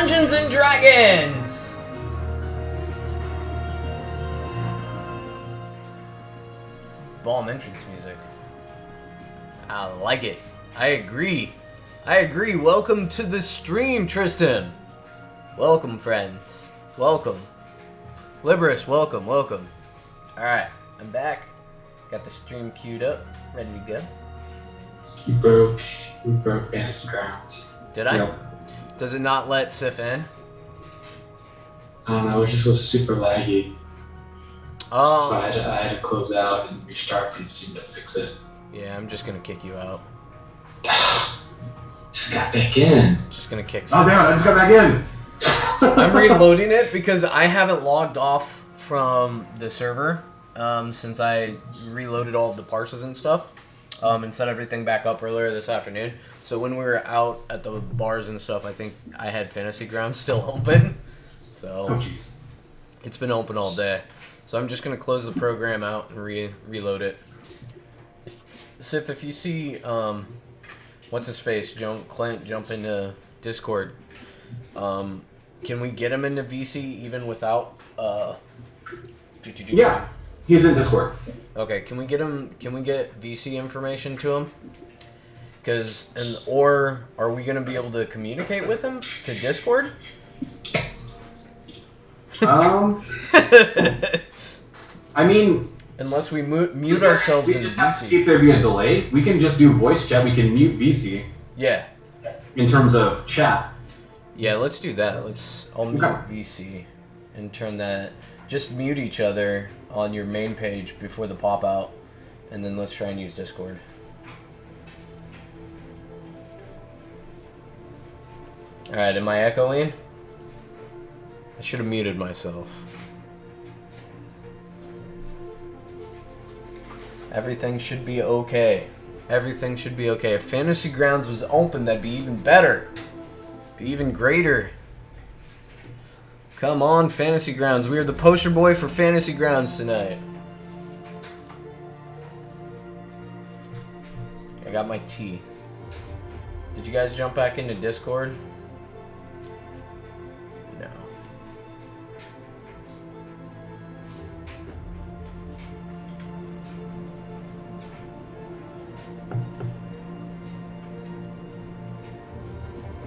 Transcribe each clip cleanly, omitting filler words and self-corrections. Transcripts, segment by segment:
Dungeons and Dragons! Bomb entrance music. I like it. I agree. Welcome to the stream, Tristan. Welcome, friends. Welcome. Liberus, welcome. Alright, I'm back. Got the stream queued up, ready to go. We broke Fantasy Grounds. Did I? Yep. Does it not let Sif in? I don't know, it just was super laggy. Oh. So I had to close out and restart and seem to fix it. Yeah, I'm just gonna kick you out. Just got back in. Just gonna kick Oh damn, I just got back in! I'm reloading it because I haven't logged off from the server since I reloaded all of the parses and stuff and set everything back up earlier this afternoon. So when we were out at the bars and stuff, I think I had Fantasy Grounds still open. So Oh jeez. it's been open all day. So I'm just going to close the program out and reload it. Sif, if you see, what's his face, Clint jump into Discord, can we get him into VC even without, Yeah, he's in Discord. Okay, can we get VC information to him? Or are we going to be able to communicate with him to Discord? I mean, Unless we mute ourselves we in just have to see VC. if there'd be a delay. We can just do voice chat. We can mute VC Yeah. in terms of chat. Yeah, let's do that. I'll mute VC and turn that. Just mute each other on your main page before the pop out, and then let's try and use Discord. Alright, am I echoing? I should have muted myself. Everything should be okay. Everything should be okay. If Fantasy Grounds was open, that'd be even better. Be even greater. Come on, Fantasy Grounds. We are the poster boy for Fantasy Grounds tonight. I got my tea. Did you guys jump back into Discord? No.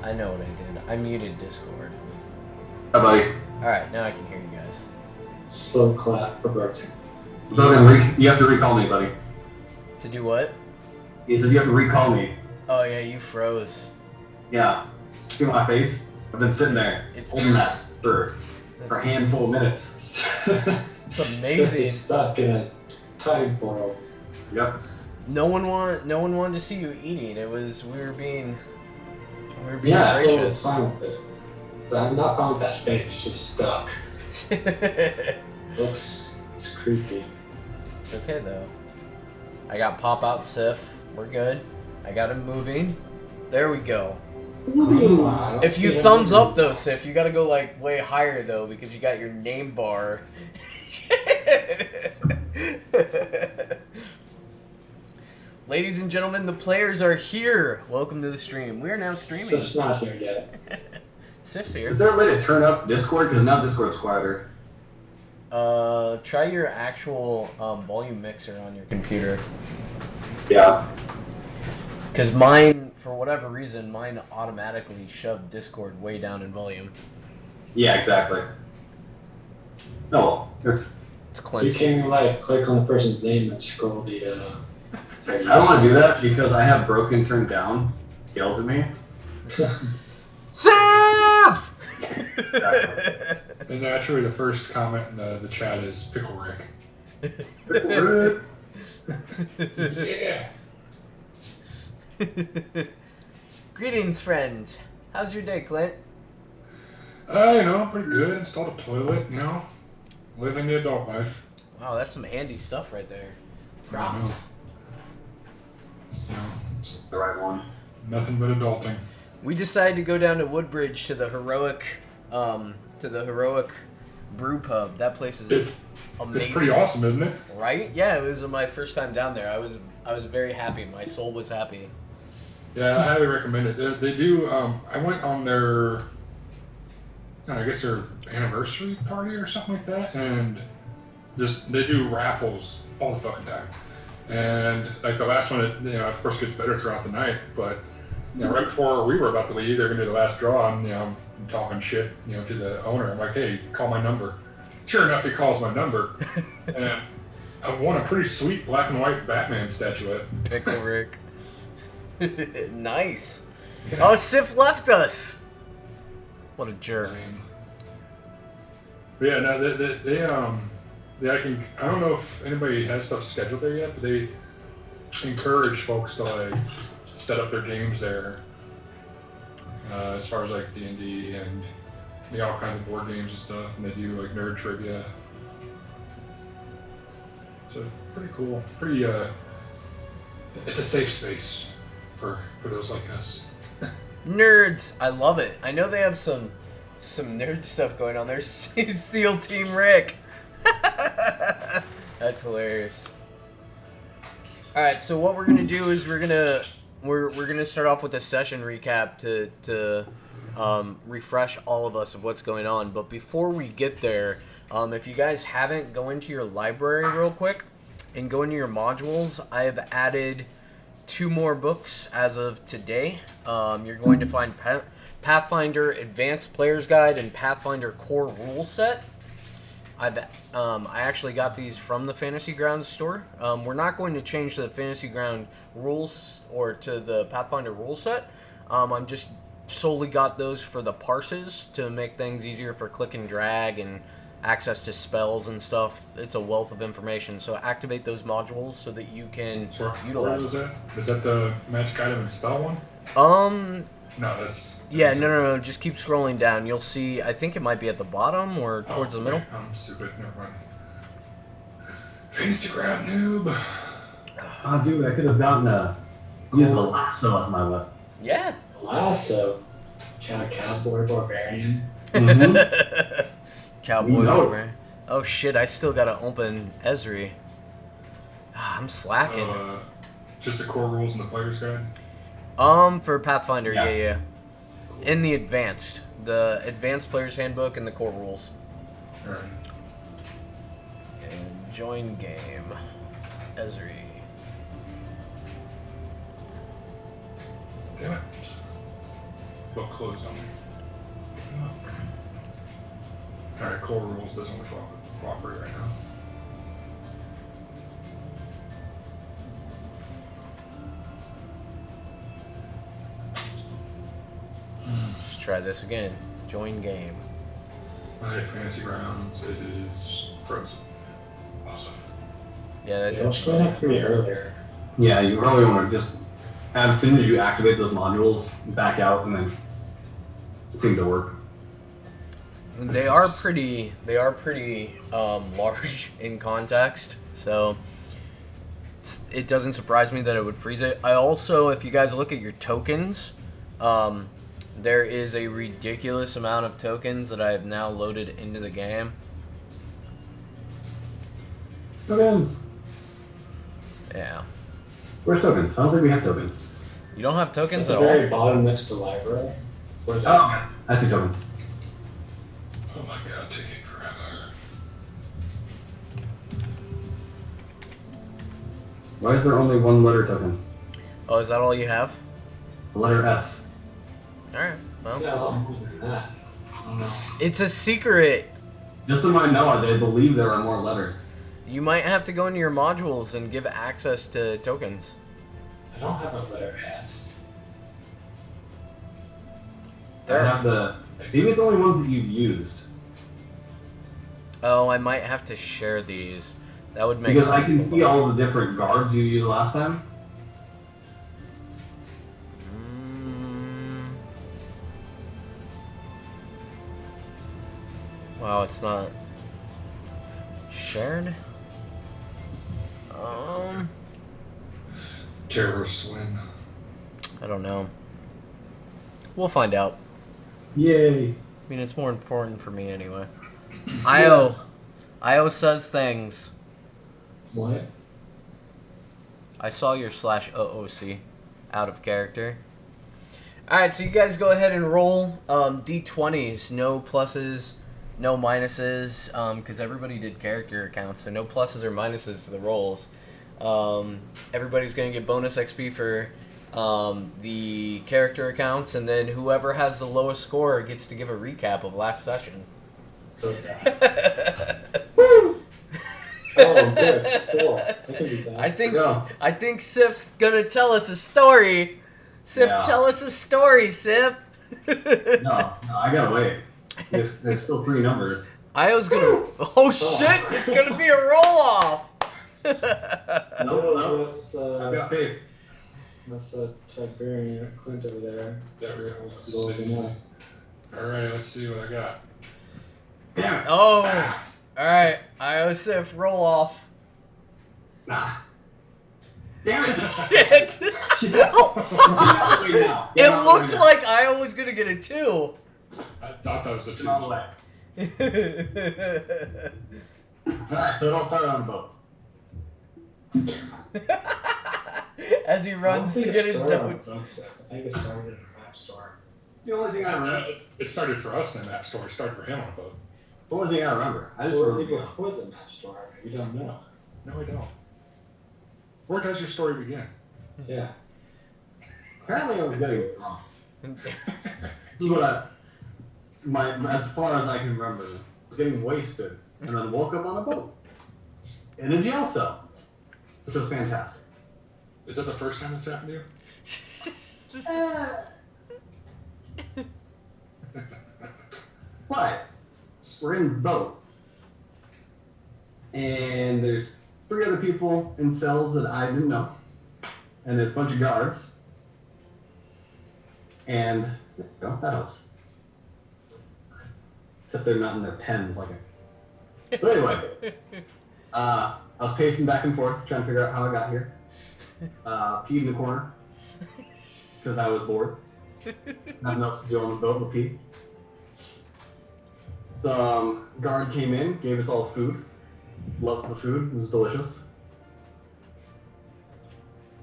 I know what I did. I muted Discord. Hi, buddy. Alright, now I can hear you guys. Slow clap for broken. Logan, you have to recall me, buddy. To do what? He said you have to recall me. Oh yeah, you froze. Yeah. See my face? I've been sitting there holding that for a handful of minutes. It's amazing. Stuck in a time portal. Yep. No one wanted to see you eating. We were being Yeah, I was gracious. fine with it. But I'm not fine with that face, it's just stuck. It's creepy. It's okay though. I got pop out Sif. We're good. I got him moving. There we go. Wow, If you thumbs up though, Sif, you gotta go like way higher though because you got your name bar. Ladies and gentlemen, the players are here. Welcome to the stream. We are now streaming. Sif's not here yet. Sif's here. Is there a way to turn up Discord? Because now Discord's quieter. Try your actual volume mixer on your computer. Yeah. Because mine, for whatever reason, mine automatically shoved Discord way down in volume. Yeah, exactly. Oh, well. It's You cleansing. can like click on the person's name and scroll the I don't want to do that because I have broken turned down. Yells at me. Sif! And naturally, the first comment in the chat is Pickle Rick. Yeah. Greetings, friends. How's your day, Clint? Pretty good. Installed a toilet, living the adult life. Wow, that's some handy stuff right there. I know. Props. It's, The right one. nothing but adulting. We decided to go down to Woodbridge to the heroic brew pub. That place is It's amazing. It's pretty awesome, isn't it? Right? Yeah, it was my first time down there. I was very happy. My soul was happy. Yeah, I highly recommend it. They do. I went on their I guess their anniversary party or something like that, and just they do raffles all the fucking time. And like the last one, it, of course, gets better throughout the night. But right before we were about to leave, they're gonna do the last draw, and I'm talking shit, to the owner. I'm like, hey, call my number. Sure enough, he calls my number, and I won a pretty sweet black and white Batman statuette. Pickle Rick. Nice. Yeah. Oh, Sif left us. What a jerk. But yeah, no, I don't know if anybody has stuff scheduled there yet, but they encourage folks to like set up their games there. As far as like D&D and all kinds of board games and stuff, and they do like nerd trivia. So pretty cool. It's a safe space for those like us. Nerds, I love it. I know they have some nerd stuff going on there. SEAL Team Rick. That's hilarious. All right, so what we're gonna do is we're gonna start off with a session recap to refresh all of us of what's going on. But before we get there, if you guys haven't, go into your library real quick and go into your modules. I have added 2 more books as of today. You're going to find Pathfinder Advanced Player's Guide and Pathfinder Core Rule Set. I actually got these from the Fantasy Grounds store. We're not going to change the Fantasy Ground rules or to the Pathfinder rule set. I'm just solely got those for the parses to make things easier for click and drag and access to spells and stuff. It's a wealth of information. So activate those modules so that you can utilize them. Is that the magic item and spell one? No, that's... Yeah, no. Just keep scrolling down. You'll see, I think it might be at the bottom or towards the middle. I'm stupid. Never mind. Instagram noob. Oh, dude, I could have gotten use the lasso as my weapon. Yeah. Lasso. Kind of cowboy barbarian. Mm-hmm. Cowboy Barbarian. Oh shit, I still gotta open Esri. I'm slacking. Just the core rules and the player's guide? For Pathfinder, yeah. In the advanced player's handbook and the core rules. Alright. And join game. Esri. Damn it. Book closed on me. Alright, core rules doesn't cooperate right now. Let's try this again. Join game. My Fantasy Grounds is frozen. Awesome. Yeah, It was showing up for me earlier. Yeah, you probably want to just, as soon as you activate those modules, back out, and then it seemed to work. They are pretty large in context, so it doesn't surprise me that it would freeze it. I also, if you guys look at your tokens, there is a ridiculous amount of tokens that I have now loaded into the game. Tokens! Yeah. Where's tokens? I don't think we have tokens. You don't have tokens at at the all? very bottom next to library. Where's that? Oh, okay. I see tokens. Oh my god, taking forever. Why is there only one letter token? Oh, is that all you have? The letter S. Alright, well. Yeah, a lot more than that. I don't know. It's a secret! Just so I know, they believe there are more letters. You might have to go into your modules and give access to tokens. I don't have a letter S. I have maybe it's only ones that you've used. Oh, I might have to share these. That would make Because sense. I can see all the different guards you used last time. Wow, it's not shared. Terrorist win. I don't know. We'll find out. Yay! I mean, it's more important for me anyway. Yes. Io says things. What? I saw your /OOC out of character. Alright, so you guys go ahead and roll D20s. No pluses, no minuses, because everybody did character accounts, so no pluses or minuses to the rolls. Everybody's going to get bonus XP for the character accounts, and then whoever has the lowest score gets to give a recap of last session. Woo! Oh, good. Cool. I can do that. I think Sif's gonna tell us a story. Sif, Yeah. tell us a story, Sif. No, I gotta wait. There's still 3 numbers. I was gonna. Oh shit! It's gonna be a roll off. No. That's, I've got faith. that's Tiberian Clint over there. That real. Lower than us. All right, let's see what I got. Damn it. Oh, all right. Sif, roll off. Nah. Damn it. Shit. Get out of the way now. Get It out of the way looks now. like I was gonna get a 2. I thought that was a Get out of the way. Alright, so it all started on the boat. As he runs to get his notes. I think it started in a map store. It's the only thing I remember. It started for us in the map store. It started for him on a boat. The only thing I remember. I just Or remember. before the map store. We don't know. No, we don't. Where does your story begin? Yeah. Apparently I was getting it wrong. This is what as far as I can remember, I was getting wasted and then woke up on a boat. In a jail cell. Which was fantastic. Is that the first time this happened to you? But we're in this boat. And there's 3 other people in cells that I didn't know. And there's a bunch of guards. And there you go, that helps. Except they're not in their pens like a. But anyway. I was pacing back and forth trying to figure out how I got here. Peed in the corner. Because I was bored. Nothing else to do on this boat but pee. Some guard came in, gave us all food. Loved the food, it was delicious.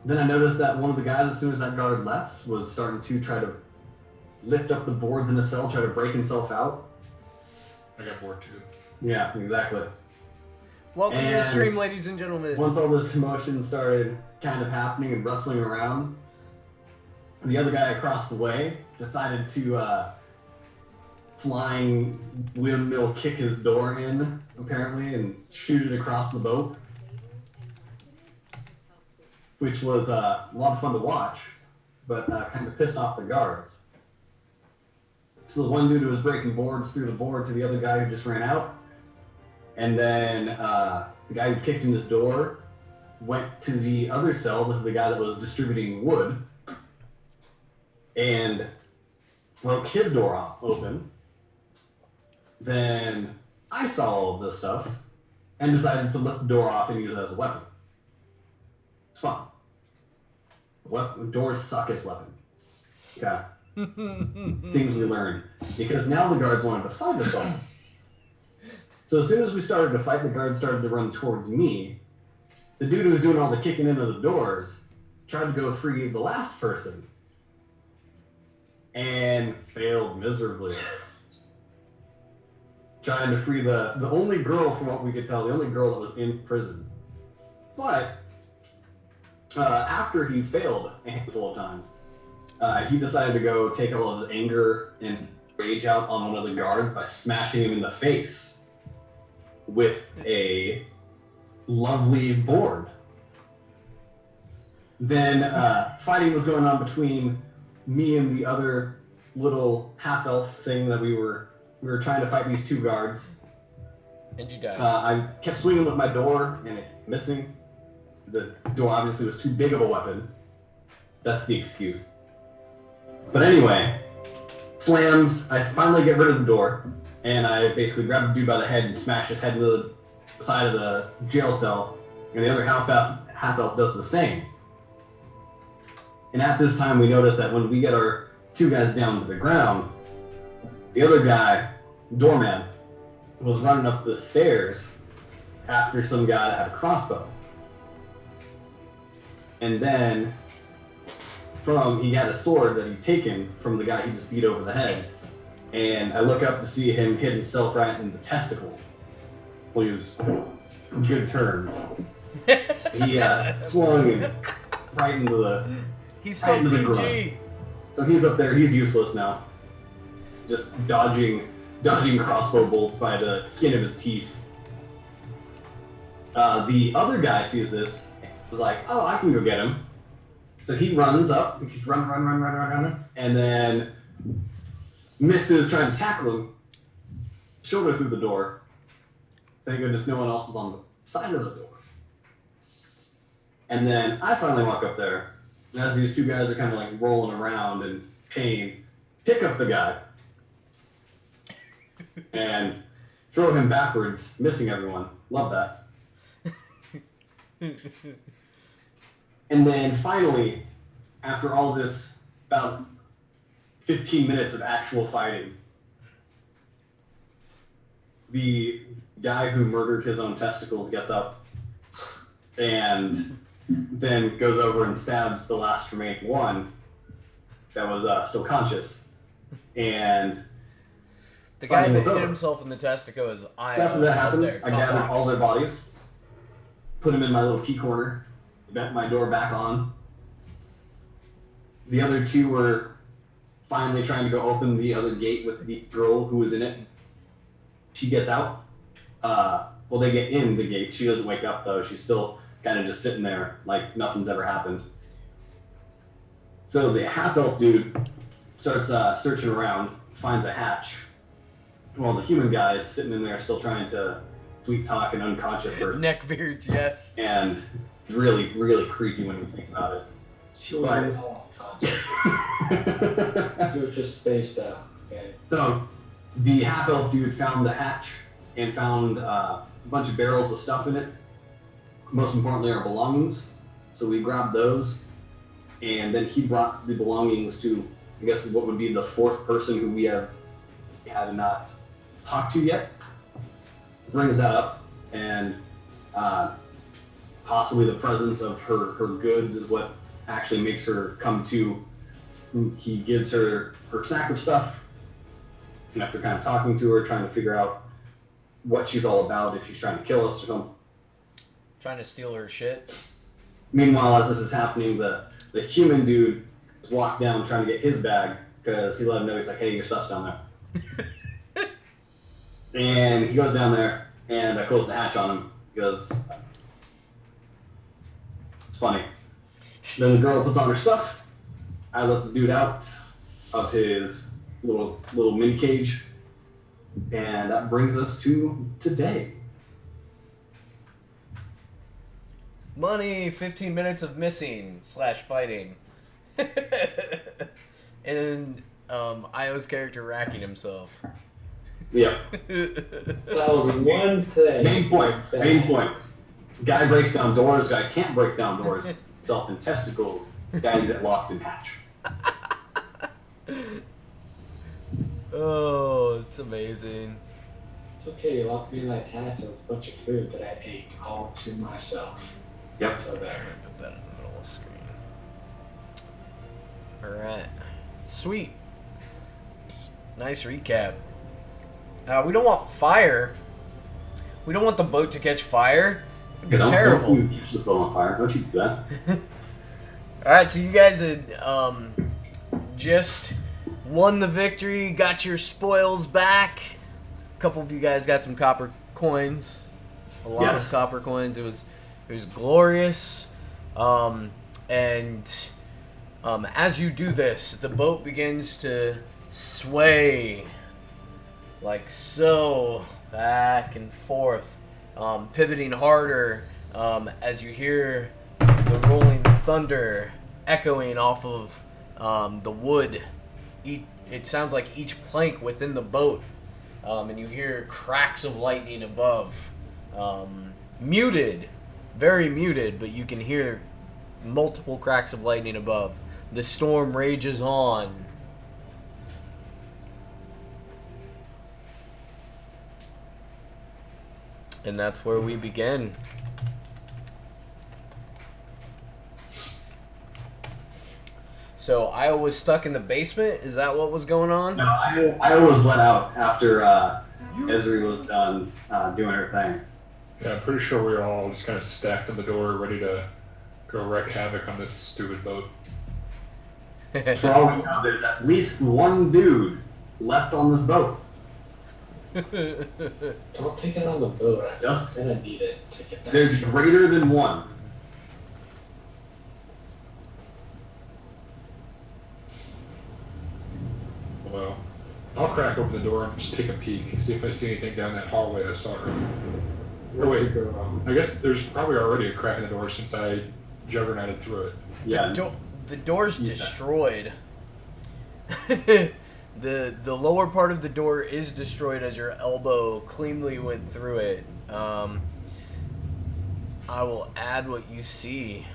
Then I noticed that one of the guys, as soon as that guard left, was starting to try to lift up the boards in the cell, try to break himself out. I got bored too. Yeah, exactly. Welcome to the And stream, ladies and gentlemen. Once all this commotion started kind of happening and rustling around, the other guy across the way decided to flying windmill kick his door in, apparently, and shoot it across the boat. Which was a lot of fun to watch, but kind of pissed off the guards. So the one dude who was breaking boards threw the board to the other guy who just ran out. And then the guy who kicked in his door went to the other cell with the guy that was distributing wood and broke his door open. Then I saw all of this stuff and decided to lift the door off and use it as a weapon. It's fun. Doors suck as weapons. Okay. Things we learned. Because now the guards wanted to fight us all. So as soon as we started to fight, the guards started to run towards me. The dude who was doing all the kicking into the doors tried to go free the last person. And failed miserably. Trying to free the only girl, from what we could tell, the only girl that was in prison. But after he failed a handful of times, he decided to go take all of his anger and rage out on one of the guards by smashing him in the face with a lovely board. Then fighting was going on between me and the other little half-elf thing that we were trying to fight these 2 guards. And you died. I kept swinging with my door and it missing. The door obviously was too big of a weapon. That's the excuse. But anyway, slams. I finally get rid of the door, and I basically grab the dude by the head and smash his head into the side of the jail cell, and the other half-elf does the same. And at this time, we notice that when we get our 2 guys down to the ground, the other guy, doorman, was running up the stairs after some guy that had a crossbow. And then he had a sword that he'd taken from the guy he just beat over the head. And I look up to see him hit himself right in the testicle. Well, he was on good terms. He swung him right into the. He's so into the PG. groin. So he's up there. He's useless now. Just dodging crossbow bolts by the skin of his teeth. The other guy sees this, was like, "Oh, I can go get him." So he runs up, he run, and then misses trying to tackle him. Shoulder through the door. Thank goodness no one else was on the side of the door. And then I finally walk up there, and as these two guys are kind of like rolling around in pain, pick up the guy and throw him backwards, missing everyone. Love that. And then finally, after all this, about 15 minutes of actual fighting, the guy who murdered his own testicles gets up and then goes over and stabs the last remaining one that was still conscious. And The guy fighting that was hit over. himself in the testicle is I. So after that out happened, there. I Top gathered box. all their bodies, put them in my little key corner, bent my door back on. The other two were finally trying to go open the other gate with the girl who was in it. She gets out. Well, they get in the gate. She doesn't wake up, though. She's still kind of just sitting there like nothing's ever happened. So the half-elf dude starts searching around, finds a hatch. Well, the human guy is sitting in there still trying to sweet talk and unconscious her. Neckbeards, yes. And really, really creepy when you think about it. She wasn't all unconscious. She was just spaced out. Okay. So the half-elf dude found the hatch and found a bunch of barrels with stuff in it. Most importantly, our belongings. So we grabbed those, and then he brought the belongings to, I guess, what would be the fourth person who we have not talked to yet. Brings that up, and possibly the presence of her goods is what actually makes her come to. He gives her sack of stuff, and after kind of talking to her, trying to figure out what she's all about, if she's trying to kill us or something. Trying to steal her shit. Meanwhile, as this is happening, the human dude walked down trying to get his bag because he let him know, he's like, "Hey, your stuff's down there." And he goes down there, and I close the hatch on him because it's funny. Then the girl puts on her stuff. I let the dude out of his little mini cage, and that brings us to today. Money, 15 minutes of missing / fighting. And Io's character racking himself. Yep. That was one thing. Main points. Main points. Guy breaks down doors. Guy can't break down doors. Self in testicles. Guy get locked in hatch. Oh, it's amazing. It's okay, you locked me in that hatch. There was a bunch of food that I ate all to myself. Yep. So there. Put that in the middle of the screen. Alright. Sweet. Nice recap. We don't want fire. We don't want the boat to catch fire. It'd be terrible. Don't use the boat on fire. Don't you do that. Alright, so you guys had just won the victory, got your spoils back. A couple of you guys got some copper coins. A lot of copper coins. It was glorious. And as you do this, the boat begins to sway like so, back and forth, pivoting harder as you hear the rolling thunder echoing off of the wood. It sounds like each plank within the boat, and you hear cracks of lightning above. Muted, very muted, but you can hear multiple cracks of lightning above. The storm rages on. And that's where we begin. So Io was stuck in the basement? Is that what was going on? No, I was let out after Ezri was done doing her thing. Yeah, I'm pretty sure we were all just kind of stacked on the door, ready to go wreak havoc on this stupid boat. For all we know, there's at least one dude left on this boat. Don't take it on the boat. I'm just gonna need it to get back. There's greater than one. Well, I'll crack open the door and just take a peek, see if I see anything down that hallway I saw earlier. Or wait, I guess there's probably already a crack in the door since I juggernauted through it. Yeah. The door's destroyed. The lower part of the door is destroyed as your elbow cleanly went through it. I will add what you see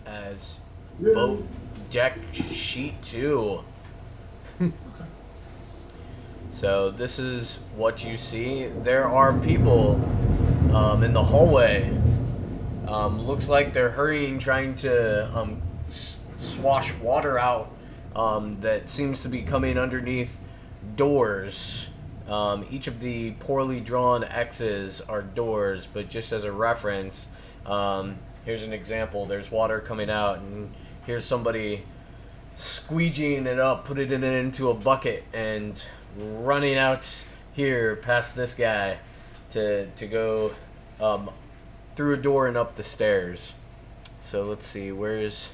as boat deck sheet 2. So this is what you see. There are people in the hallway. Looks like they're hurrying, trying to swash water out that seems to be coming underneath doors. Each of the poorly drawn X's are doors, but just as a reference, here's an example. There's water coming out, and here's somebody squeegeeing it up, putting it into a bucket, and running out here past this guy to go through a door and up the stairs. So let's see, where's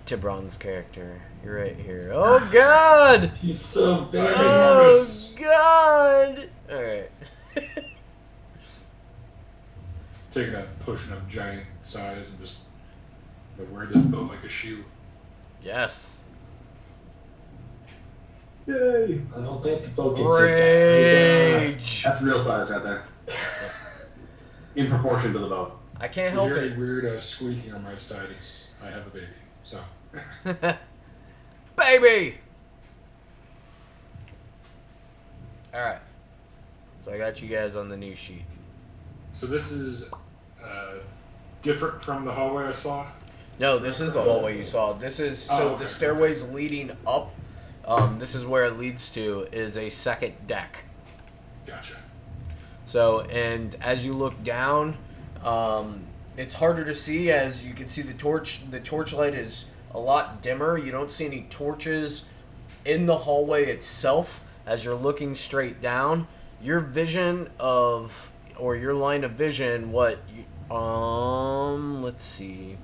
Tibron's character? You're right here. Oh God! He's so big. Oh God! Alright. Taking a potion of giant size and just wear this boat like a shoe. Yes. Yay! I don't think the boat can Rage! That's real size right there. In proportion to the boat. I can't help You hear it. a weird squeaking on my side. It's I have a baby. So. Baby! Alright. So I got you guys on the new sheet. So this is different from the hallway I saw. No, this is the hallway you saw. This is so okay. the stairways leading up. This is where it leads to is a second deck. Gotcha. So and as you look down, it's harder to see as you can see the torch. The torchlight is a lot dimmer. You don't see any torches in the hallway itself as you're looking straight down. Your vision of or your line of vision. What? Let's see.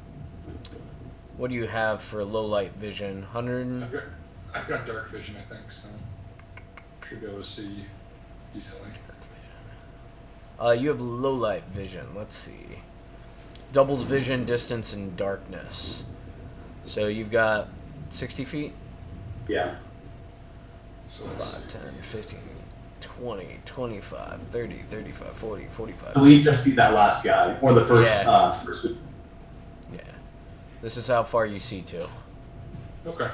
What do you have for low light vision? 100. I've got dark vision, I think, so should be able to see decently. You have low light vision. Let's see. Doubles vision, distance, and darkness. So you've got 60 feet? Yeah. So 5, 10, 15, 20, 25, 30, 35, 40, 45. So we just see that last guy, or the first, Yeah. first. Yeah. This is how far you see too. okay.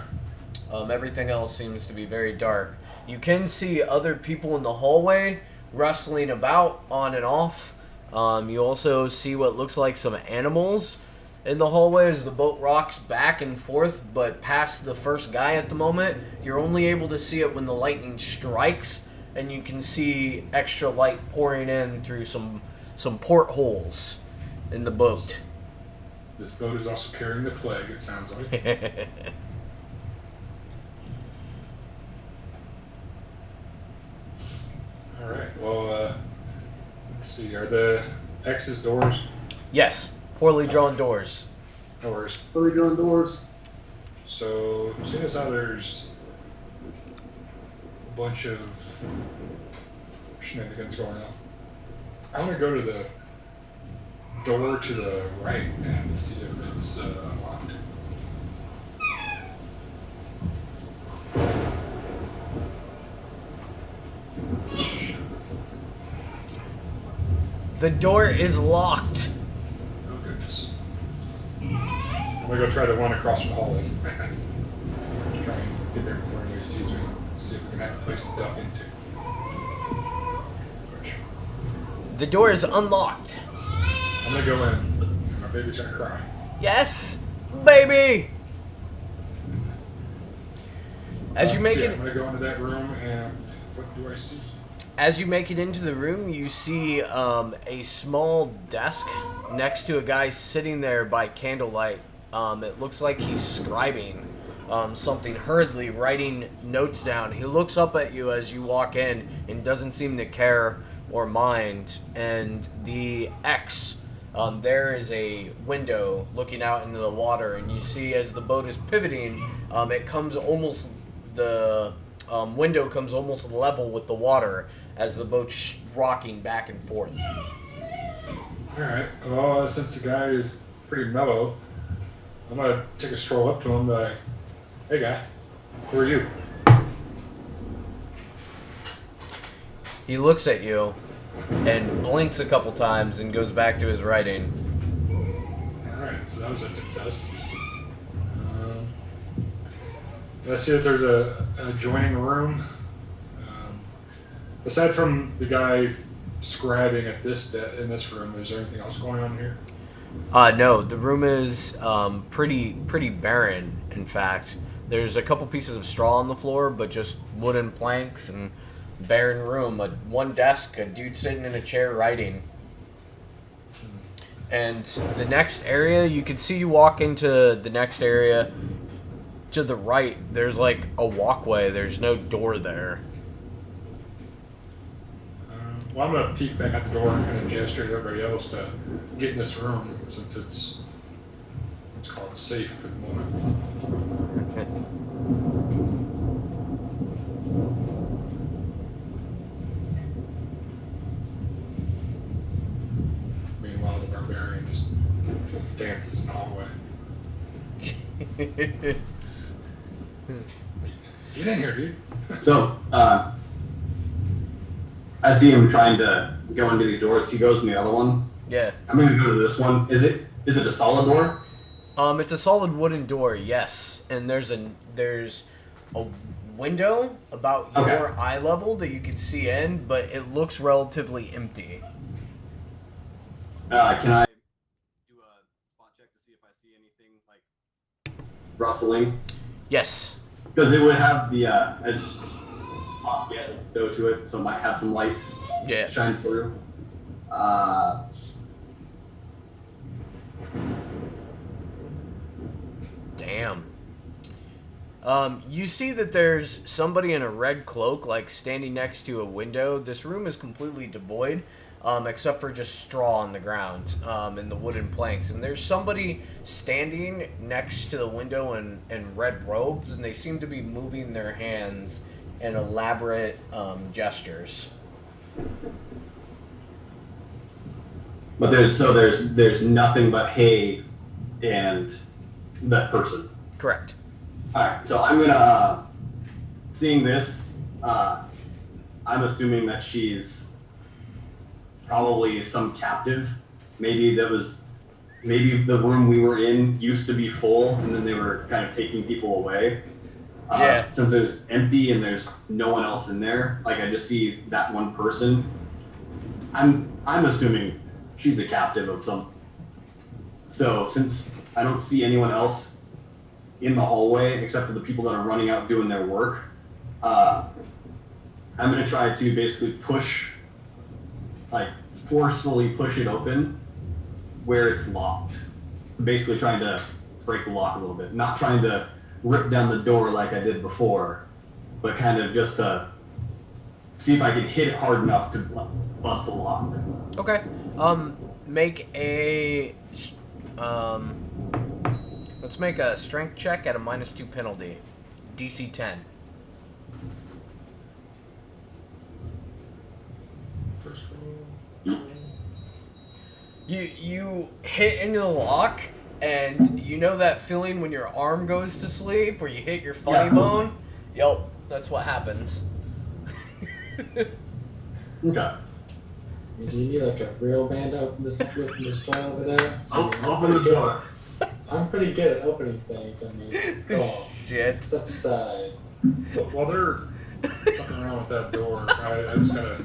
Everything else seems to be very dark. You can see other people in the hallway wrestling about on and off. You also see what looks like some animals in the hallway as the boat rocks back and forth, but past the first guy at the moment, you're only able to see it when the lightning strikes, and you can see extra light pouring in through some portholes in the boat. This boat is also carrying the plague, it sounds like. Alright, well, let's see. Are the X's doors? Yes, poorly drawn doors. No worries. Fully drawn doors. So, seeing as how there's a bunch of shenanigans going on, I'm going to go to the door to the right and see if it's unlocked. The door is locked. Oh goodness. I'm gonna go try the one across from the hallway. Try and get there before anybody sees me. See if we can have a place to duck into. The door is unlocked. I'm gonna go in. My baby's gonna cry. Yes, baby. As you make so yeah, it, I'm gonna go into that room, and what do I see? as you make it into the room, you see a small desk next to a guy sitting there by candlelight. It looks like he's scribing something hurriedly, writing notes down. He looks up at you as you walk in and doesn't seem to care or mind. And the X, there is a window looking out into the water, and you see as the boat is pivoting, it comes almost the window comes almost level with the water as the boat's rocking back and forth. Alright, well, since the guy is pretty mellow, I'm gonna take a stroll up to him and be like, hey guy, who are you? He looks at you and blinks a couple times and goes back to his writing. Alright, so that was a success. I see that there's an adjoining room. Aside from the guy scribing at in this room, is there anything else going on here? No, the room is pretty barren. In fact, there's a couple pieces of straw on the floor, but just wooden planks and barren room. One desk, a dude sitting in a chair writing. And the next area, you can see you walk into the next area. To the right, there's like a walkway. There's no door there. Well, I'm gonna peek back at the door and kind of gesture to everybody else to get in this room since it's called safe at the moment. Meanwhile, the barbarian just dances in the hallway. Get in here, dude. So, I see him trying to go into these doors. He goes in the other one. Yeah. I'm gonna go to this one. Is it a solid door? It's a solid wooden door, yes. And there's a window about your eye level that you can see in, but it looks relatively empty. Can I do a spot check to see if I see anything like rustling? Yes. Because it would have the possibly has a window to it, so it might have some light. Yeah. Shines through. Damn. You see that there's somebody in a red cloak, like, standing next to a window. This room is completely devoid, except for just straw on the ground, and the wooden planks. And there's somebody standing next to the window in red robes, and they seem to be moving their hands in elaborate gestures. But there's nothing but hay and that person. Correct. Alright, so I'm gonna seeing this, I'm assuming that she's probably some captive. Maybe the room we were in used to be full and then they were kind of taking people away. Yeah. Since it's empty and there's no one else in there, like I just see that one person. I'm assuming she's a captive of some. So since I don't see anyone else in the hallway except for the people that are running out doing their work, I'm gonna try to basically forcefully push it open where it's locked. Basically trying to break the lock a little bit, not trying to rip down the door like I did before, but kind of just to see if I can hit it hard enough to bust the lock. Okay. Make a let's make a strength check at a -2 penalty. DC 10. First roll. You hit into the lock, and you know that feeling when your arm goes to sleep, where you hit your funny bone? Yep, that's what happens. Okay. Do you need like a real man to open this door over there? Open the door. I'm pretty good at opening things. I mean, come on. Shit. Step aside. While they're fucking around with that door, I just gotta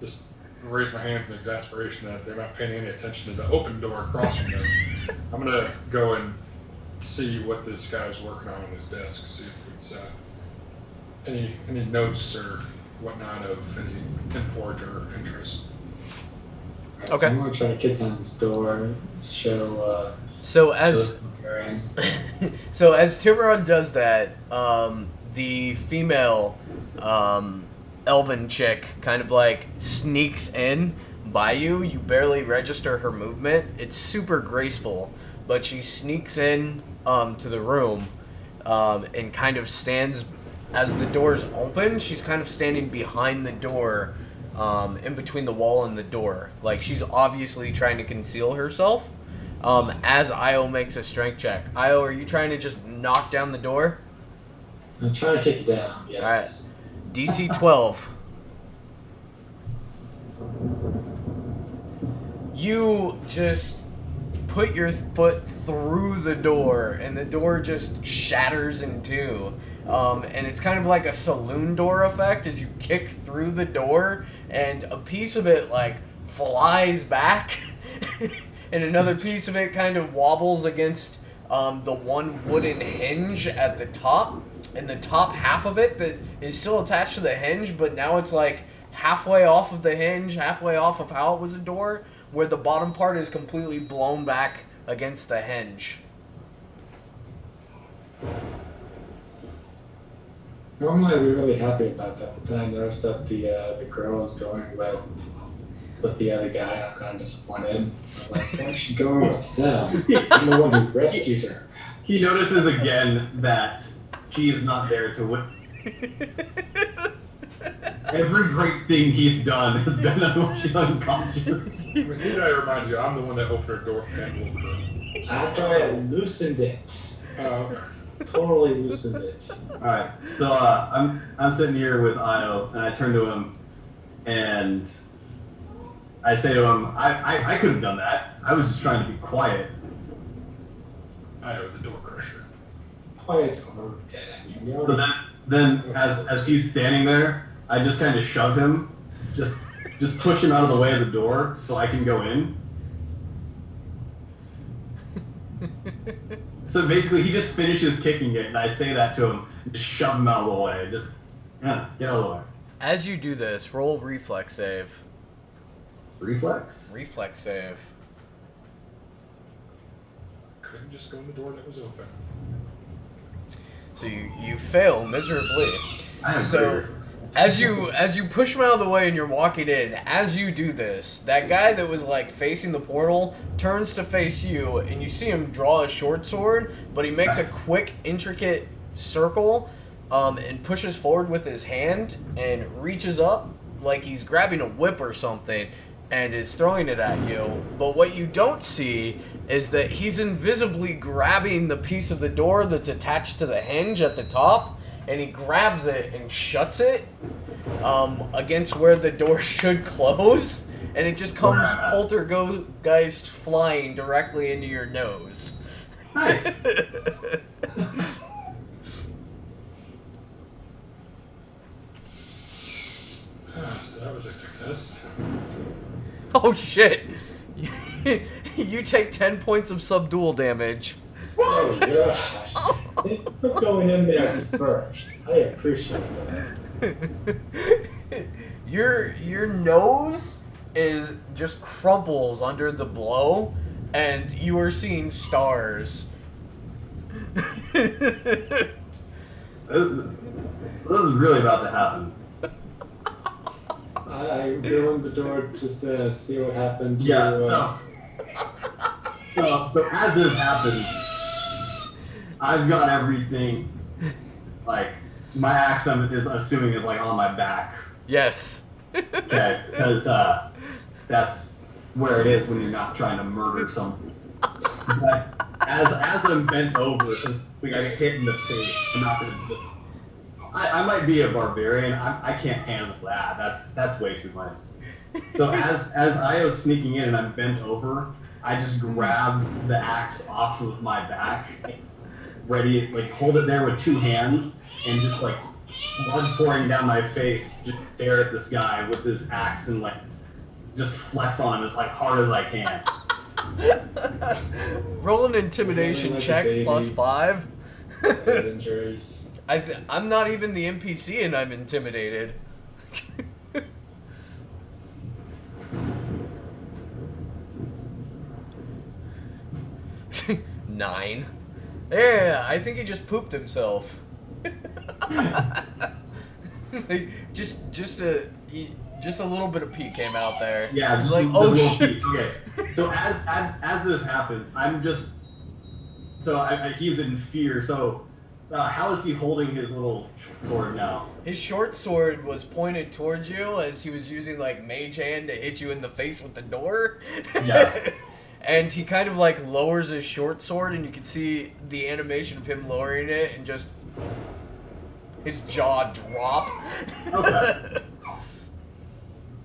just raise my hands in exasperation that they're not paying any attention to the open door across from them. I'm gonna go and see what this guy's working on his desk, see if it's any notes or whatnot of any import or interest. Alright, Okay. So I'm gonna try to kick down this door, show So as Karen. so as Tiburon does that, the female elven chick kind of like sneaks in by you. You barely register her movement. It's super graceful, but she sneaks in to the room and kind of stands as the doors open. She's kind of standing behind the door, in between the wall and the door. Like she's obviously trying to conceal herself. As Io makes a strength check. Io, are you trying to just knock down the door? I'm trying to kick it down, yes. DC 12. You just put your foot through the door, and the door just shatters in two. And it's kind of like a saloon door effect as you kick through the door, and a piece of it like flies back, and another piece of it kind of wobbles against the one wooden hinge at the top, and the top half of it that is still attached to the hinge, but now it's like halfway off of the hinge, halfway off of how it was a door, where the bottom part is completely blown back against the hinge. Normally I'd be really happy about that, but then I noticed that the girl is going with the other guy. I'm kind of disappointed. I'm like, why is she going with them? I'm the one who rescued her. He notices again that she is not there to win. Every great thing he's done has been when she's unconscious. Need I remind you, I'm the one that opened her door and woke her. After I loosened it. Okay. Totally loosened it. Alright, so I'm sitting here with Io, and I turn to him, and I say to him, I could have done that. I was just trying to be quiet. I know the door crusher. Quiet's over. Yeah, So then as he's standing there, I just kind of shove him, just push him out of the way of the door so I can go in. So basically, he just finishes kicking it, and I say that to him, and just shove him out of the way. Just, get out of the way. As you do this, roll reflex save. Reflex? Reflex save. Couldn't just go in the door that was open. So you fail miserably. I am So very- as you push him out of the way and you're walking in, as you do this, that guy that was like facing the portal turns to face you, and you see him draw a short sword, but he makes a quick, intricate circle, and pushes forward with his hand and reaches up like he's grabbing a whip or something, and is throwing it at you. But what you don't see is that he's invisibly grabbing the piece of the door that's attached to the hinge at the top, and he grabs it and shuts it against where the door should close, and it just comes poltergeist flying directly into your nose. Nice. So that was a success. Oh shit! You take 10 points of subdual damage. Oh gosh. Thank you for going in there first. I appreciate that. Your nose is just crumples under the blow, and you are seeing stars. This is really about to happen. I go in the door just to see what happened. Yeah, so as this happens, I've got everything, like, my axe is assuming is, like, on my back. Yes. Okay, because that's where it is when you're not trying to murder someone. But as I'm bent over, we got hit in the face. I'm not gonna. I might be a barbarian. I can't handle that. That's way too much. So as I was sneaking in and I'm bent over, I just grab the axe off of my back, ready, like hold it there with two hands, and just like blood pouring down my face, just stare at this guy with this axe and like just flex on him as like hard as I can. Roll an intimidation Like a check baby. +5. His injuries. I'm not even the NPC and I'm intimidated. 9. Yeah, I think he just pooped himself. Like, just a little bit of pee came out there. Yeah, He's just like, the oh little shit. piece. Okay, so as this happens, he's in fear. So how is he holding his little sword now? His short sword was pointed towards you as he was using like mage hand to hit you in the face with the door. Yeah. And he kind of like lowers his short sword, and you can see the animation of him lowering it, and just his jaw drop. Okay.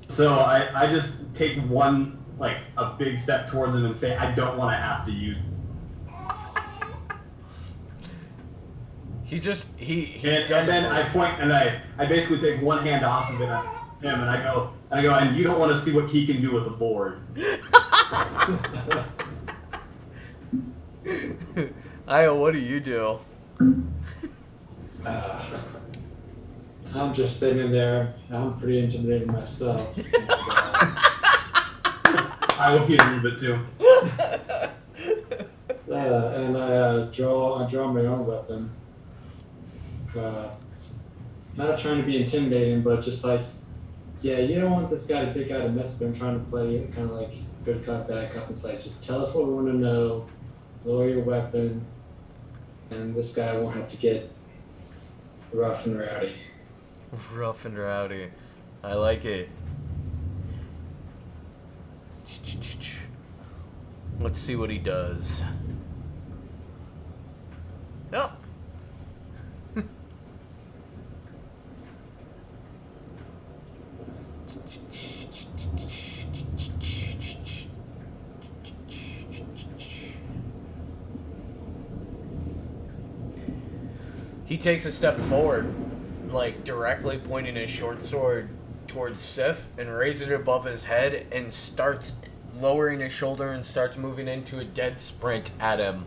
So I just take one, like, a big step towards him and say, I don't want to have to use. He does And then I point and I basically take one hand off of him and I go, and you don't want to see what he can do with a board. Io, what do you do? I'm just sitting there. I'm pretty intimidated myself. I will be a little bit too. And I draw my own weapon. Not trying to be intimidating, but just like, yeah, you don't want this guy to pick out a mess. I'm trying to play kind of like good cop, bad cop. It's like, just tell us what we want to know, lower your weapon, and this guy won't have to get rough and rowdy. Rough and rowdy. I like it. Let's see what he does. Yep. He takes a step forward, like directly pointing his short sword towards Sif, and raises it above his head and starts lowering his shoulder and starts moving into a dead sprint at him.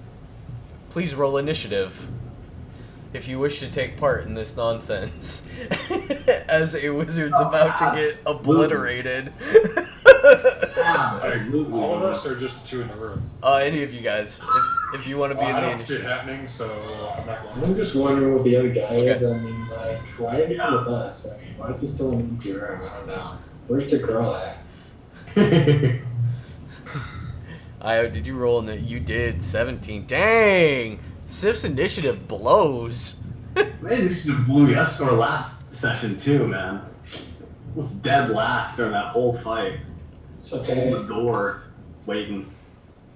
Please roll initiative if you wish to take part in this nonsense. As a wizard's about to get obliterated. Absolutely. All of us or just the two in the room? Any of you guys, if you want to be in I the don't see it initiative. happening, so I'm not going. I'm just wondering what the other guy is. Okay. I mean, like, why are you with us? I mean, why is he still in the empty room? I don't know. Where's the girl at? Io, did you roll in it? You did. 17. Dang! Sif's initiative blows. My initiative blew last session too, man. Was dead last during that whole fight. It's On okay. the door, waiting.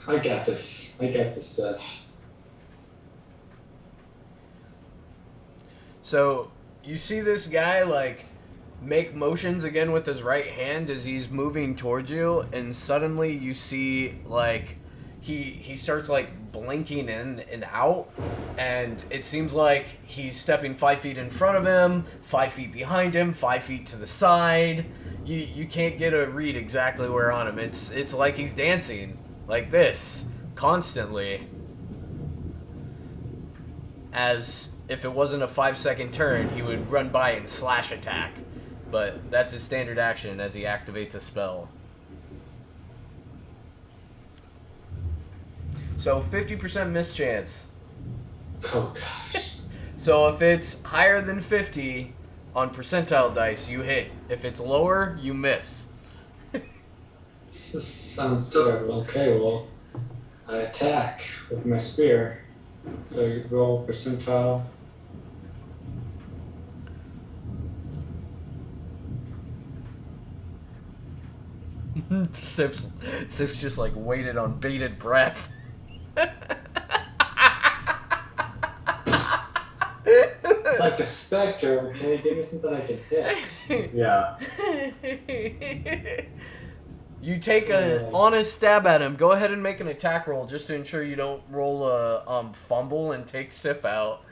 I got this. Stuff. So, you see this guy, like, make motions again with his right hand as he's moving towards you, and suddenly you see, like, he starts, like, blinking in and out, and it seems like he's stepping 5 feet in front of him, 5 feet behind him, 5 feet to the side. You can't get a read exactly where on him. It's like he's dancing, like this, constantly. As if it wasn't a 5-second turn, he would run by and slash attack. But that's his standard action as he activates a spell. So 50% miss chance. Oh gosh. So if it's higher than 50 on percentile dice, you hit. If it's lower, you miss. This sounds terrible. Okay, well, I attack with my spear. So you roll percentile. Sif's just like waited on bated breath. It's like a specter. Can you give me something I can hit? Yeah. You take a honest stab at him. Go ahead and make an attack roll just to ensure you don't roll a fumble and take Sif out.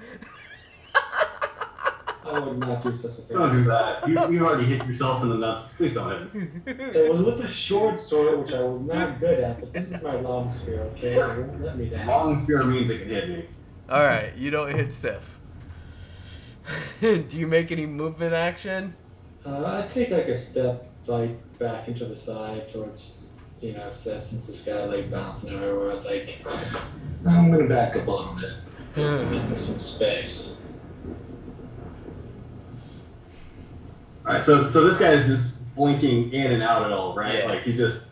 I would not do such a thing. Don't do that. You already hit yourself in the nuts. Please don't hit. It was with a short sword, which I was not good at, but this is my long spear, okay? It won't let me down. Long spear means it can hit me. Alright, you don't hit Sif. Do you make any movement action? I take like a step like back into the side towards since this guy like bouncing everywhere. I was like, I'm gonna back up a little bit, give me some space. All right, so this guy is just blinking in and out at all, right? Yeah. Like he's just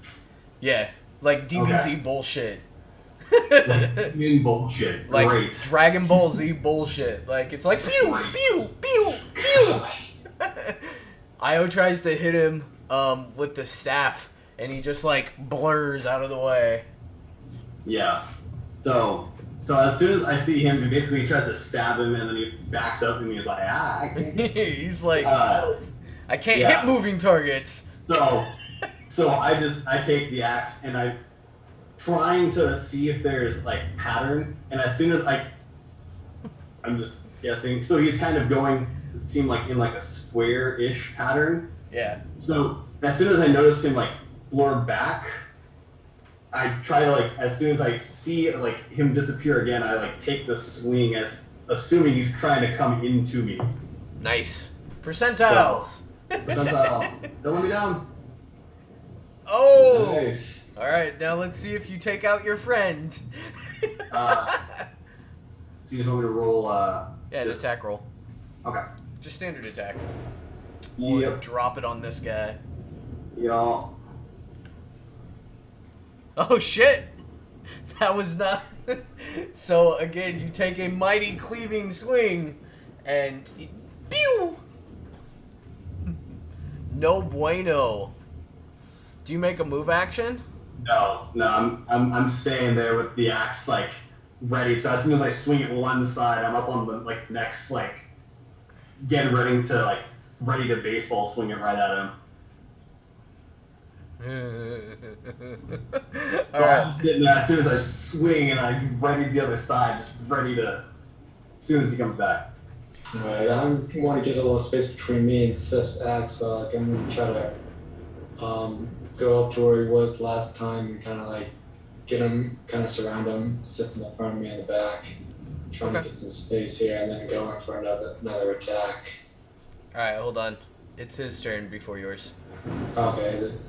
Yeah, like DBZ Okay. bullshit. in bullshit. Like Great. Dragon Ball Z bullshit. Like it's like pew pew pew pew. Io tries to hit him with the staff, and he just like blurs out of the way. Yeah. So as soon as I see him, he basically tries to stab him, and then he backs up, and he's like, I can't. He's like, I can't yeah. hit moving targets. So I take the axe, and I'm trying to see if there's like pattern, and as soon as I'm just guessing. So he's kind of going, it seemed like in like a square-ish pattern. Yeah. So as soon as I notice him like blur back, I try to like, as soon as I see like him disappear again, I like take the swing as assuming he's trying to come into me. Nice. Percentiles. Percentile. Don't let me down. Oh. Nice. All right, now let's see if you take out your friend. So you just want me to roll? Yeah, an just- attack roll. Okay. Just standard attack. Or Yep. drop it on this guy. Y'all. Oh shit! That was not. So again, you take a mighty cleaving swing, and pew. No bueno. Do you make a move action? No, I'm staying there with the axe like ready. So as soon as I swing it one side, I'm up on the like next like getting ready to baseball swing it right at him. All right. I'm sitting there as soon as I swing and I ready the other side, just ready to as soon as he comes back. Alright, I want to get a little space between me and Sif's axe, so like, I'm gonna try to go up to where he was last time and kind of like get him, kind of surround him, Sif in the front of me in the back, trying Okay. to get some space here, and then go in for another attack. All right, hold on. It's his turn before yours. Okay, is it?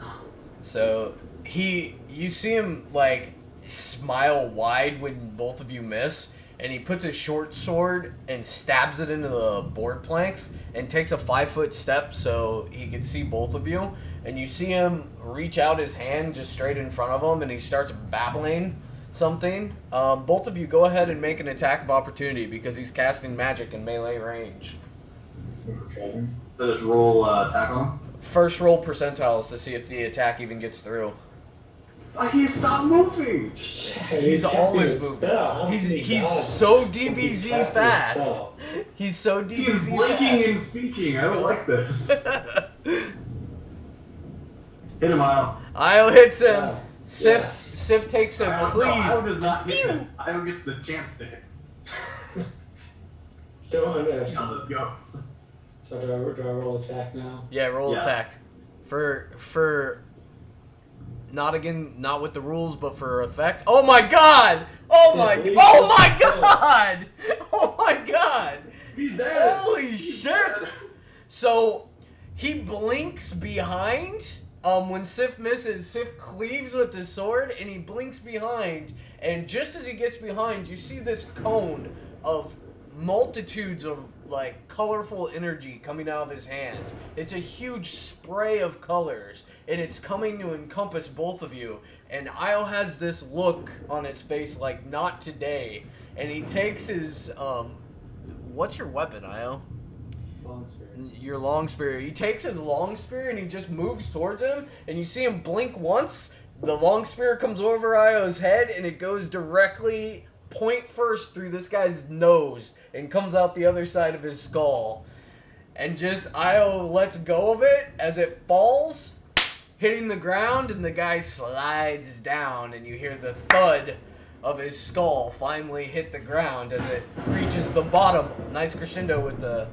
So you see him like smile wide when both of you miss, and he puts his short sword and stabs it into the board planks and takes a 5-foot step so he can see both of you. And you see him reach out his hand just straight in front of him, and he starts babbling something. Both of you go ahead and make an attack of opportunity because he's casting magic in melee range. Okay. So just roll attack on him. First roll percentiles to see if the attack even gets through. He stopped moving. He's always moving. He's so DBZ fast. He's so DBZ He's blinking and speaking. I don't like this. Hit him out. Io hits him. Yeah. Sif Yes. Sif takes a cleave. Io does not hit him. Io gets the chance to hit. Don't See how this goes. So do I roll attack now? Yeah, roll Yeah. attack. For not with the rules, but for effect. Oh my god! Oh my god! Oh my god! He's dead. Holy shit! So he blinks behind. When Sif misses, Sif cleaves with his sword, and he blinks behind. And just as he gets behind, you see this cone of multitudes of like colorful energy coming out of his hand. It's a huge spray of colors, and it's coming to encompass both of you. And Io has this look on his face like, not today. And he takes his what's your weapon, Io? Long spear. Your long spear. He takes his long spear and he just moves towards him, and you see him blink once. The long spear comes over Io's head, and it goes directly point first through this guy's nose and comes out the other side of his skull. And just Io lets go of it as it falls, hitting the ground, and the guy slides down, and you hear the thud of his skull finally hit the ground as it reaches the bottom. Nice crescendo with the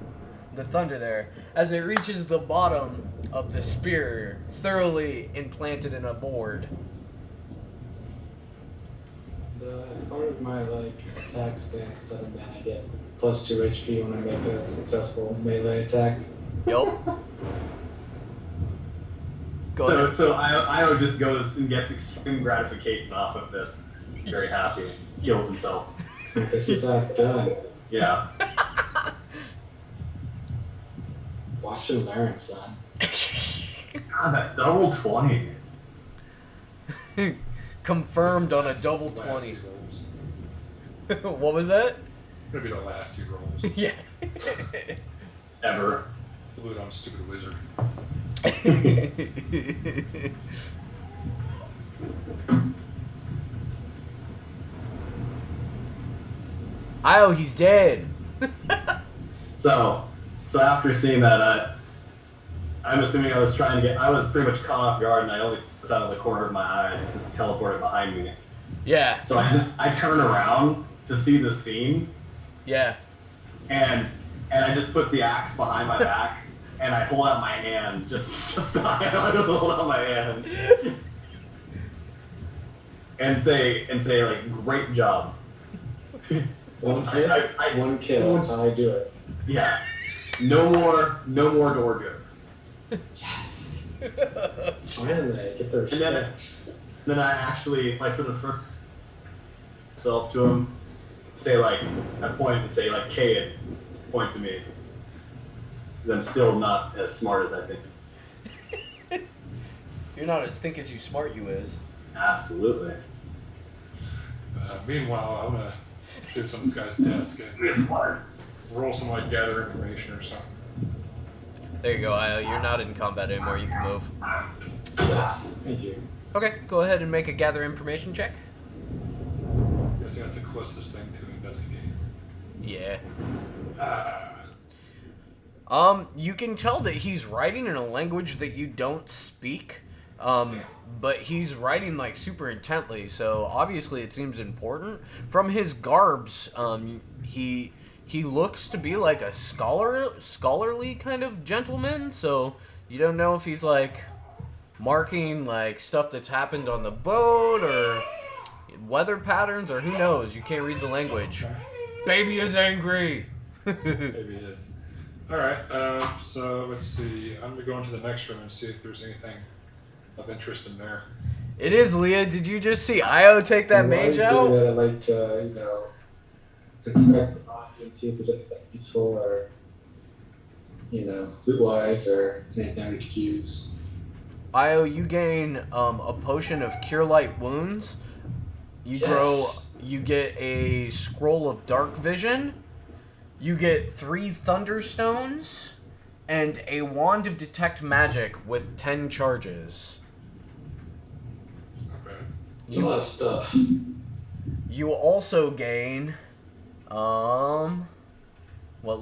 thunder there. As it reaches the bottom of the spear, thoroughly implanted in a board. As part of my like attack stance that I'm at, I get plus 2 HP when I make a successful melee attack. Yup. Go So, ahead. so Io just goes and gets extreme gratification off of this. Very happy. Heals himself. This is how it's done. Yeah. Watch and learn, son. God, that double 20. Confirmed on a double Last 20. two rolls. What was that? Gonna be the last two rolls. Yeah. Ever. Blew it on stupid wizard. Io, he's dead. So after seeing that, I'm assuming I was pretty much caught off guard, and I only was out of the corner of my eye and teleported behind me. Yeah. So I turn around to see the scene, Yeah. and I just put the axe behind my back, and I hold out my hand, just I just hold out my hand, and say like, great job. One hit, one kill. That's how I do it. Yeah. No more door jokes. Yes. Finally, get their And then- respect. Then I actually, like, for the first self to him, say like, I point and say like, K, point to me. Because I'm still not as smart as I think. You're not as thick as you smart you is. Absolutely. Meanwhile, I'm gonna see what's on this guy's desk and It's smart. roll some like gather information or something. There you go, Io. You're not in combat anymore. You can move. Yes, thank you. Okay, go ahead and make a gather information check. I think that's the closest thing to investigate. Yeah. Ah, You can tell that he's writing in a language that you don't speak. But he's writing like super intently, so obviously it seems important. From his garbs, he looks to be like a scholarly kind of gentleman, so you don't know if he's like marking like stuff that's happened on the boat or weather patterns or who knows. You can't read the language. Baby is angry. maybe it is. Alright, so let's see. I'm gonna go into the next room and see if there's anything of interest in there. It is, Leah. Did you just see Io take that mage While I out? do that, I like to, inspect the body and see if there's anything useful or, loot-wise or anything we could use. Io, you gain a potion of Cure Light Wounds. You you get a Scroll of Dark Vision. You get 3 Thunderstones and a Wand of Detect Magic with 10 charges. It's not bad. It's a lot of stuff. You also gain what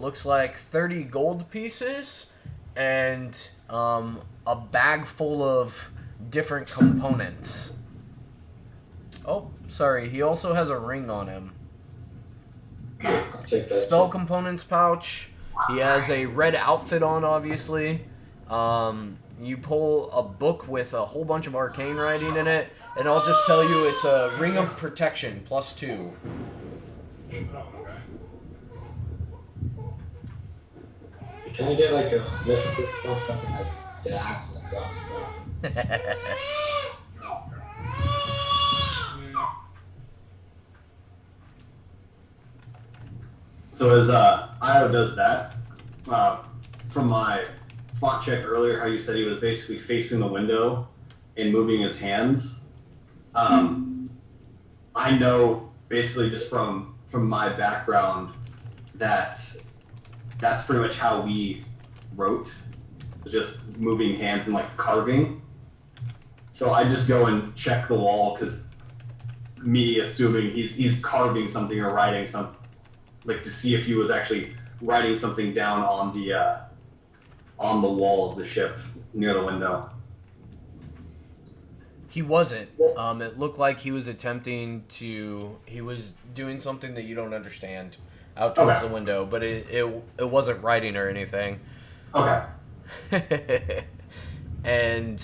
looks like 30 gold pieces and a bag full of different components. Oh, sorry. He also has a ring on him. I'll take that. Spell components pouch. He has a red outfit on, obviously. You pull a book with a whole bunch of arcane writing in it, and I'll just tell you it's a Ring of Protection +2. Oh, Can I get like a list of stuff, something like that and that stuff? okay. So as Io does that, from my spot check earlier, how you said he was basically facing the window and moving his hands, I know basically just from my background that that's pretty much how we wrote, just moving hands and like carving. So I just go and check the wall because me assuming he's carving something or writing something, like to see if he was actually writing something down on the wall of the ship near the window. He wasn't. It looked like he was he was doing something that you don't understand out towards the window, but it wasn't writing or anything. Okay. And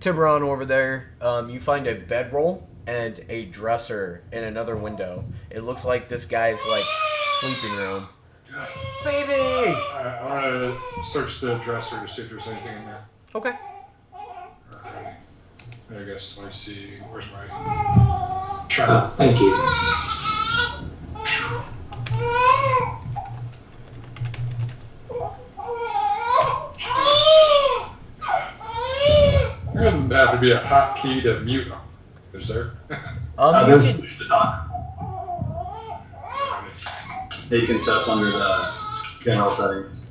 Tiburon over there, you find a bedroll and a dresser in another window. It looks like this guy's like sleeping room. I Baby! want to search the dresser to see if there's anything in there. Okay. Alrighty. I guess let me see. Where's my? Thank you. There doesn't have to be a hotkey to mute them, is there? You There's can, a push to talk that you can set up under the general settings.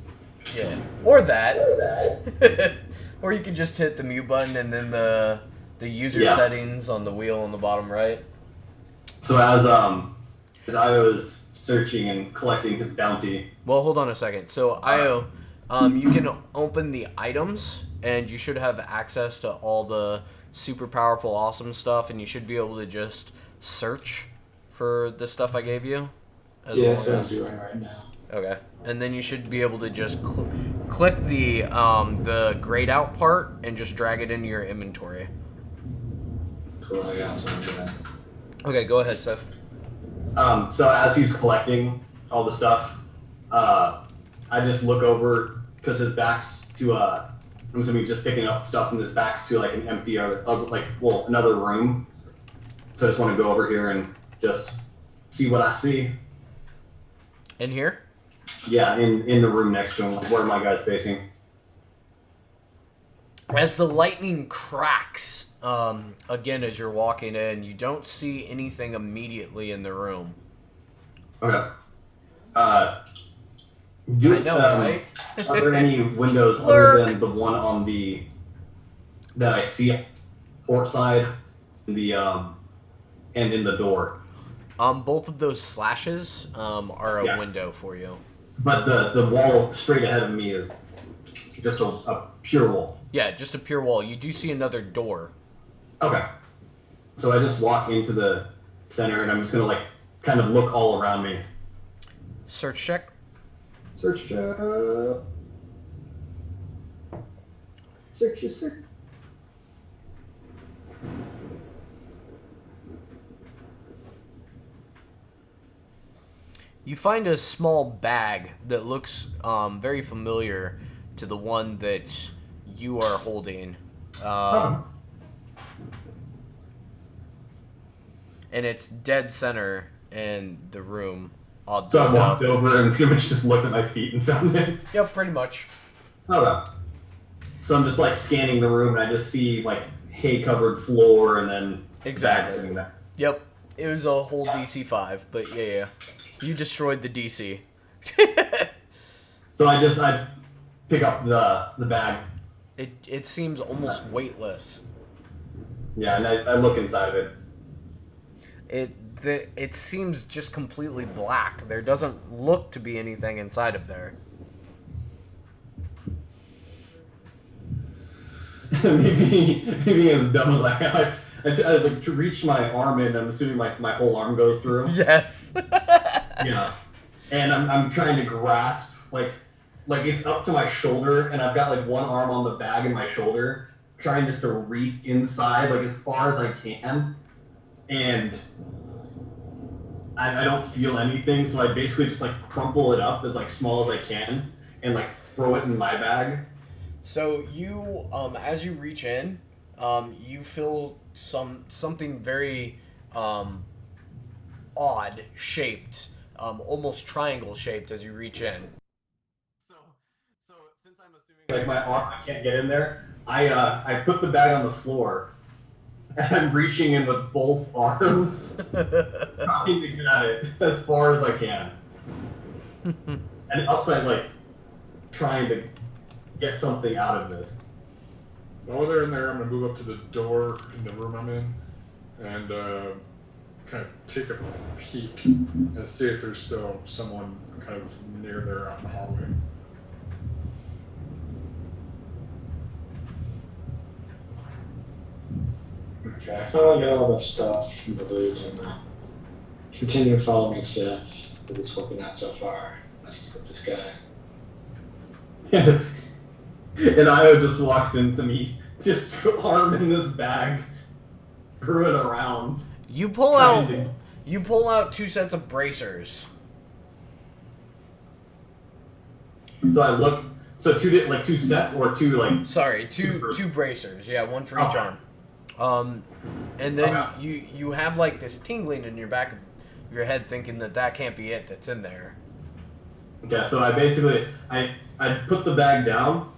yeah. Or that. Or you can just hit the mute button and then the user settings on the wheel on the bottom right. So as I was searching and collecting his bounty. Well, hold on a second. So, Io, you can open the items, and you should have access to all the super powerful, awesome stuff, and you should be able to just search for the stuff I gave you. Yeah, that's what I'm doing right now. Okay. And then you should be able to just click the grayed out part and just drag it into your inventory. Cool, I got some of that. Okay, go ahead, Seth. So as he's collecting all the stuff, I just look over because his back's to I'm assuming just picking up stuff and his back's to like an empty another room. So I just want to go over here and just see what I see. In here? Yeah, in the room next to him, where my guy's facing. As the lightning cracks, again as you're walking in, you don't see anything immediately in the room. Okay. I know, right? Are there any windows other than the one on that I see port side, and in the door? Both of those slashes are a window for you. But the wall straight ahead of me is just a pure wall. Yeah, just a pure wall. You do see another door. Okay. So I just walk into the center and I'm just gonna kind of look all around me. Search check. Search check. Search. You find a small bag that looks very familiar to the one that you are holding. And it's dead center in the room. So I walked over and pretty much just looked at my feet and found it. Yep, pretty much. Okay. So I'm just scanning the room and I just see hay covered floor and then bags sitting there. Yep. It was a whole DC 5, but yeah. You destroyed the DC. So I pick up the bag. It seems almost weightless. Yeah, and I look inside of it. It seems just completely black. There doesn't look to be anything inside of there. maybe as dumb as I am. I reach my arm in. I'm assuming my whole arm goes through. Yes. Yeah, and I'm trying to grasp it's up to my shoulder, and I've got one arm on the bag and my shoulder, trying just to reach inside as far as I can, and I don't feel anything. So I basically just crumple it up as small as I can and throw it in my bag. So you as you reach in, you feel something very odd shaped. Almost triangle shaped as you reach in. So since I'm assuming my arm, I can't get in there, I put the bag on the floor and I'm reaching in with both arms, trying to get at it as far as I can, and upside trying to get something out of this. While they're in there, I'm gonna move up to the door in the room I'm in, and kind of take a peek and see if there's still someone kind of near there out in the hallway. Okay, I finally got all the stuff from the loot and continue following Seth because it's working out so far. I stick with this guy. And Io just walks into me, just arm in this bag, screwing around. You pull out 2 sets of bracers. So I look. So two sets or two like. Sorry, two bracers. Yeah, one for each Okay. arm. And then Okay. you have like this tingling in your back of your head, thinking that can't be it that's in there. Okay, so I basically I put the bag down,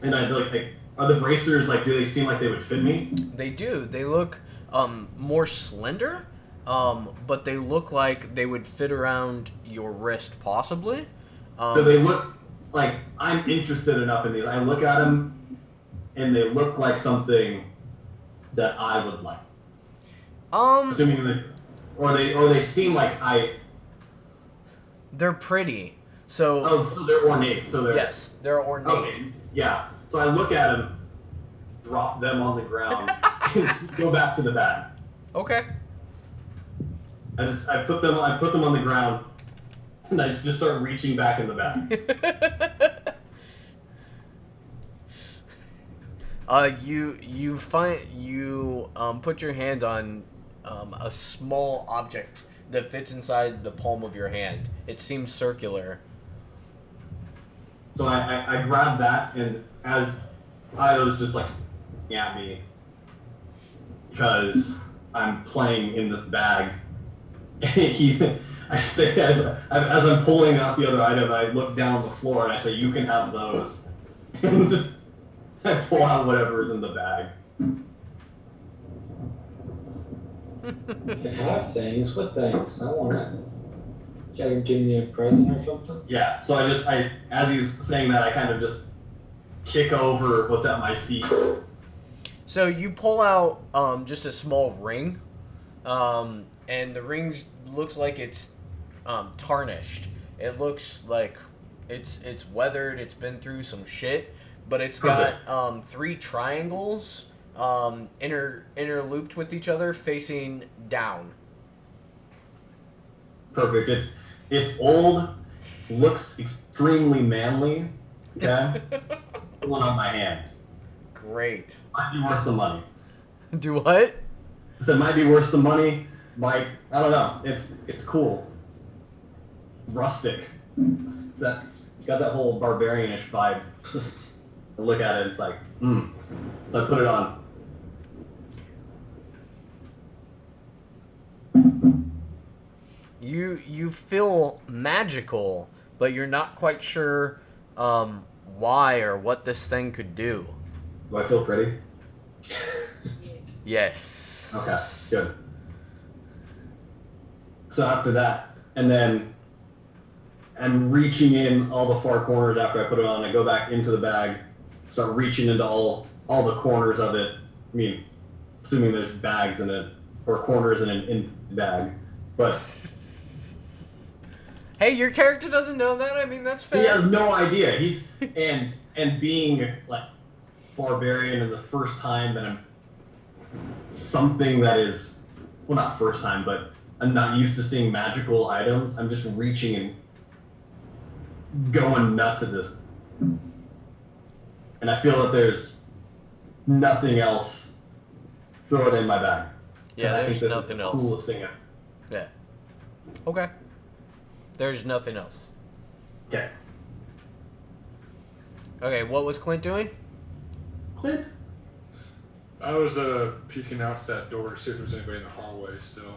and I like are the bracers like do they seem like they would fit me? They do. They look more slender, but they look like they would fit around your wrist, possibly. So they look like I'm interested enough in these. I look at them, and they look like something that I would like. Assuming that, or they seem like I. They're pretty. So Oh, so they're ornate. So they're yes, they're ornate. Okay, yeah. So I look at them, drop them on the ground, and go back to the bag. Okay. I put them on the ground, and I just start reaching back in the bag. You put your hand on a small object that fits inside the palm of your hand. It seems circular. So I grabbed that, and as I was just like, at me, because I'm playing in this bag. I say, as I'm pulling out the other item, I look down the floor and I say, "You can have those." And I pull out whatever's in the bag. You can have things. What things? I want it. Can you give me a present or something? Yeah. So I as he's saying that, I kind of just kick over what's at my feet. So you pull out just a small ring, and the ring looks like it's tarnished. It looks like it's weathered. It's been through some shit, but it's got 3 triangles interlooped with each other, facing down. Perfect. It's old, looks extremely manly. Okay. One on my hand. Great. Might be worth some money. Do what? I said might be worth some money. Might, I don't know. It's cool. Rustic. It's got that whole barbarianish vibe. I look at it, it's like, So I put it on. You feel magical, but you're not quite sure why or what this thing could do. Do I feel pretty? Yes. Okay, good. So after that, and then I'm reaching in all the far corners after I put it on. I go back into the bag, start reaching into all the corners of it. I mean, assuming there's bags in it, or corners in the bag. But hey, your character doesn't know that? I mean, that's fair. he has no idea. He's and being like barbarian and the first time that I'm something that is, well, not first time, but I'm not used to seeing magical items. I'm just reaching and going nuts at this. And I feel that there's nothing else. Throw it in my bag. Yeah, I there's think this nothing is the else. coolest thing. Yeah. Okay. There's nothing else. Okay. Okay, what was Clint doing? Clint? I was peeking out that door to see if there was anybody in the hallway still.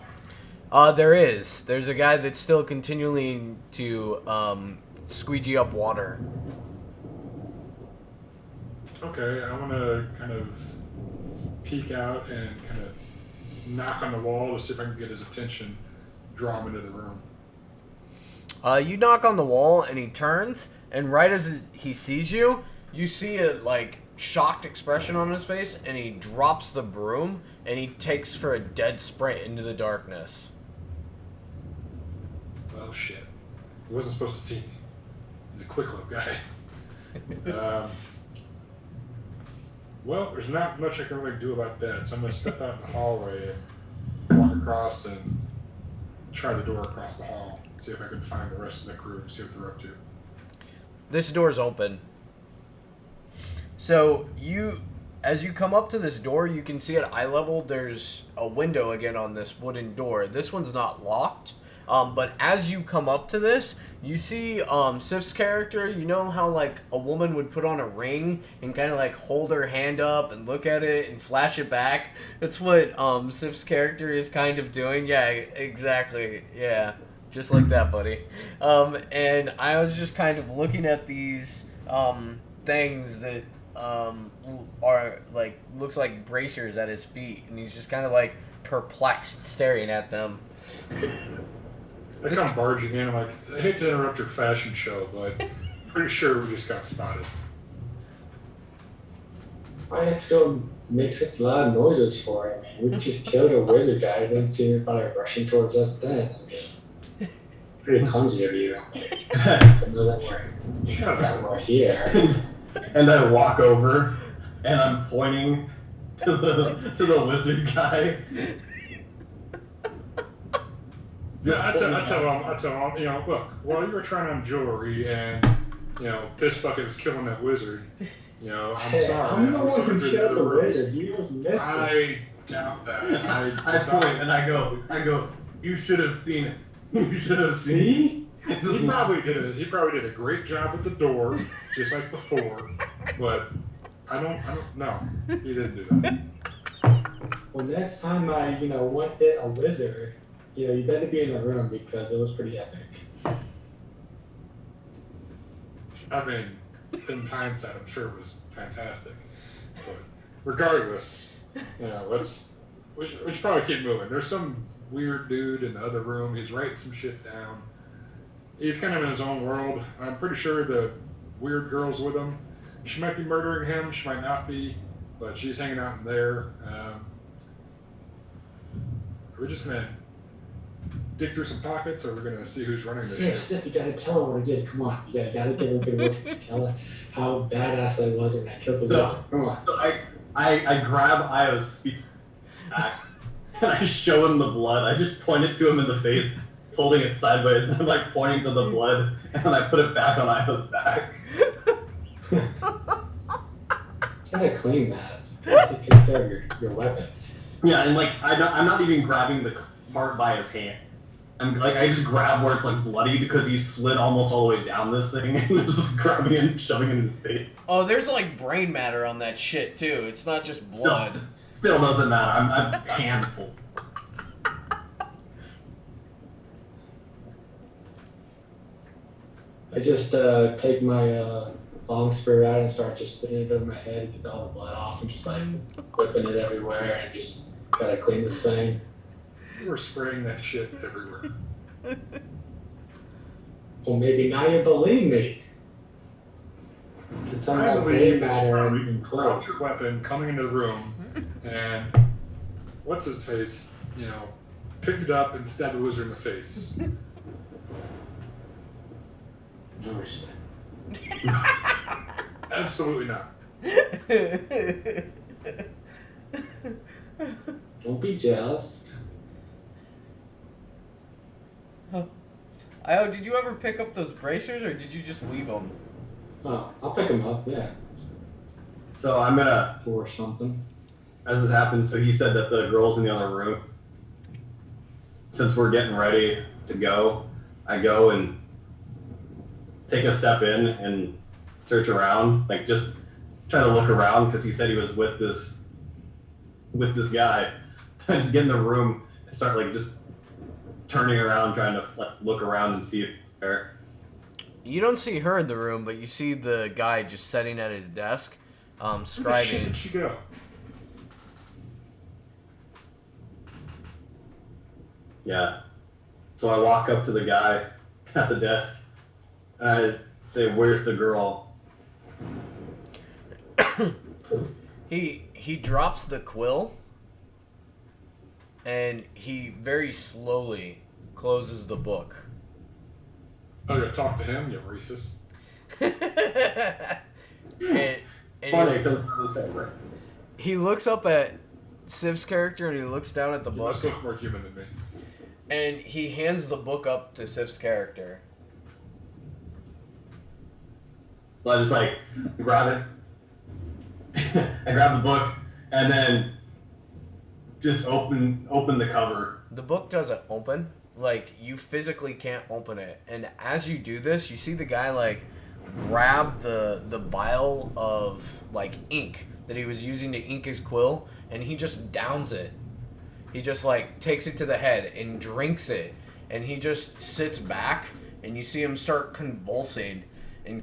There is. There's a guy that's still continuing to squeegee up water. Okay, I want to kind of peek out and kind of knock on the wall to see if I can get his attention, draw him into the room. You knock on the wall and he turns, and right as he sees you, you see a shocked expression on his face, and he drops the broom and he takes for a dead sprint into the darkness. Oh shit. He wasn't supposed to see me. He's a quick little guy. Well, there's not much I can really do about that, so I'm going to step out in the hallway and walk across and try the door across the hall. See if I can find the rest of the crew, see what they're up to. This door's open. So as you come up to this door, you can see at eye level there's a window again on this wooden door. This one's not locked, But as you come up to this, you see Sif's character. You know how like a woman would put on a ring and kind of like hold her hand up and look at it and flash it back. That's what Sif's character is kind of doing. Yeah, exactly. Yeah, just like that, buddy. And I was just kind of looking at these things that are like looks like bracers at his feet, and he's just kind of like perplexed, staring at them. I come barging in. I'm like, I hate to interrupt your fashion show, but pretty sure we just got spotted. Why next go make such loud noises for it, man? We just killed a wizard guy and then see anybody rushing towards us then. I mean, pretty clumsy of you. I know that we're here. And I walk over and I'm pointing to the wizard guy. Yeah, I tell him, you know, look, while you were trying on jewelry and, you know, Piss Bucket was killing that wizard, you know, I'm sorry. I'm the one who killed the wizard. He was missing. I doubt that. I point and I go, you should have seen it. You should have seen See? He probably did a great job at the door, just like before, but I don't know. He didn't do that. Well, next time I, one hit a wizard, you better be in the room because it was pretty epic. I mean, in hindsight, I'm sure it was fantastic. But regardless, we should probably keep moving. There's some weird dude in the other room. He's writing some shit down. He's kind of in his own world. I'm pretty sure the weird girl's with him. She might be murdering him. She might not be, but she's hanging out in there. We're just gonna dig through some pockets, or we're gonna see who's running this shit. Sif, you gotta tell her what I did. Come on, you gotta give her a good look. Tell her how badass I was when I killed the wizard. Come on. So I grab Io's speak back and I show him the blood. I just point it to him in the face, holding it sideways, and I'm like pointing to the blood, and then I put it back on Io's back. Gotta clean that. Take care of your weapons. Yeah, and like I'm not even grabbing the part by his hand. I just grab where it's like bloody because he slid almost all the way down this thing and just grabbing it and shoving it in his face. Oh, there's like brain matter on that shit too. It's not just blood. Still doesn't matter. I'm a handful. I just take my long spear out and start just spinning it over my head, get all the blood off, and just like whipping it everywhere, and just gotta clean this thing. You were spraying that shit everywhere. Well, maybe now you believe me. It's some of that gray matter in clothes. Your weapon coming into the room, and what's his face? Picked it up and stabbed the wizard in the face. No respect. Absolutely not. Don't be jealous. Io, did you ever pick up those bracers, or did you just leave them? Oh, I'll pick him up, yeah. So I'm gonna, Or something. as this happens, so he said that the girl's in the other room. Since we're getting ready to go, I go and take a step in and search around, like just try to look around because he said he was with this guy. I just get in the room and start like just turning around, trying to like look around and see if there. You don't see her in the room, but you see the guy just sitting at his desk, Where the shit scribing. did she go? Yeah. So I walk up to the guy at the desk and I say, "Where's the girl?" He drops the quill, and he very slowly closes the book. Oh, you're gonna talk to him, you racist. and Funny, it goes to the same way. he looks up at Sif's character, and he looks down at the You book, must look more human than me. and he hands the book up to Sif's character. So I just like grab it. I grab the book and then just open the cover. The book doesn't open. Like, you physically can't open it. And as you do this, you see the guy, like, grab the vial of, like, ink that he was using to ink his quill, and he just downs it. He just, like, takes it to the head and drinks it. And he just sits back, and you see him start convulsing, and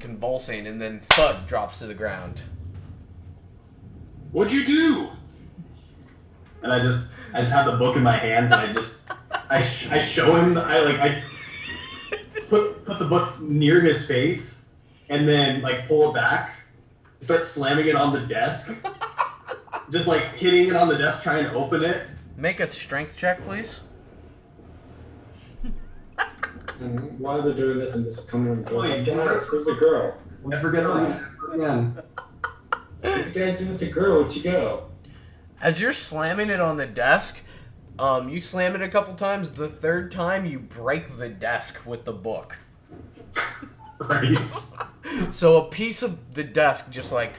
then thud drops to the ground. What'd you do? And I just have the book in my hands, and I show him. I put the book near his face, and then like pull it back, start slamming it on the desk, just like hitting it on the desk, trying to open it. Make a strength check, please. And while they're doing this, I'm just coming and going, Wait, guys, where's the girl? Never get on. What you guys do with the girl? Where'd you go? As you're slamming it on the desk, you slam it a couple times. The third time, you break the desk with the book. Right. So a piece of the desk just like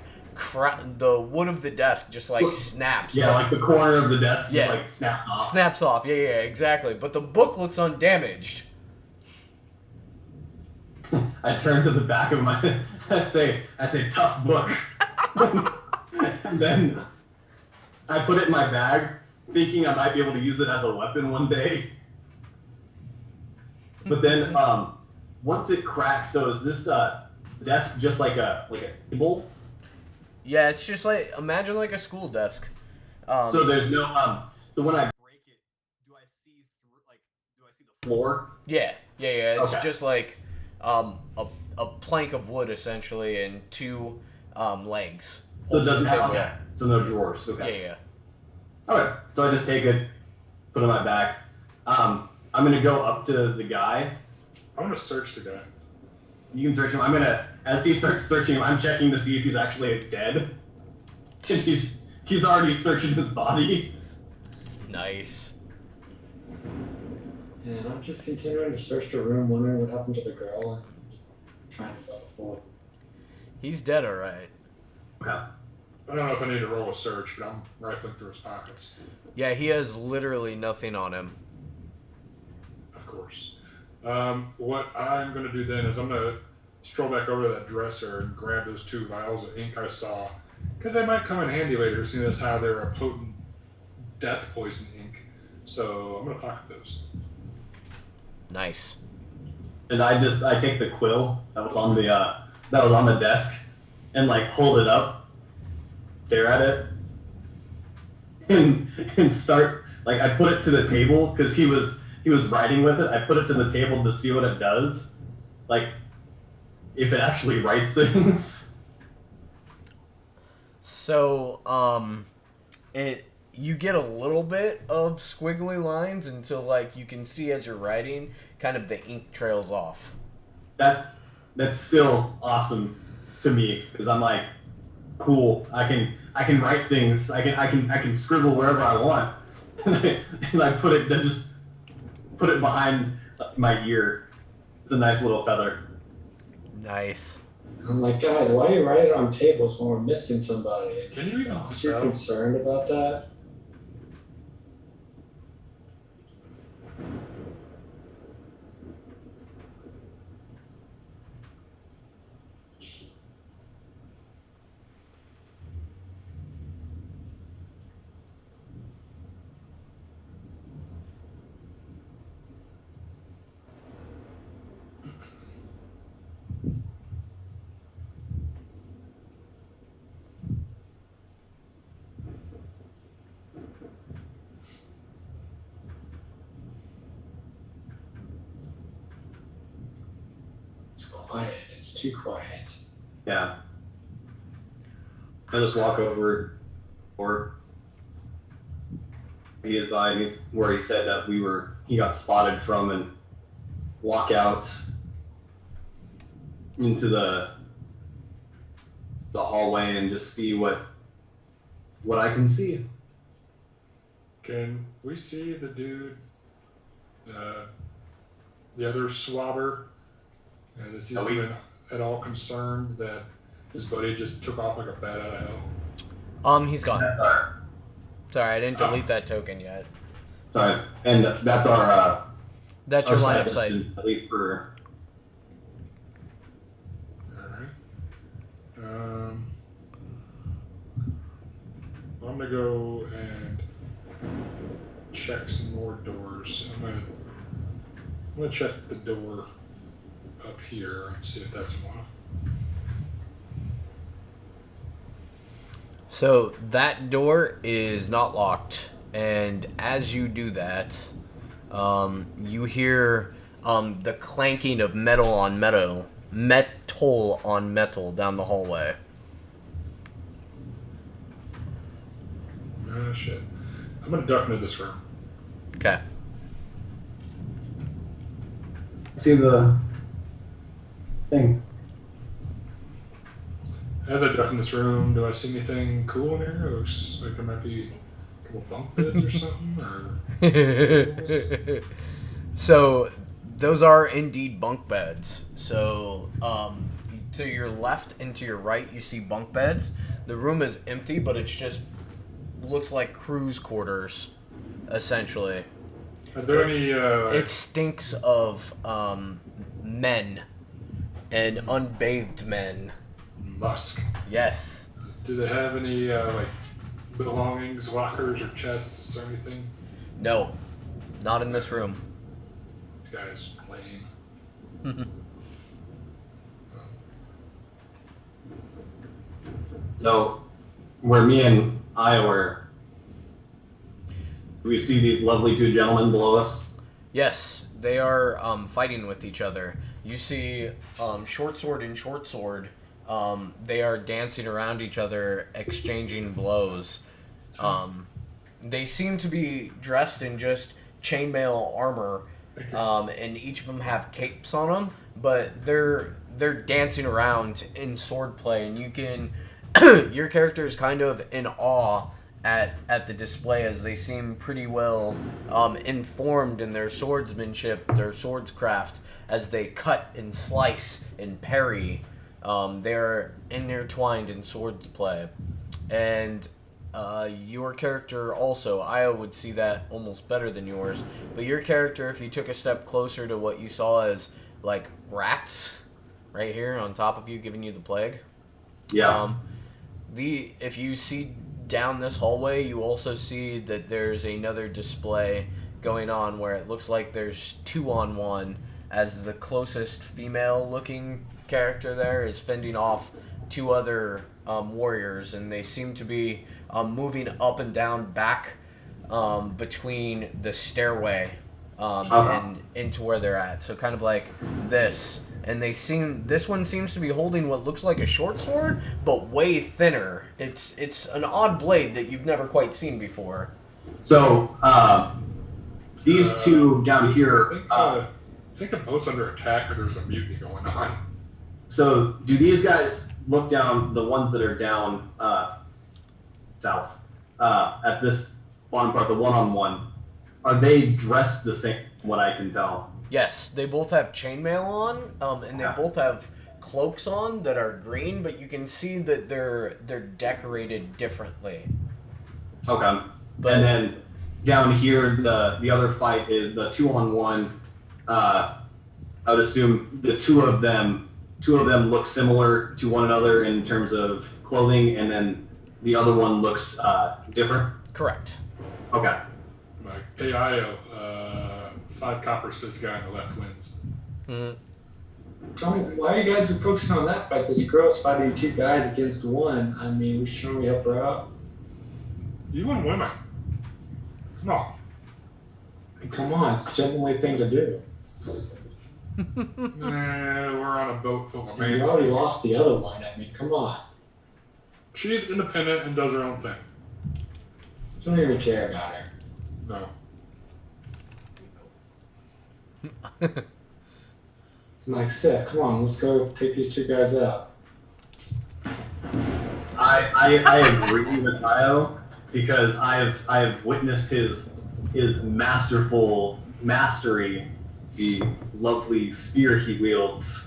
the wood of the desk just like snaps. Yeah, like the corner of the desk Yeah. just like snaps off. Snaps off. Yeah, exactly. But the book looks undamaged. I turn to the back of my. I say, tough book. And then I put it in my bag, thinking I might be able to use it as a weapon one day. But then, once it cracks, so is this desk just like a table? Yeah, it's just like, imagine like a school desk. So there's no so when I break it, do I see the floor? Yeah. It's Okay. just like a plank of wood essentially and two legs. So it doesn't have Table. okay. So no drawers. Okay. Yeah. Okay, so I just take it, put it in my back. I'm gonna go up to the guy. I'm gonna search the guy. You can search him. As he starts searching him, I'm checking to see if he's actually dead. And he's already searching his body. Nice. And I'm just continuing to search the room, wondering what happened to the girl, and trying to go forward. He's dead, alright. Okay. I don't know if I need to roll a search, but I'm rifling through his pockets. Yeah, he has literally nothing on him. Of course. What I'm going to do then is I'm going to stroll back over to that dresser and grab those two vials of ink I saw. Because they might come in handy later, seeing as how they're a potent death poison ink. So I'm going to pocket those. Nice. And I take the quill that was on the desk and like hold it up, stare at it, and start like I put it to the table because he was writing with it. I put it to the table to see what it does, like if it actually writes things. So, you get a little bit of squiggly lines until like you can see as you're writing, kind of the ink trails off. That's still awesome to me because I'm like, cool. I can write things. I can scribble wherever I want, and I put it behind my ear. It's a nice little feather. Nice. I'm like, guys, why are you writing on tables when we're missing somebody? Can you even Aren't you spell? concerned about that? It's quiet. It's too quiet. Yeah. I just walk over, or he is by, and he's where he said that he got spotted from, and walk out into the hallway and just see what I can see. Can we see the dude, the other swabber? Does he seem at all concerned that his buddy just took off like a bat out of hell? He's gone. That's our Sorry, I didn't delete that token yet. sorry, and that's our That's Our your line of distance, sight. at least for. Alright. I'm gonna go and check some more doors. I'm gonna check the door up here and see if that's one. So that door is not locked, and as you do that, you hear the clanking of metal on metal down the hallway. Shit. I'm gonna duck into this room. Okay. See the thing. As I duck in this room, do I see anything cool in here? It looks like there might be a couple bunk beds or something. Or So those are indeed bunk beds. So to your left and to your right, you see bunk beds. The room is empty, but it's just looks like crew's quarters, essentially. are there any? It stinks of men and unbathed men. Musk. Yes. Do they have any like belongings, lockers, or chests or anything? No, not in this room. This guy's lame. So, where me and I were, we see these lovely two gentlemen below us. Yes, they are fighting with each other. You see short sword and short sword. They are dancing around each other, exchanging blows. They seem to be dressed in just chainmail armor, and each of them have capes on them. But they're dancing around in swordplay, and you can your character is kind of in awe at the display, as they seem pretty well informed in their swordsmanship, their swordscraft, as they cut and slice and parry. They're intertwined in swordsplay. And your character also, Io would see that almost better than yours. But your character, if you took a step closer to what you saw as, like, rats right here on top of you, giving you the plague. Yeah. If you see down this hallway, you also see that there's another display going on where it looks like there's 2-on-1, as the closest female-looking character there is fending off two other warriors, and they seem to be moving up and down back between the stairway and into where they're at. So kind of like this. And this one seems to be holding what looks like a short sword, but way thinner. It's an odd blade that you've never quite seen before. So, these two down here. I think the boat's under attack, or there's a mutiny going on. So, do these guys look down, the ones that are down south, at this bottom part, the one-on-one, are they dressed the same, what I can tell? Yes, they both have chainmail on, and they both have cloaks on that are green, but you can see that they're decorated differently. Okay. But, and then down here, the other fight is the 2-on-1. I would assume the two of them look similar to one another in terms of clothing, and then the other one looks different. correct. Okay. Like, hey, Io, 5 coppers to this guy on the left wins. Mm-hmm. Why are you guys focusing on that fight? This girl's fighting 2 guys against 1. I mean, we should really help her out. You want women? Come on. Come on, it's a gentlemanly thing to do. We're on a boat full of And you maids. already lost the other one. I mean, come on. She's independent and does her own thing. Don't even care about her. No. I'm like, Seth, come on, let's go take these 2 guys out. I agree with Io, because I've witnessed his masterful mastery, the lovely spear he wields.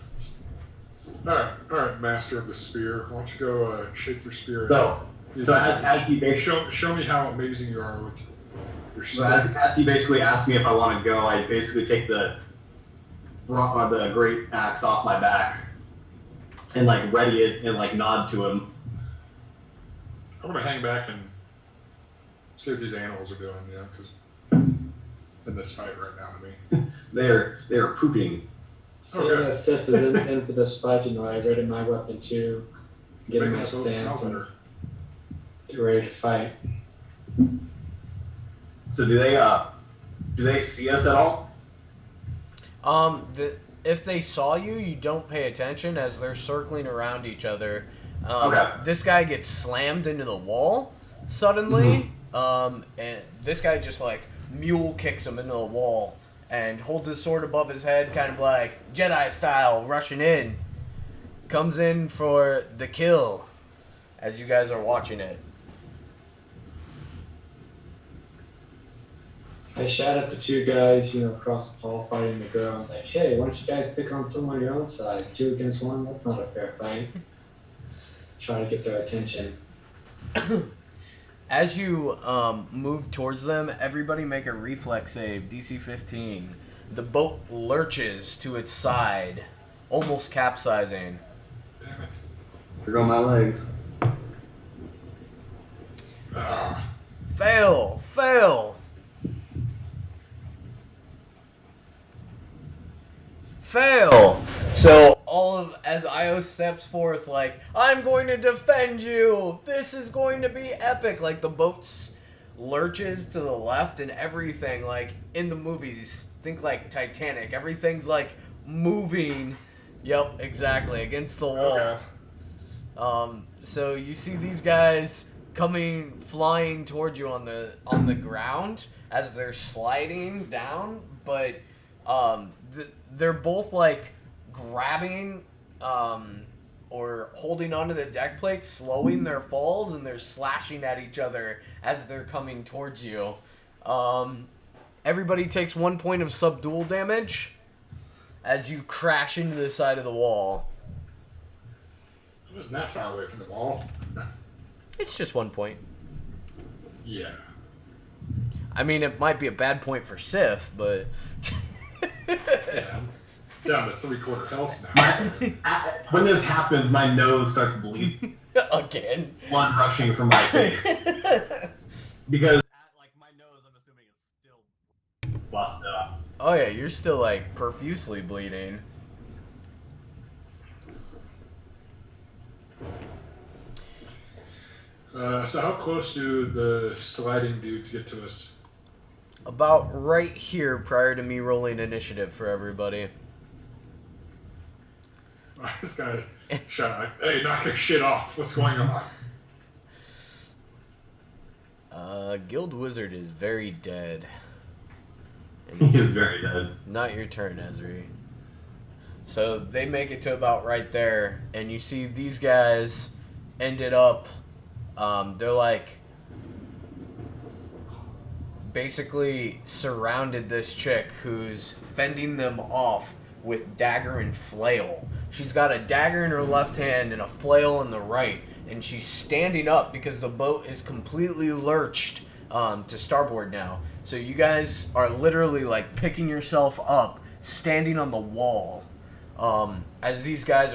All right, master of the spear. Why don't you go shake your spear? So as he show me how amazing you are with You're So as he basically asked me if I want to go, I basically take the great axe off my back and like ready it and like nod to him. I'm gonna hang back and see what these animals are doing, you know, because in this fight right now, I mean. They are pooping. Seeing that Sif is in for this fight, you know, I ready my weapon too, getting my stance and get ready to fight. So do they see us at all? If they saw you, you don't pay attention as they're circling around each other. Okay. This guy gets slammed into the wall suddenly, and this guy just like mule kicks him into the wall and holds his sword above his head, kind of like Jedi style, rushing in. Comes in for the kill as you guys are watching it. I shout at the two guys, you know, across the hall fighting the girl. I'm like, hey, why don't you guys pick on someone your own size? 2 against 1, that's not a fair fight. Try to get their attention. As you move towards them, everybody make a reflex save, DC 15. The boat lurches to its side, almost capsizing. Damn it. Here go my legs. Fail! Fail! Fail! So, as Io steps forth, like, I'm going to defend you! This is going to be epic! Like, the boat lurches to the left and everything, like, in the movies, think like Titanic, everything's, like, moving, yep, exactly, against the wall. Okay. So you see these guys flying towards you on the ground as they're sliding down, but, they're both like grabbing or holding onto the deck plates, slowing their falls, and they're slashing at each other as they're coming towards you. Everybody takes 1 point of subdual damage as you crash into the side of the wall. I wasn't that far away from the wall. It's just 1 point. Yeah. I mean, it might be a bad point for Sif, but... Yeah, I'm down to 3/4 health now. When this happens, my nose starts bleeding. Again. Blood rushing from my face. Because like my nose, I'm assuming it's still busted up. Oh yeah, you're still like profusely bleeding. So how close do the sliding dudes get to us? About right here prior to me rolling initiative for everybody. This guy shot like, hey, knock your shit off. What's going on? Guild Wizard is very dead. He is very dead. Not your turn, Ezri. So they make it to about right there, and you see these guys ended up, they're like, basically surrounded this chick who's fending them off with dagger and flail. She's got a dagger in her left hand and a flail in the right, and she's standing up because the boat is completely lurched to starboard now. So you guys are literally like picking yourself up, standing on the wall, as these guys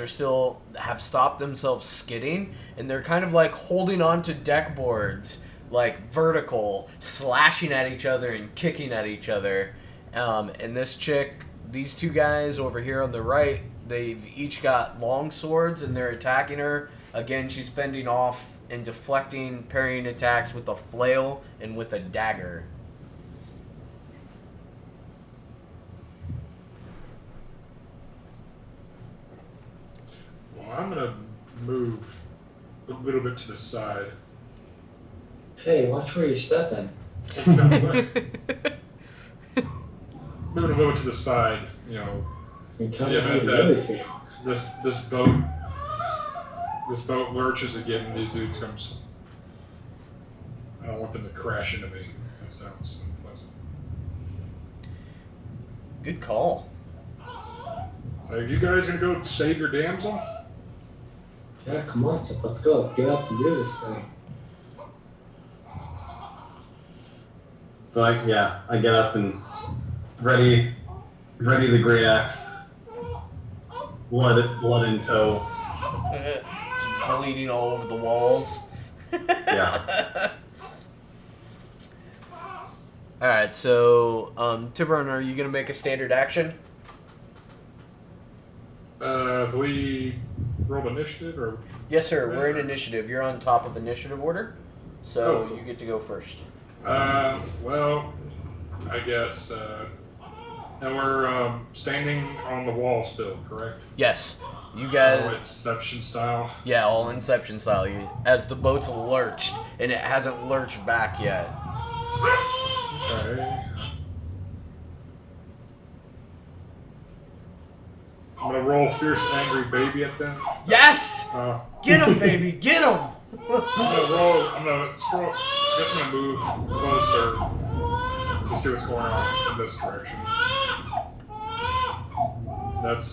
have stopped themselves skidding, and they're kind of like holding on to deck boards, like vertical, slashing at each other and kicking at each other. And this chick, these two guys over here on the right, they've each got long swords and they're attacking her. Again, she's fending off and deflecting, parrying attacks with a flail and with a dagger. Well, I'm gonna move a little bit to the side. Hey, watch where you're stepping. I'm moving a little to the side, you know. You're telling Yeah, me how you but really feel. This boat lurches again, and these dudes comes. I don't want them to crash into me. That sounds unpleasant. Good call. Are you guys gonna go save your damsel? Yeah, come on, Sif, let's go. Let's get up and do this thing. So I get up and ready the great axe. Blood in tow. Just bleeding all over the walls. Yeah. Alright, so, Tiburon, are you gonna make a standard action? Do we roll initiative or? Yes, sir. We're in initiative. You're on top of initiative order, so Oh. you get to go first. Well, I guess. And we're standing on the wall still, correct? Yes. You Oh, guys... Inception style. Yeah, all Inception style. As the boat's lurched, and it hasn't lurched back yet. Okay. I'm gonna roll fierce angry baby at them. Yes! Uh, Get him, baby! Get him! I'm gonna scroll. I guess I'm gonna move closer to see what's going on in this direction. That's.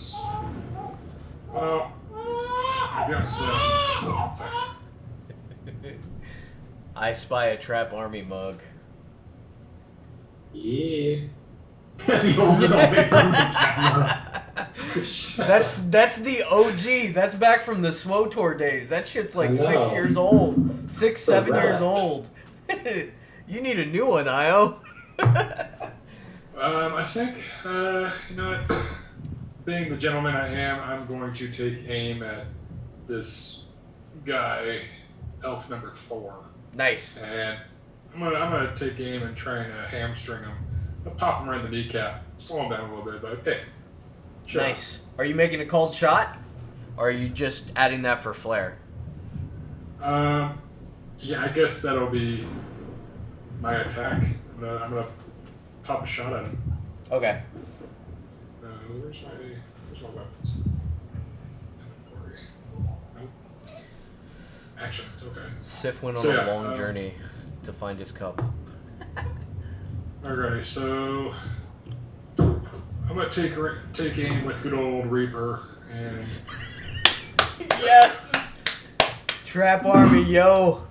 Well, I guess. I spy a trap army mug. Yeah. As he holds it away from the camera. That's the OG. That's back from the SWOTOR days. That shit's like I know. 6 years old. 6, So 7 years bad. old. You need a new one, Io. I think, you know what? Being the gentleman I am, I'm going to take aim at this guy, elf number 4. Nice. And I'm gonna take aim and try and hamstring him. I'll pop him right in the kneecap, slow him down a little bit, but hey. Sure. Nice. Are you making a cold shot? Or are you just adding that for flair? Yeah, I guess that'll be my attack. I'm gonna pop a shot at him. Okay. Where's my weapons? Inventory. Nope. Actions. Okay. Sif went on So, a yeah, long journey to find his cup. Alright, so I'm gonna take aim with good old Reaper and Yes! Trap army, yo!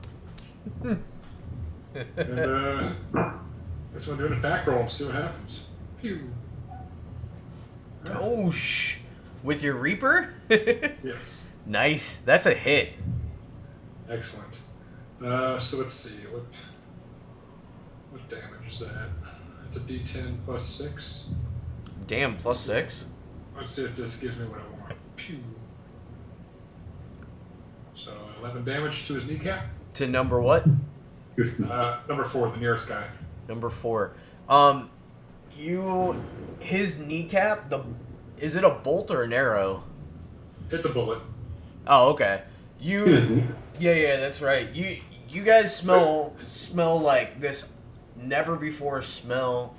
guess I'm doing a back roll and see what happens. Pew. Oh, with your Reaper? Yes. Nice. That's a hit. Excellent. So let's see what damage is that? It's a D10 plus 6. Damn, +6. Let's see if this gives me what I want. Pew. So 11 damage to his kneecap. To number what? Number 4, the nearest guy. Number 4. His kneecap, is it a bolt or an arrow? Hit the bullet. Oh, okay. Yeah, that's right. You guys smell like this never before smell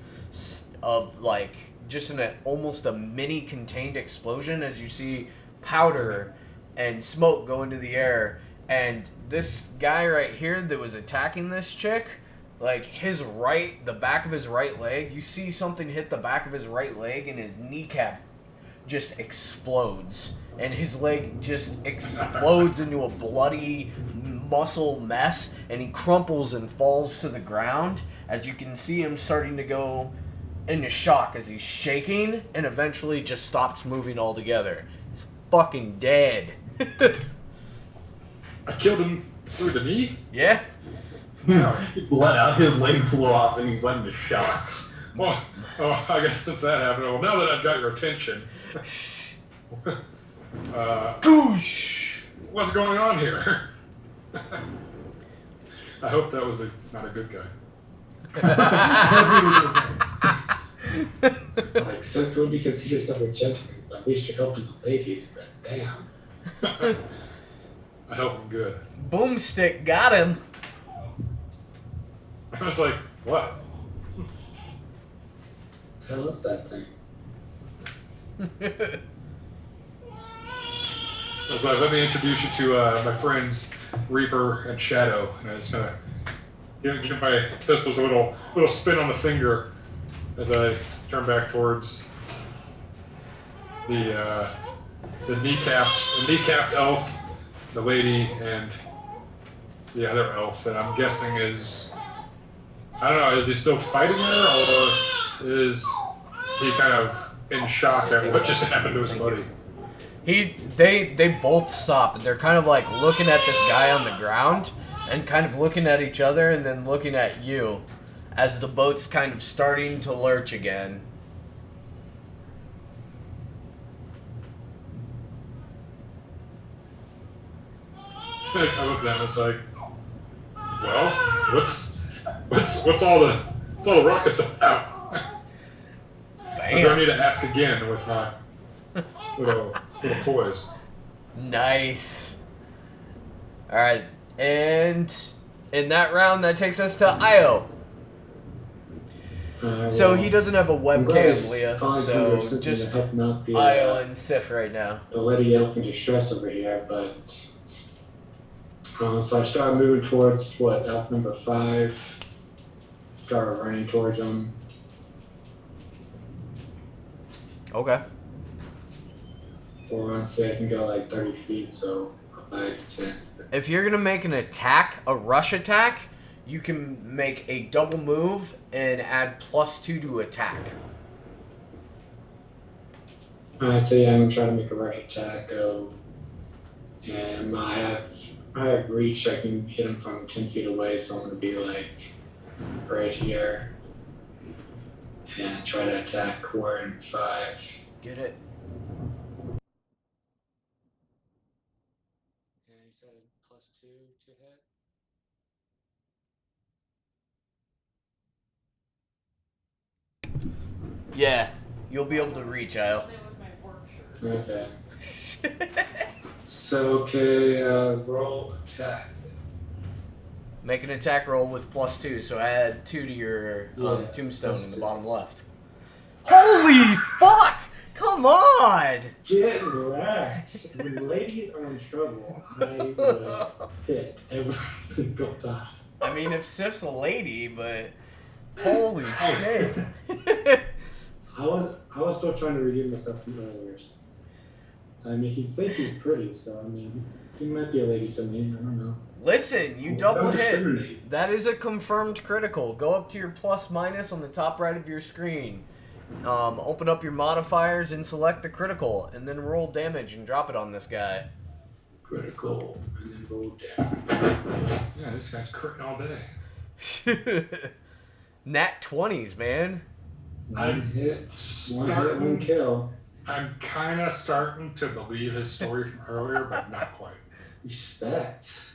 of like just almost a mini contained explosion as you see powder and smoke go into the air, and this guy right here that was attacking this chick, like the back of his right leg, you see something hit the back of his right leg and his kneecap just explodes, and his leg just explodes into a bloody muscle mess, and he crumples and falls to the ground as you can see him starting to go into shock as he's shaking and eventually just stops moving altogether. He's fucking dead. I killed him through the knee. Yeah? He bled out, his leg flew off, and he went into shock. Well, I guess since that happened, well, now that I've got your attention, Goosh! what's going on here? I hope that was not a good guy. Like, since would be considered somewhat gentleman, but at least you're helping the ladies, but damn. I hope I'm good. Boomstick got him. I was like, what? Hell is that thing? I was like, let me introduce you to my friends Reaper and Shadow, and I just gonna give my pistols a little spin on the finger as I turn back towards the kneecapped elf, the lady, and the other elf that I'm guessing is I don't know, is he still fighting her, or is he kind of in shock at what just happened to his buddy? They both stop, and they're kind of like looking at this guy on the ground, and kind of looking at each other, and then looking at you, as the boat's kind of starting to lurch again. I look at him, it's like, well, what's all the ruckus about? I don't need to ask again with my little poise. Nice. Alright, and in that round, that takes us to Io. So he doesn't have a webcam, Leah, so just Io and Sif right now. The lady elf in distress over here, but so I started moving towards elf number 5. Started running towards him. Okay. Or say I can go like 30 feet, so 5 to 10. If you're gonna make an attack, a rush attack, you can make a double move and add +2 to attack. So yeah, I'm gonna try to make a rush attack. And I have reach. I can hit him from 10 feet away, so I'm gonna be like right here and try to attack 4 and 5. Get it? And he said +2 to hit. Yeah, you'll be able to reach, Io. Okay. So okay, roll attack. Make an attack roll with +2, so add 2 to your tombstone in the bottom left. Holy fuck! Come on! Get wrecked. When ladies are in trouble, I will hit every single time. I mean, if Sif's a lady, but holy shit! I was still trying to redeem myself from earlier. I mean, he thinks he's pretty, so I mean, he might be a lady to me. I don't know. Listen, you double hit. That is a confirmed critical. Go up to your ± on the top right of your screen. Open up your modifiers and select the critical, and then roll damage and drop it on this guy. Critical, and then roll down. Yeah, this guy's critting all day. Nat 20s, man. One hit, one kill. I'm kind of starting to believe his story from earlier, but not quite. Respect.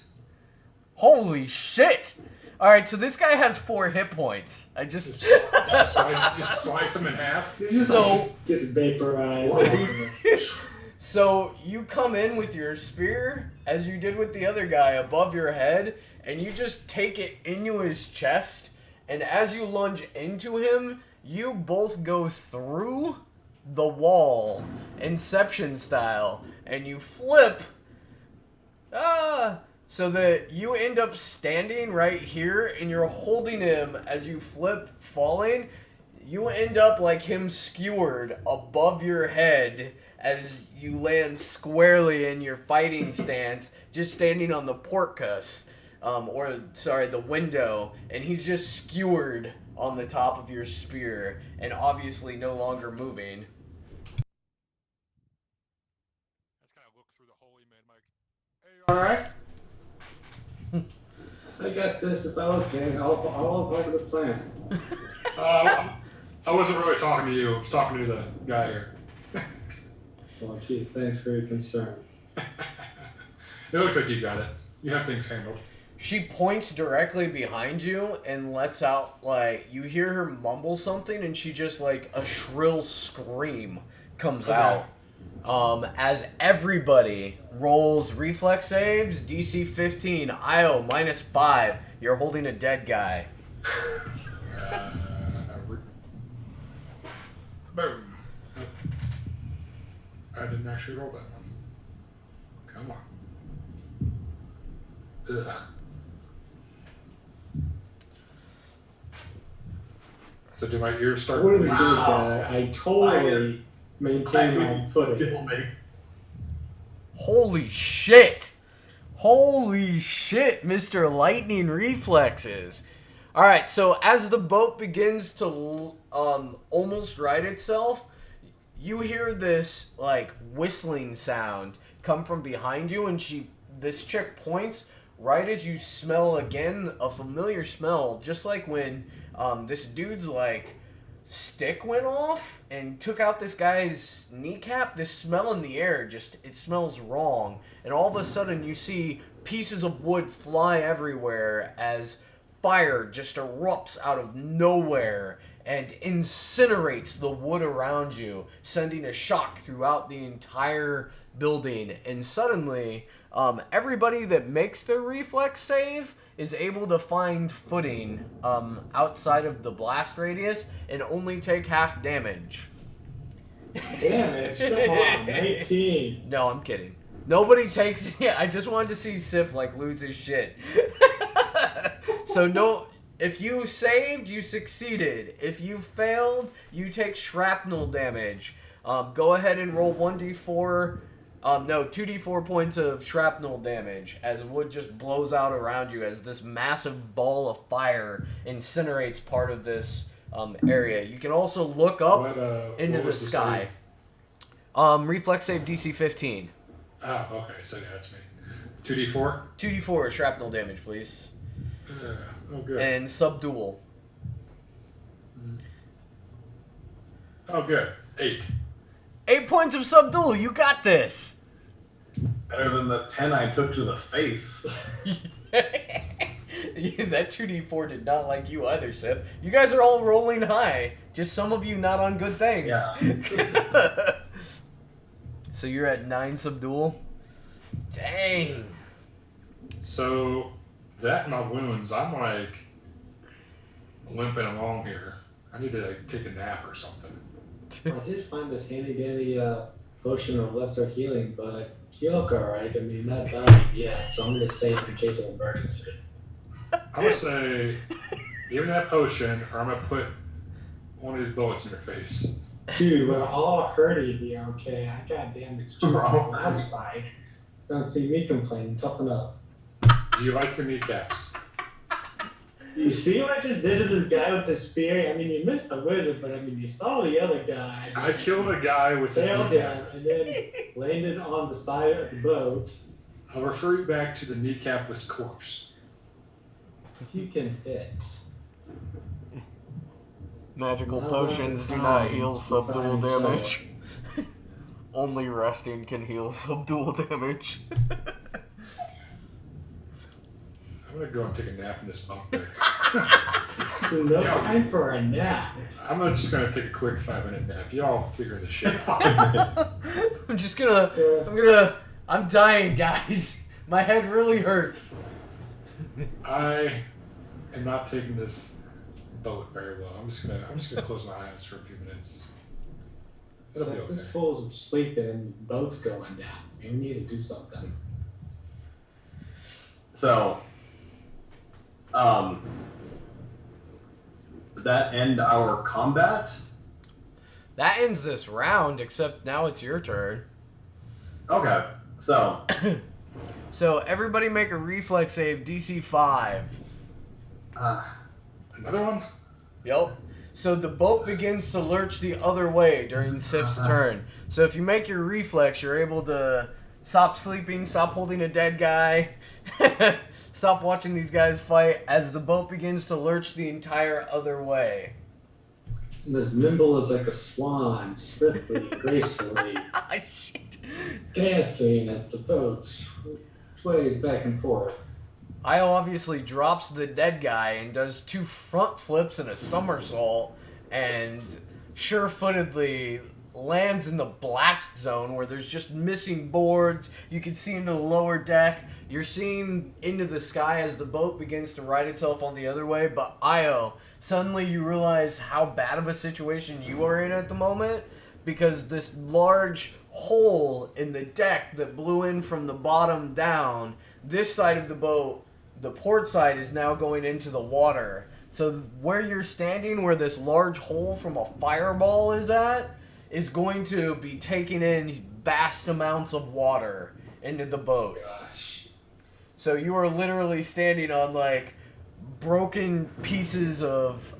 Holy shit! Alright, so this guy has 4 hit points. I just slice him in half. So gets vaporized. So you come in with your spear, as you did with the other guy, above your head, and you just take it into his chest, and as you lunge into him, you both go through the wall, Inception style, and you flip, so that you end up standing right here, and you're holding him as you flip, falling. You end up like him skewered above your head as you land squarely in your fighting stance, just standing on the portcullis, the window, and he's just skewered on the top of your spear, and obviously no longer moving. That's kind of look through the hole he made, Mike. Hey, you alright? I got this. It's all okay. All part of the plan. I wasn't really talking to you. I was talking to the guy here. Well, gee, thanks for your concern. It looks like you got it. You have things handled. She points directly behind you and lets out, you hear her mumble something, and she just, a shrill scream comes out. As everybody rolls reflex saves, DC 15, Io -5. You're holding a dead guy. Boom. I didn't actually roll that one. Come on. Ugh. So do my ears start? What did we do, guy? I totally maintained my footing. Holy shit! Holy shit, Mr. Lightning Reflexes! All right, so as the boat begins to almost right itself, you hear this like whistling sound come from behind you, and this chick points right as you smell again a familiar smell, just like when this dude's like stick went off and took out this guy's kneecap. This smell in the air, just it smells wrong, and all of a sudden you see pieces of wood fly everywhere as fire just erupts out of nowhere and incinerates the wood around you, sending a shock throughout the entire building. And suddenly, everybody that makes their reflex save is able to find footing outside of the blast radius and only take half damage. Damage? Come on, 19. No, I'm kidding. Nobody takes it. Yeah, I just wanted to see Sif like lose his shit. So no, if you saved, you succeeded. If you failed, you take shrapnel damage. Go ahead and roll 2d4 points of shrapnel damage as wood just blows out around you as this massive ball of fire incinerates part of this area. You can also look up into the sky. Reflex save DC 15. Oh, okay, so yeah, that's me. 2d4? 2d4 shrapnel damage, please. Oh, good. And subdual. Oh, good. 8. 8 points of subdual. You got this. Better than the 10 I took to the face. That 2d4 did not like you either, Sif. You guys are all rolling high. Just some of you not on good things. Yeah. So you're at 9 subdual? Dang. So, that and my wounds, I'm like limping along here. I need to like take a nap or something. I did find this handy dandy potion of lesser healing, but you look alright. I mean, not bad yet, so I'm gonna save it in case of emergency. I'm gonna say, give me that potion, or I'm gonna put one of these bullets in your face. Dude, we're all hurting here, okay? I got damaged too from the last fight. Don't see me complaining. Toughen up. Do you like your kneecaps? You see what I just did to this guy with the spear? I mean, you missed the wizard, but I mean, you saw the other guy. I killed a guy with his Failed kneecap. him and then landed on the side of the boat. I'll refer you back to the kneecapless corpse. You can hit. Magical No, potions do fine. not heal Fine, subdual show damage. Only resting can heal subdual damage. I'm gonna go and take a nap in this bunk bed. So no time for a nap. Just gonna take a quick 5-minute nap. Y'all figure this shit out. I'm dying, guys. My head really hurts. I am not taking this boat very well. I'm just gonna close my eyes for a few minutes. It's It'll be like okay. this fool's sleeping and the boat's going down. We need to do something. So, does that end our combat? That ends this round, except now it's your turn. Okay, so So everybody make a reflex save, DC 5. Another one? Yep. So the boat begins to lurch the other way during Sif's turn. So if you make your reflex, you're able to stop sleeping, stop holding a dead guy, stop watching these guys fight as the boat begins to lurch the entire other way. And as nimble as like a swan, swiftly, gracefully, Ah, shit. dancing as the boat sways back and forth. Io obviously drops the dead guy and does 2 front flips and a somersault and sure-footedly lands in the blast zone where there's just missing boards. You can see into the lower deck. You're seeing into the sky as the boat begins to right itself on the other way. But Io, suddenly you realize how bad of a situation you are in at the moment because this large hole in the deck that blew in from the bottom down, this side of the boat, the port side, is now going into the water. So where you're standing, where this large hole from a fireball is at, is going to be taking in vast amounts of water into the boat. Gosh. So you are literally standing on like broken pieces of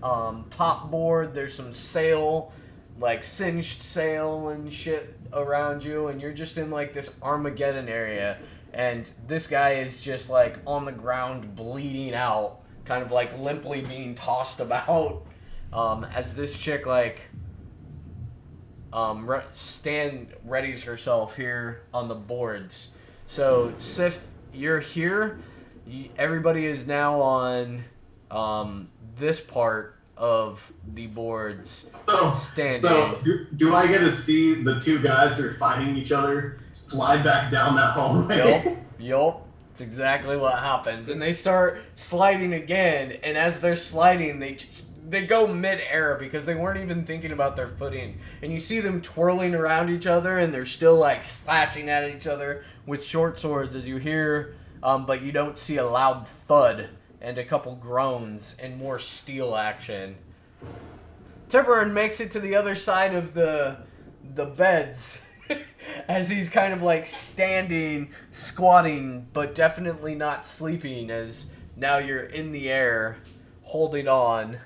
top board. There's some sail, like singed sail and shit around you, and you're just in like this Armageddon area. And this guy is just like on the ground bleeding out, kind of like limply being tossed about, as this chick like readies herself here on the boards. So Sif, you're here. Everybody is now on this part of the boards standing. So do I get to see the two guys who are fighting each other slide back down that hallway? Yup. It's exactly what happens. And they start sliding again, and as they're sliding, they go mid-air because they weren't even thinking about their footing. And you see them twirling around each other, and they're still like slashing at each other with short swords as you hear, but you don't see a loud thud and a couple groans and more steel action. Tiburon makes it to the other side of the beds as he's kind of like standing, squatting, but definitely not sleeping, as now you're in the air, holding on.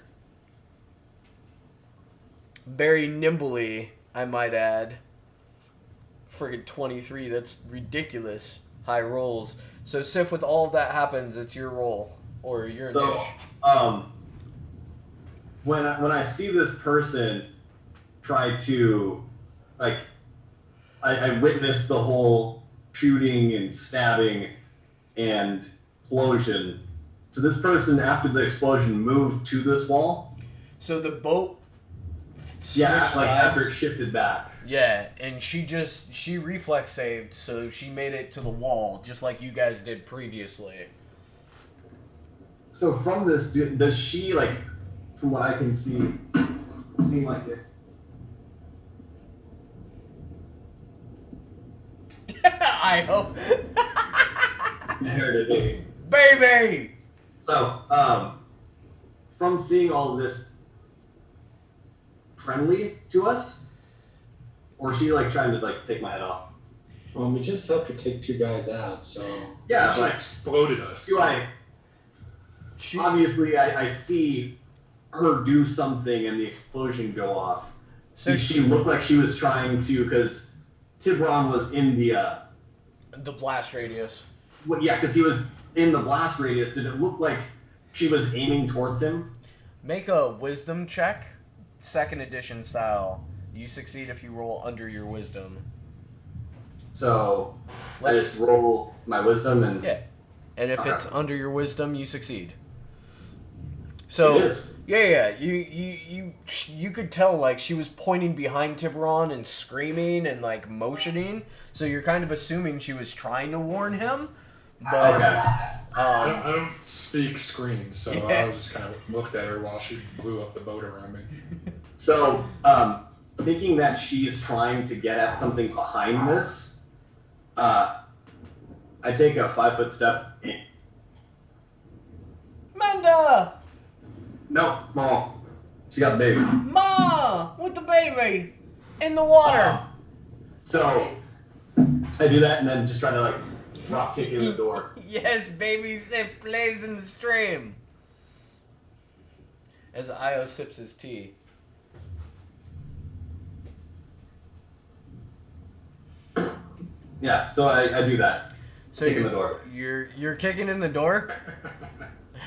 Very nimbly, I might add. Friggin' 23, that's ridiculous. High rolls. So Sif, with all of that happens, it's your roll. Or your So, niche. when I see this person try to, like, I witnessed the whole shooting and stabbing and explosion. So this person, after the explosion, moved to this wall? So the boat Yeah, switched like sides. after it shifted back. Yeah, and she reflex saved, so she made it to the wall, just like you guys did previously. So from this, does she, like, from what I can see, seem like it? I hope. There it is. Baby! So, from seeing all of this, friendly to us, or is she like trying to like take my head off? We just helped her take two guys out, so... Yeah, She like, exploded us. do I? Obviously, I see her do something and the explosion go off. So she looked like she was trying to, because Tiburon was in the blast radius. yeah, because he was in the blast radius. Did it look like she was aiming towards him? Make a wisdom check, 2nd edition style. You succeed if you roll under your wisdom. So I Let's just roll my wisdom and yeah, and if Okay. it's under your wisdom, you succeed. it So is. yeah, you could tell like she was pointing behind Tiburon and screaming and like motioning. So you're kind of assuming she was trying to warn him, but Okay. I don't speak scream, so Yeah. I just kind of looked at her while she blew up the boat around me. So, thinking that she's trying to get at something behind this, I take a 5-foot step. Manda, No, small. She got the baby. Ma, with the baby in the water. So, I do that and then just try to like drop kick in the door. Yes, baby sip plays in the stream. As Io sips his tea. Yeah, so I do that. So Kick in the door. you're kicking in the door?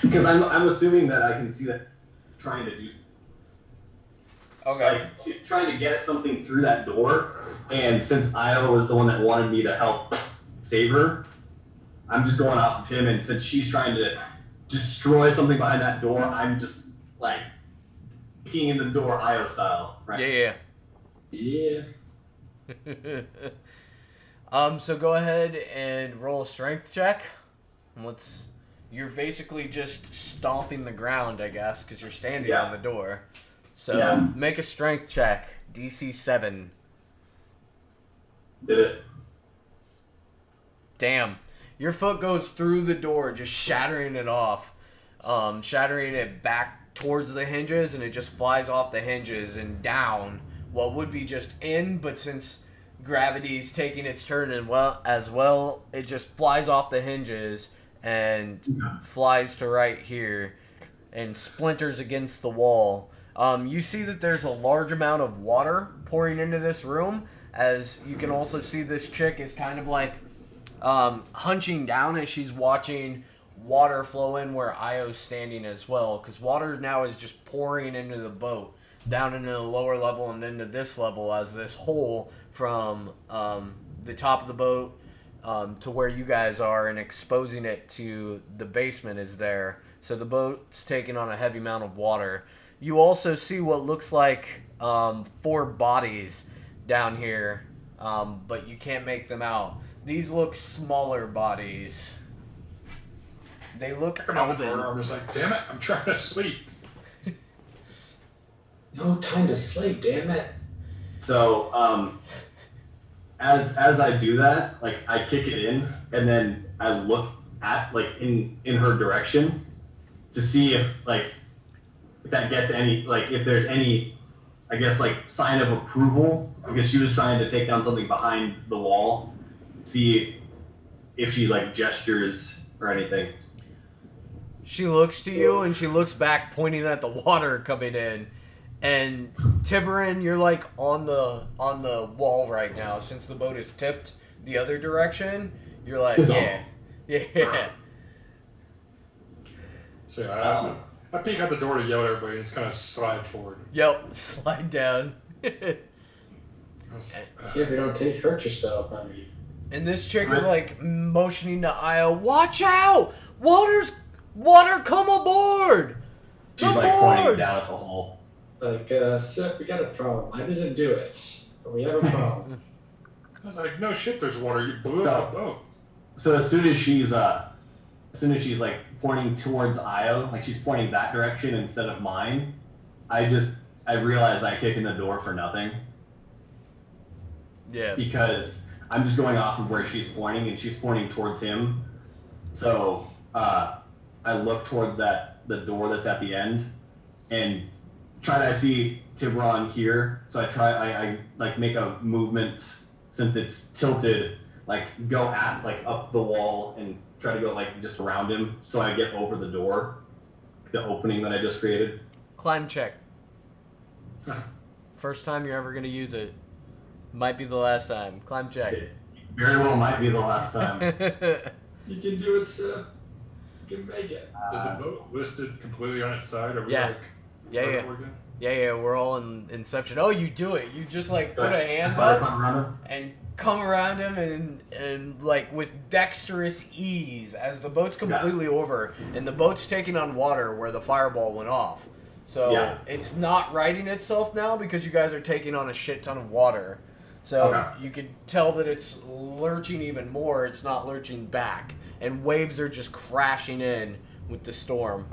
Because I'm assuming that I can see that trying to do Okay. like trying to get at something through that door, and since Io was the one that wanted me to help save her, I'm just going off of him, and since she's trying to destroy something behind that door, I'm just like kicking in the door Io style, right? Yeah. Yeah. So go ahead and roll a strength check. You're basically just stomping the ground, I guess, because you're standing Yeah. on the door. So Yeah. make a strength check, DC 7. Did it? Damn. Your foot goes through the door, just shattering it off. Shattering it back towards the hinges, and it just flies off the hinges and down. What would be just in, but since gravity's taking its turn as well, it just flies off the hinges and flies to right here. and splinters against the wall. You see that there's a large amount of water pouring into this room, as you can also see this chick is kind of like hunching down as she's watching water flow in where Io's standing as well, because water now is just pouring into the boat, down into the lower level and into this level, as this hole from the top of the boat to where you guys are and exposing it to the basement is there. So the boat's taking on a heavy amount of water. You also see what looks like 4 bodies down here, but you can't make them out. These look smaller bodies. They look elven. I'm just like, damn it, I'm trying to sleep. No time to sleep, damn it. So, as I do that, like I kick it in, and then I look at like in her direction to see if that gets any, like if there's any, I guess like sign of approval, because she was trying to take down something behind the wall. See if she like gestures or anything. She looks to you and she looks back, pointing at the water coming in. And Tiburon, you're like on the wall right now. Since the boat is tipped the other direction, you're like, yeah. So I peek out the door to yell at everybody and just kind of slide forward. Yep, slide down. See if you don't hurt yourself. I mean. And this chick is like motioning to Io, watch out! Water, come aboard! She's like pointing down at the hole. Like, Seth, we got a problem. I didn't do it, but we have a problem. I was like, no shit, there's water. You blew up the boat. So as soon as she's like pointing towards Io, like she's pointing that direction instead of mine, I realize I kick in the door for nothing. Yeah. Because I'm just going off of where she's pointing, and she's pointing towards him. So I look towards the door that's at the end, and I see Tiburon here. So I like make a movement, since it's tilted, like go at like up the wall and try to go like just around him, so I get over the door, the opening that I just created. Climb check. First time you're ever gonna use it. Might be the last time. Climb check. It very well might be the last time. You can do it, Seth. You can make it. Is the boat listed completely on its side? Or Yeah. Like, Yeah. Yeah, we're all in Inception. Oh, you do it. You just like put a hand Sorry, up and come around him and like with dexterous ease as the boat's completely over and the boat's taking on water where the fireball went off. So it's not righting itself now because you guys are taking on a shit ton of water. So you can tell that it's lurching even more. It's not lurching back. And waves are just crashing in with the storm.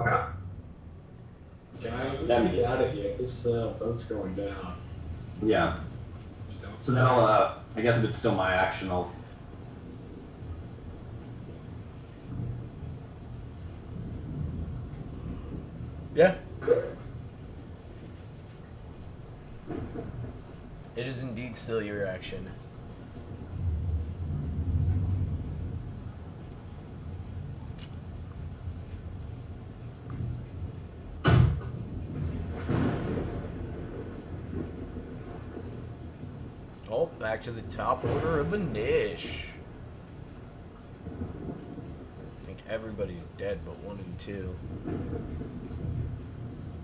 Guys, we gotta get out of here. This boat's going down. Yeah. So then I'll, I guess if it's still my action, I'll... Yeah. It is indeed still your action. Oh, back to the top order of Anish. I think everybody's dead but 1 and 2.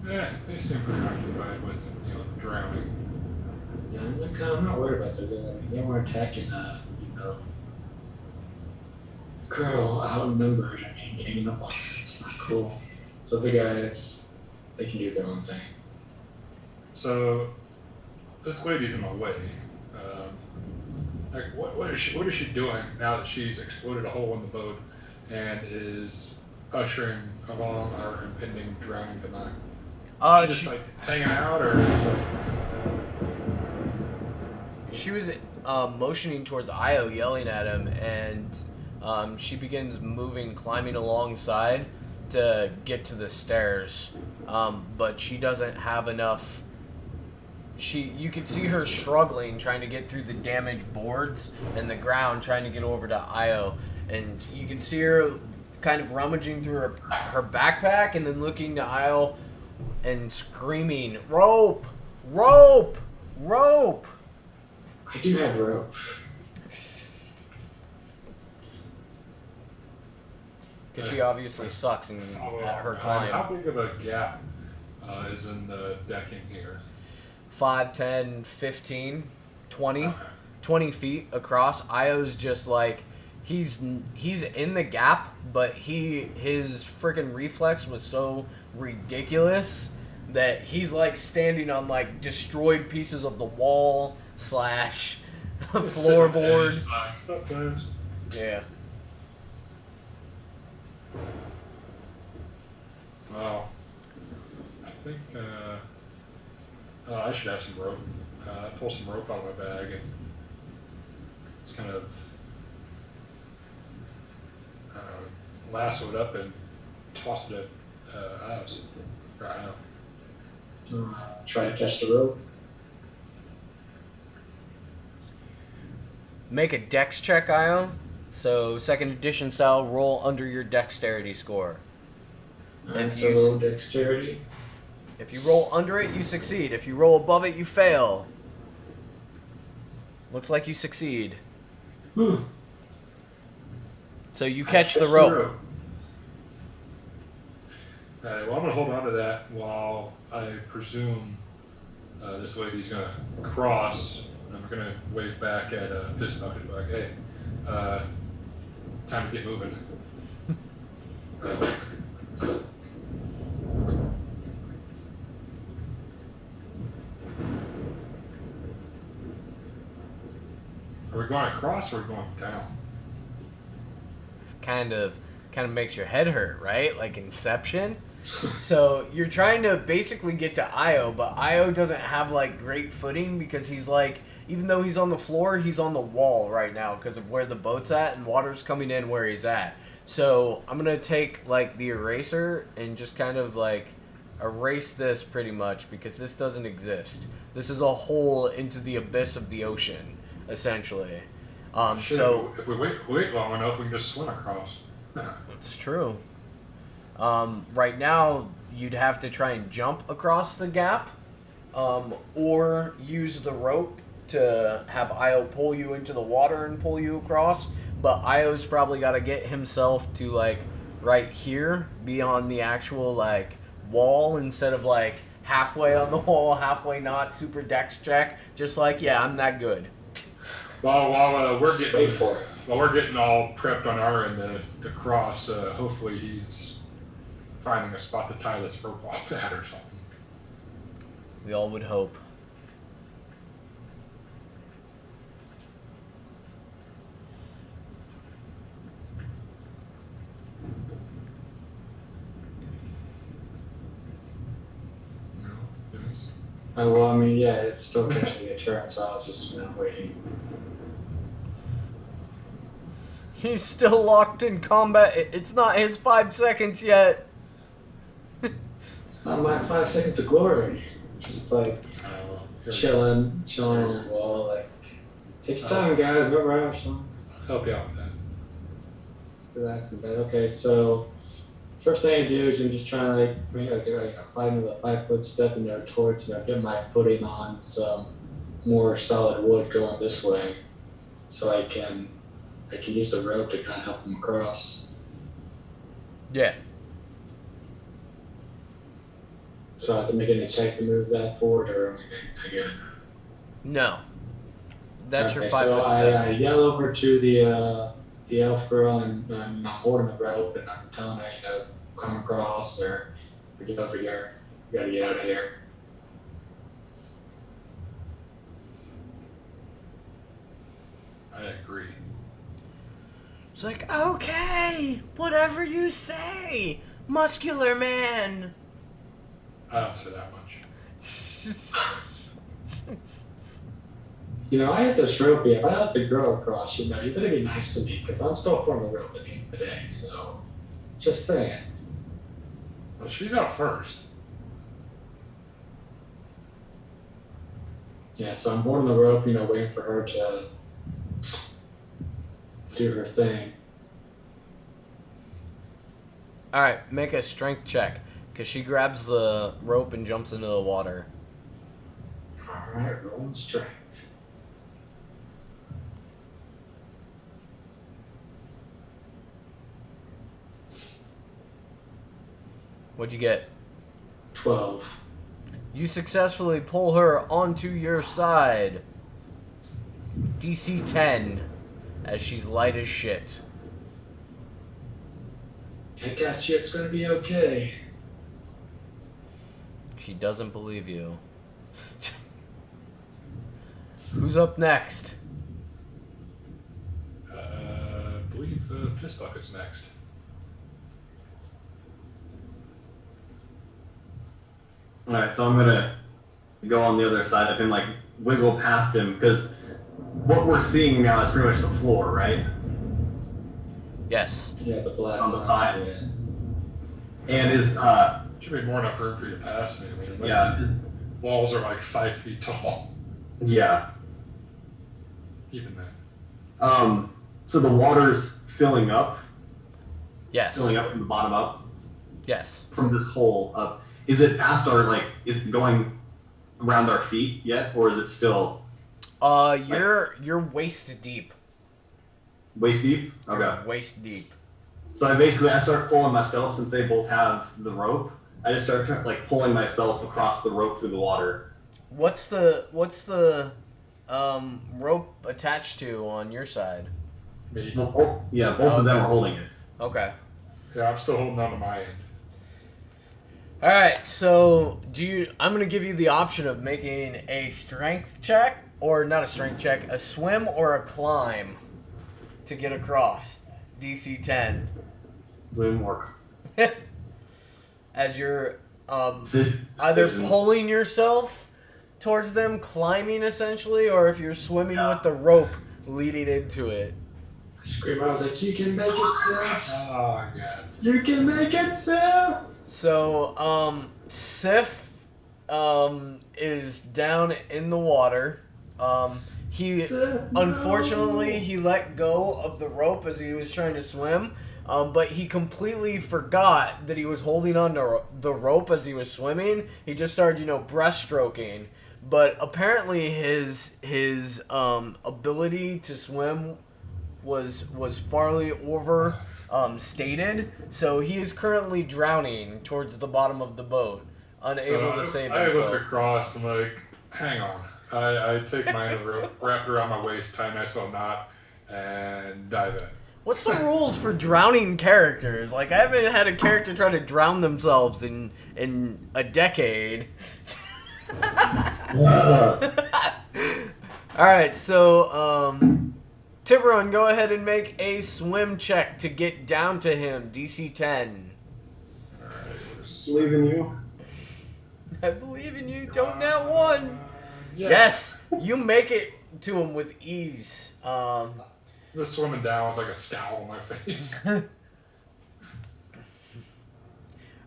Yeah, they seem pretty occupied with, drowning. Yeah, I'm not worried about this. They weren't attacking, girl outnumbered. Ganging up on us. It's not cool. So the guys, they can do their own thing. So, this lady's in my way. Like, what is she doing now that she's exploded a hole in the boat and is ushering along our impending drowning demise? She's just like hanging out, or she was motioning towards Io, yelling at him, and she begins climbing alongside to get to the stairs, but she doesn't have enough. You can see her struggling, trying to get through the damaged boards and the ground, trying to get over to Io. And you can see her kind of rummaging through her backpack and then looking to Io and screaming, "Rope! Rope! Rope!" I do have rope. Because she obviously sucks at her climb. How big of a gap is in the decking here? 5, 10, 15, 20. Okay. 20 feet across. Io's just like he's in the gap, but his freaking reflex was so ridiculous that he's like standing on like destroyed pieces of the wall / floorboard. Yeah. Well, I think I should have some rope. I pull some rope out of my bag and just kind of lasso it up and toss it at us. Right now. Try to catch the rope. Make a dex check, Io. So, second edition style, roll under your dexterity score. Alright, so roll dexterity. If you roll under it, you succeed. If you roll above it, you fail. Looks like you succeed. Whew. So you catch the rope. Alright, well, I'm going to hold on to that while I presume this lady's going to cross. And I'm going to wave back at Piss Bucket, like, hey, time to get moving. Are we going across or are we going down? It's kind of makes your head hurt, right? Like Inception. So you're trying to basically get to Io, but Io doesn't have like great footing because he's like, even though he's on the floor, he's on the wall right now because of where the boat's at and water's coming in where he's at. So I'm gonna take like the eraser and just kind of like erase this pretty much because this doesn't exist. This is a hole into the abyss of the ocean, essentially. Sure, So if we wait long enough, we can just swim across. it's true. Right now, you'd have to try and jump across the gap, or use the rope to have Io pull you into the water and pull you across. But Io's probably got to get himself to like right here, be on the actual like wall instead of like halfway on the wall, halfway not. Super dex check, just like yeah, I'm that good. While we're Just getting wait for it. while we're getting all prepped on our end to cross, hopefully he's finding a spot to tie this rope off at or something. We all would hope. No, yes. Well, I mean, yeah, it's still going to be a turn, so I was just waiting. He's still locked in combat. It's not his 5 seconds yet. It's not my 5 seconds of glory. Just like Here, chilling on the wall. Like, take your time, guys. No rush. I'll help you out with that. Relax in bed. Okay, so first thing I do is I'm just trying to climb into the 5 foot step and towards get my footing on some more solid wood going this way, so I can use the rope to kind of help them across. Yeah. So I have to make any check to move that forward, or am I good? No. That's your Okay, 5 so foot step. I yell over to the elf girl and I'm holding the rope and I'm telling her, come across or get over here. We gotta get out of here. I agree. It's like, okay, whatever you say, muscular man. I don't say that much. I have this rope here. If I let the girl across, you better be nice to me because I'm still pulling the rope at the end of the day. So, just saying. Well, she's out first. Yeah, so I'm holding the rope, waiting for her to do her thing. All right, make a strength check, because she grabs the rope and jumps into the water. Alright, rolling strength. What'd you get? 12. You successfully pull her onto your side. DC 10, as she's light as shit. I got you, it's gonna be okay. She doesn't believe you. Who's up next? I believe Piss Bucket's next. Alright, so I'm gonna go on the other side of him, like wiggle past him, because what we're seeing now is pretty much the floor, right? Yes. Yeah, the black It's on the line, side. yeah. And is Should be more enough room for you to pass me. I mean, unless yeah, the walls are like 5 feet tall. yeah. Even then. So the water's filling up, Yes. filling up from the bottom up, Yes. from this hole up. Is it past our, like, is it going around our feet yet, or is it still You're waist deep. waist deep? Okay. You're waist deep. So I start pulling myself, since they both have the rope. I just start like pulling myself across the rope through the water. What's the rope attached to on your side? Me. Well, both of them are holding it. Okay. Yeah, I'm still holding on to my end. All right. So I'm gonna give you the option of making a strength check, or not a strength check, a swim or a climb, to get across. DC 10. Doing work. As you're either pulling yourself towards them, climbing essentially, or if you're swimming with the rope leading into it. I screamed, I was like, you can make it, Sif! Oh, God. You can make it, Sif! So, Sif, is down in the water. Unfortunately, he let go of the rope as he was trying to swim, but he completely forgot that he was holding on to the rope as he was swimming. He just started, breaststroking. But apparently his ability to swim was farly over stated, so he is currently drowning towards the bottom of the boat, unable to save I himself. look across, I'm like, hang on. I take my rope, wrap it around my waist, tie a nice little knot, and dive in. What's the rules for drowning characters? Like, I haven't had a character try to drown themselves in a decade. Alright, so, Tiburon, go ahead and make a swim check to get down to him. DC 10. Alright, Believe in you. I believe in you. Don't now one. yeah. Yes, you make it to him with ease. Just swimming down with like a scowl on my face.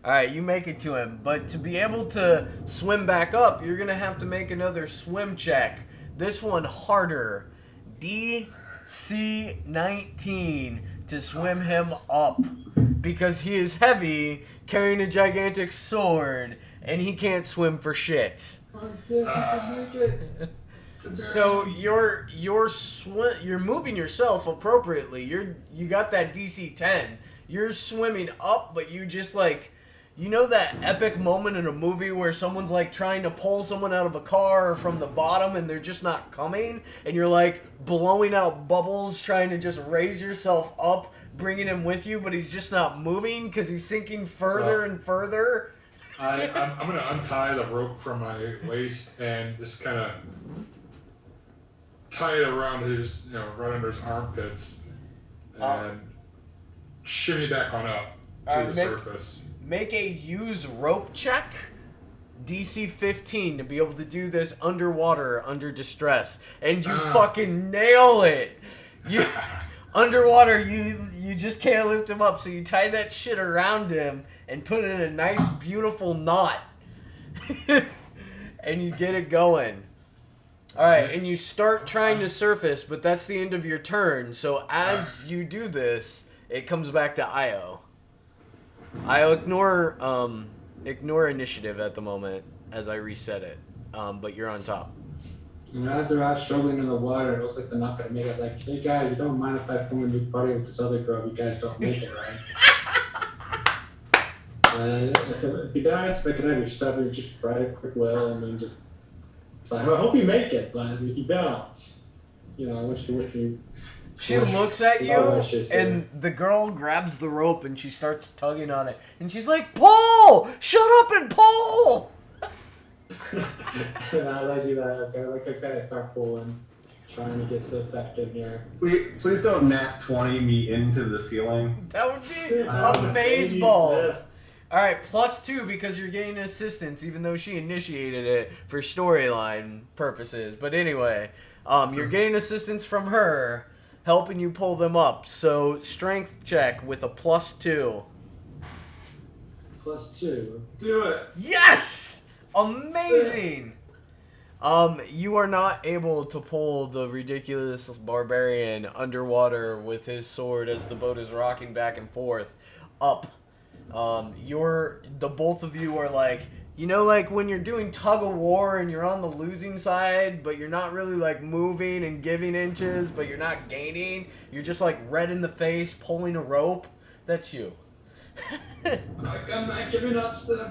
Alright, you make it to him, but to be able to swim back up, you're gonna have to make another swim check. This one harder. DC 19 to swim him up. Because he is heavy, carrying a gigantic sword, and he can't swim for shit. Come on, Sif, you can make it! So you're moving yourself appropriately. You got that DC 10. You're swimming up, but you just like, that epic moment in a movie where someone's like trying to pull someone out of a car from the bottom and they're just not coming, and you're like blowing out bubbles trying to just raise yourself up, bringing him with you, but he's just not moving because he's sinking further and further. I'm going to untie the rope from my waist and just kind of tie it around his, right under his armpits and shimmy back on up to the surface. Make a use rope check, DC 15, to be able to do this underwater, under distress. And you fucking nail it! You underwater, you just can't lift him up, so you tie that shit around him and put it in a nice, beautiful knot. And you get it going. Alright, and you start trying to surface, but that's the end of your turn. So as you do this, it comes back to Io. I'll ignore initiative at the moment as I reset it. But you're on top. And as they're out struggling in the water, it looks like they're not gonna make it. Like, hey guys, you don't mind if I form a new party with this other girl? You guys don't make it, right? If you guys make it out of your stuff, you just write a quick will and then just. So I hope you make it, but if you don't, you know, I wish you. She looks at you, wishes, and the girl grabs the rope and she starts tugging on it, and she's like, "Pull! Shut up and pull!" And I let you that. Okay, I start pulling, trying to get Sif back in here. Please don't nat 20 me into the ceiling. That would be amazeballs. All right, +2 because you're getting assistance, even though she initiated it for storyline purposes. But anyway, you're getting assistance from her, helping you pull them up. So strength check with a +2. +2. Let's do it. Yes! Amazing! You are not able to pull the ridiculous barbarian underwater with his sword as the boat is rocking back and forth up. The both of you are like, you know, like when you're doing tug of war and you're on the losing side, but you're not really like moving and giving inches, but you're not gaining. You're just like red in the face, pulling a rope. That's you. I'm not giving up, Sif.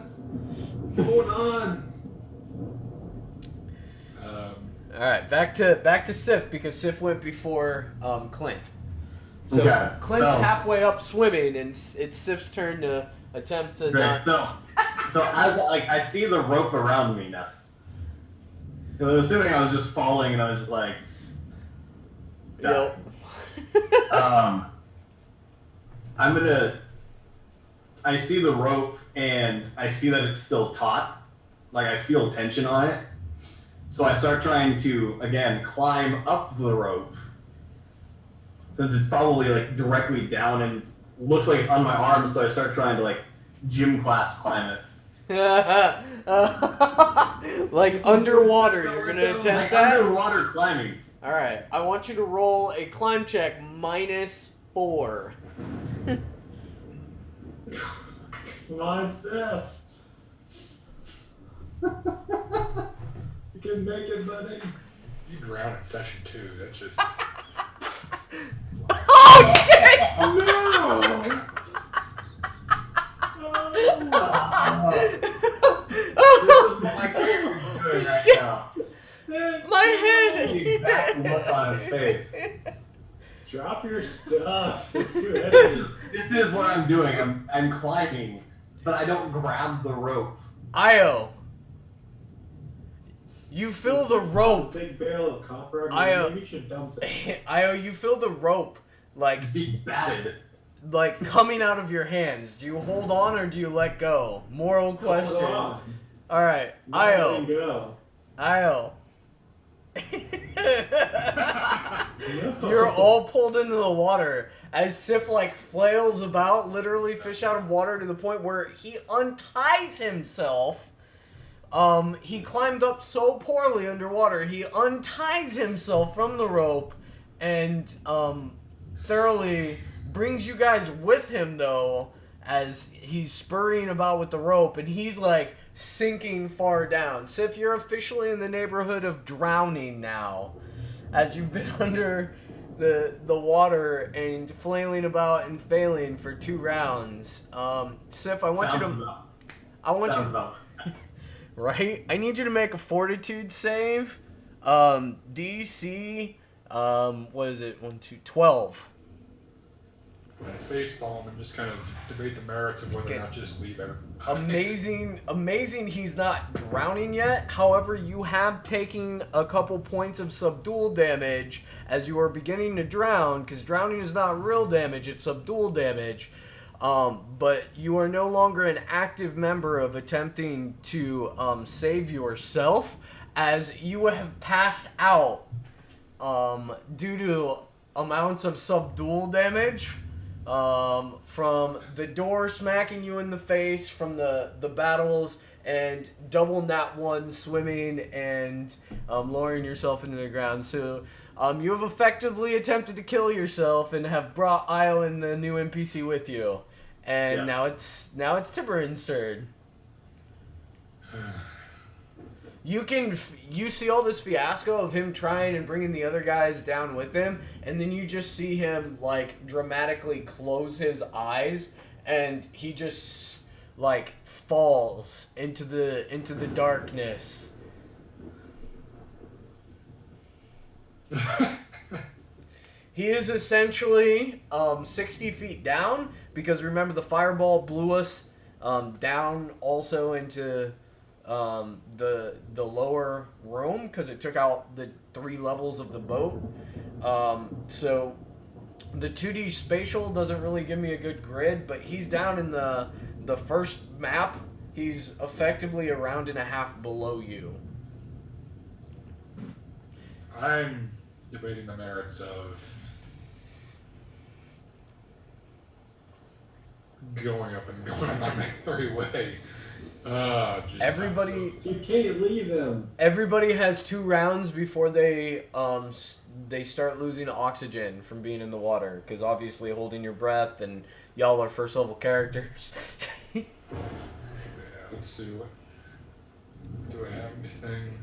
Hold on. All right, back to Sif because Sif went before Clint. So Okay, Clint's halfway up swimming, and it's Sif's turn to attempt to not. So as like I see the rope around me now. I was assuming I was just falling, and I was just like. Yep. I see the rope, and I see that it's still taut. Like I feel tension on it. So I start trying to again climb up the rope. Since it's probably like directly down and looks like it's on my arm, so I start trying to like gym class climb it. Like underwater, you're gonna attempt Like that? underwater climbing. Alright, I want you to roll a climb check -4. Come on, Sif. You can make it, buddy. You drown in session 2. That's just. Oh shit! No! Like what are you doing right Shit. now? My head! The exact look on his face. Drop your stuff. It's too heavy. This is what I'm doing. I'm climbing, but I don't grab the rope. Io. You fill the rope. Big barrel of copper. Maybe you should dump it. Io, you feel the rope like It's being batted. coming out of your hands. Do you hold on or do you let go? Moral question. Hold on. All right, Let Io. him go. Io. No. You're all pulled into the water as Sif like flails about, literally fish out of water to the point where he unties himself. He climbed up so poorly underwater, he unties himself from the rope and thoroughly brings you guys with him though as he's spurring about with the rope and he's like sinking far down. Sif, you're officially in the neighborhood of drowning now as you've been under the water and flailing about and failing for 2 rounds. Sif, I want right? I need you to make a fortitude save. DC, what is it? 1, 2, 12. I face palm and just kind of debate the merits of whether or not just leave it. Amazing he's not drowning yet. However, you have taken a couple points of subdual damage as you are beginning to drown, because drowning is not real damage, it's subdual damage. But you are no longer an active member of attempting to save yourself, as you have passed out due to amounts of subdual damage from the door smacking you in the face, from the battles, and double nat 1 swimming and lowering yourself into the ground. So you have effectively attempted to kill yourself and have brought Io and the new NPC with you. and Yeah. now it's Tiburon's turn. You see all this fiasco of him trying and bringing the other guys down with him, and then you just see him like dramatically close his eyes, and he just like falls into the darkness. He is essentially 60 feet down, because remember the fireball blew us down also into the lower room, because it took out the 3 levels of the boat. So the 2D spatial doesn't really give me a good grid, but he's down in the first map. He's effectively a round and a half below you. I'm debating the merits of going up and going on my merry way. Geez, Everybody You can't leave him. Everybody has 2 rounds before they start losing oxygen from being in the water, because obviously holding your breath, and y'all are first level characters. Yeah, let's see. What do I have? Anything?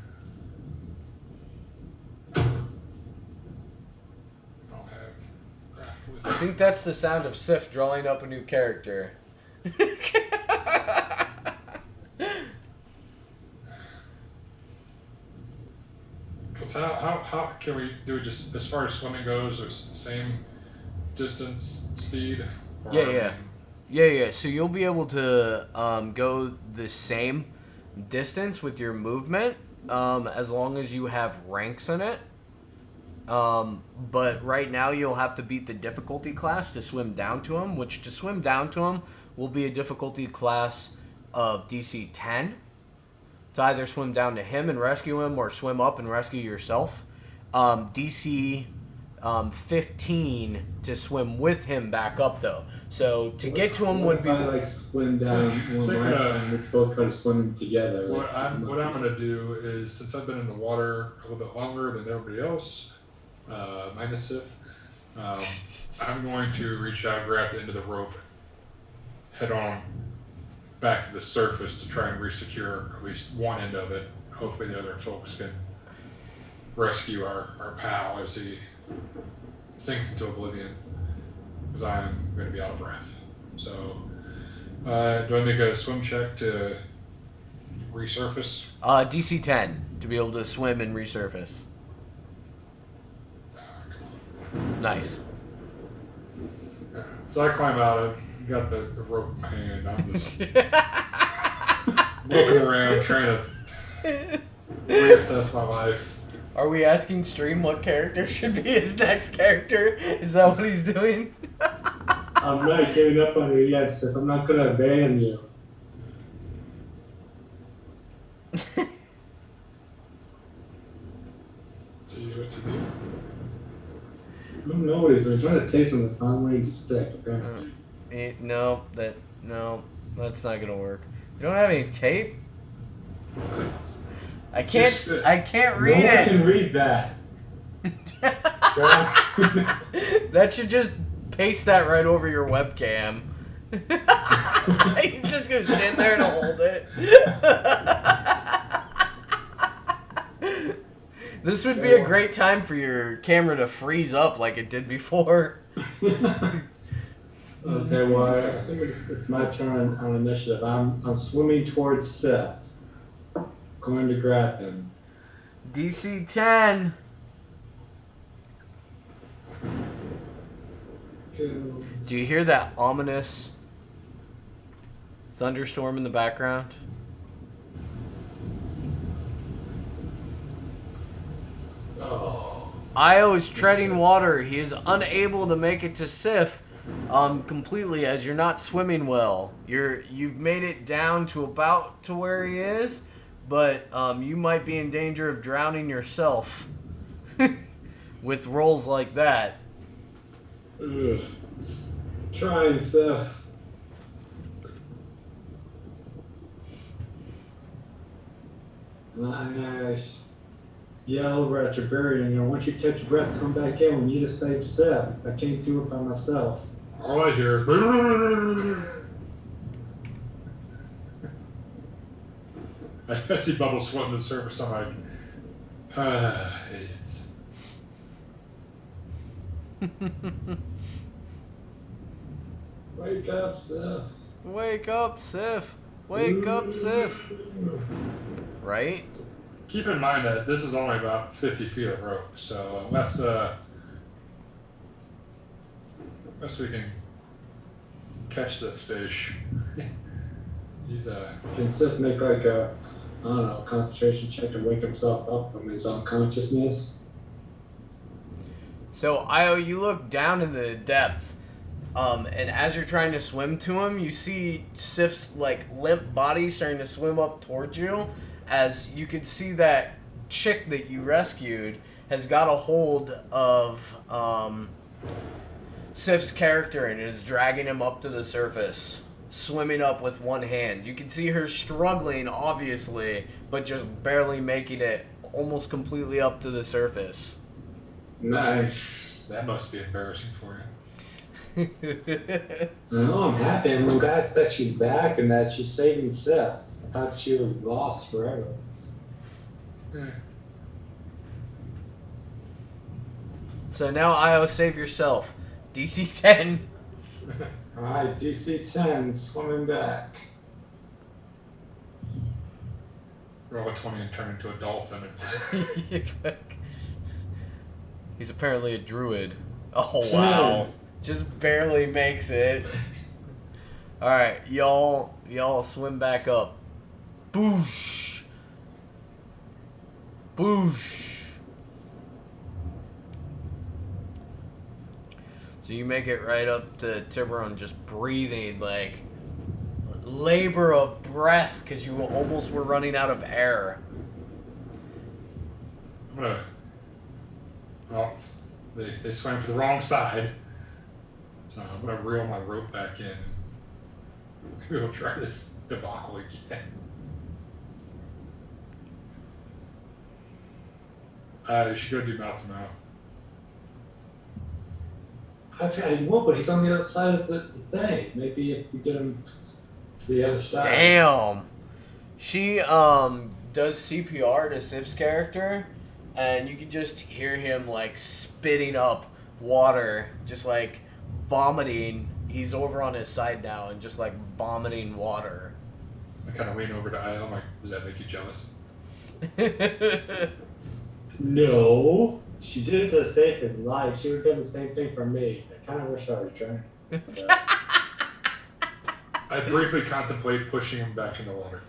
I don't have craft with I think that's the sound of Sif drawing up a new character. So how can we do it? Just as far as swimming goes, or same distance, speed? Or, Yeah. So you'll be able to go the same distance with your movement, as long as you have ranks in it. But right now you'll have to beat the difficulty class to swim down to him, which to swim down to him will be a difficulty class of DC 10. To either swim down to him and rescue him, or swim up and rescue yourself. DC 15 to swim with him back up, though. So to get to him would be... If I like swim down one and we both try to swim together. What I'm gonna do is, since I've been in the water a little bit longer than everybody else, minus Sif, I'm going to reach out, grab the end of the rope, head on back to the surface to try and resecure at least one end of it. Hopefully the other folks can rescue our pal as he sinks into oblivion, because I'm going to be out of breath. So, do I make a swim check to resurface? DC 10 to be able to swim and resurface. Nice. So I climb out. I've got the rope in my hand. I'm just looking around, trying to reassess my life. Are we asking Stream what character should be his next character? Is that what he's doing? I'm not giving up on you yet, Sif. I'm not gonna abandon you. See what's he doing. I don't know what he's doing. He's trying to taste him. It's not where to stick, apparently. No, that's not gonna work. You don't have any tape? I can't read No one it. can read that. That should just paste that right over your webcam. He's just gonna stand there and hold it. This would be a great time for your camera to freeze up like it did before. Okay, well, I think it's my turn on initiative. I'm swimming towards Seth. Going to grab him. DC 10. Do you hear that ominous thunderstorm in the background? Oh. Io is treading water. He is unable to make it to Sif completely, as you're not swimming well. You've made it down to about to where he is, but you might be in danger of drowning yourself with rolls like that. Ugh. Trying, Seth. Nice. Yell over at your burial, once you catch your breath, come back in. We need to save Seth. I can't do it by myself. All I hear is. I see bubbles floating to the surface. I'm like, idiots. Wake up, Seth. Wake up, Sif. Wake up, Sif. Right? Keep in mind that this is only about 50 feet of rope, so unless we can catch this fish, he's Can Seth make like a, I don't know, concentration check to wake himself up from his unconsciousness? So, Io, you look down in the depth, and as you're trying to swim to him, you see Sif's, like, limp body starting to swim up towards you, as you can see that chick that you rescued has got a hold of, Sif's character and is dragging him up to the surface, swimming up with one hand. You can see her struggling, obviously, but just barely making it almost completely up to the surface. Nice. that must be embarrassing for you. No, I'm happy. I'm glad that she's back and that she's saving Seth. I thought she was lost forever. So now, Io, save yourself. DC 10. Alright, DC 10, swimming back. Roll a 20 and turn into a dolphin. He's apparently a druid. Oh, wow. Just barely makes it. Alright, y'all swim back up. Boosh. Boosh. So you make it right up to Tiburon, just breathing, like, labor of breath, because you almost were running out of air. Well, they swam to the wrong side, so I'm gonna reel my rope back in. We'll try this debacle again. You should go do mouth to mouth. I won't, but he's on the other side of the thing. Maybe if we get him to the other side. Damn. She does CPR to Sif's character, and you can just hear him like spitting up water, just like vomiting. He's over on his side now and just like vomiting water. I kind of lean over to Io. I'm like, does that make you jealous? No. She did it for the sake of his life. She would have done the same thing for me. I kind of wish I was trying. I briefly contemplate pushing him back in the water.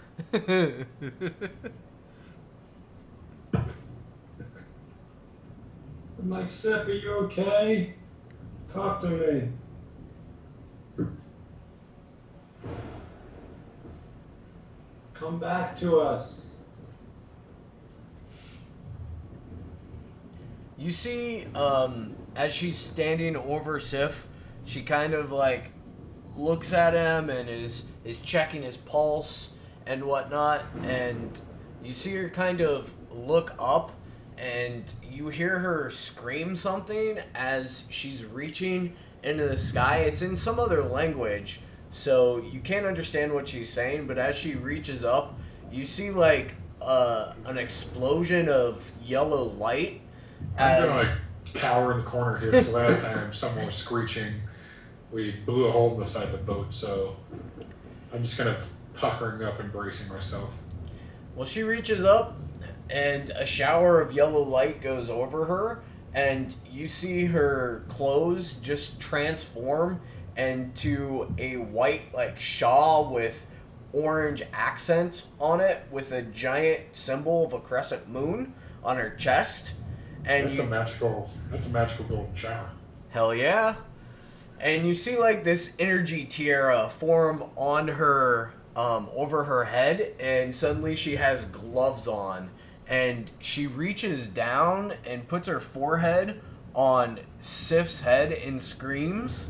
I'm like, Seth, are you okay? Talk to me. Come back to us. You see, as she's standing over Sif, she kind of like looks at him and is checking his pulse and whatnot, and you see her kind of look up, and you hear her scream something as she's reaching into the sky. It's in some other language, so you can't understand what she's saying, but as she reaches up, you see like an explosion of yellow light. I'm gonna like cower in the corner here because the last time someone was screeching, we blew a hole in the side of the boat, so I'm just kind of puckering up and bracing myself. Well, she reaches up, and a shower of yellow light goes over her, and you see her clothes just transform into a white, like, shawl with orange accent on it, with a giant symbol of a crescent moon on her chest. And That's a magical golden shower. Hell yeah. And you see like this energy tiara form on her, over her head, and suddenly she has gloves on, and she reaches down and puts her forehead on Sif's head and screams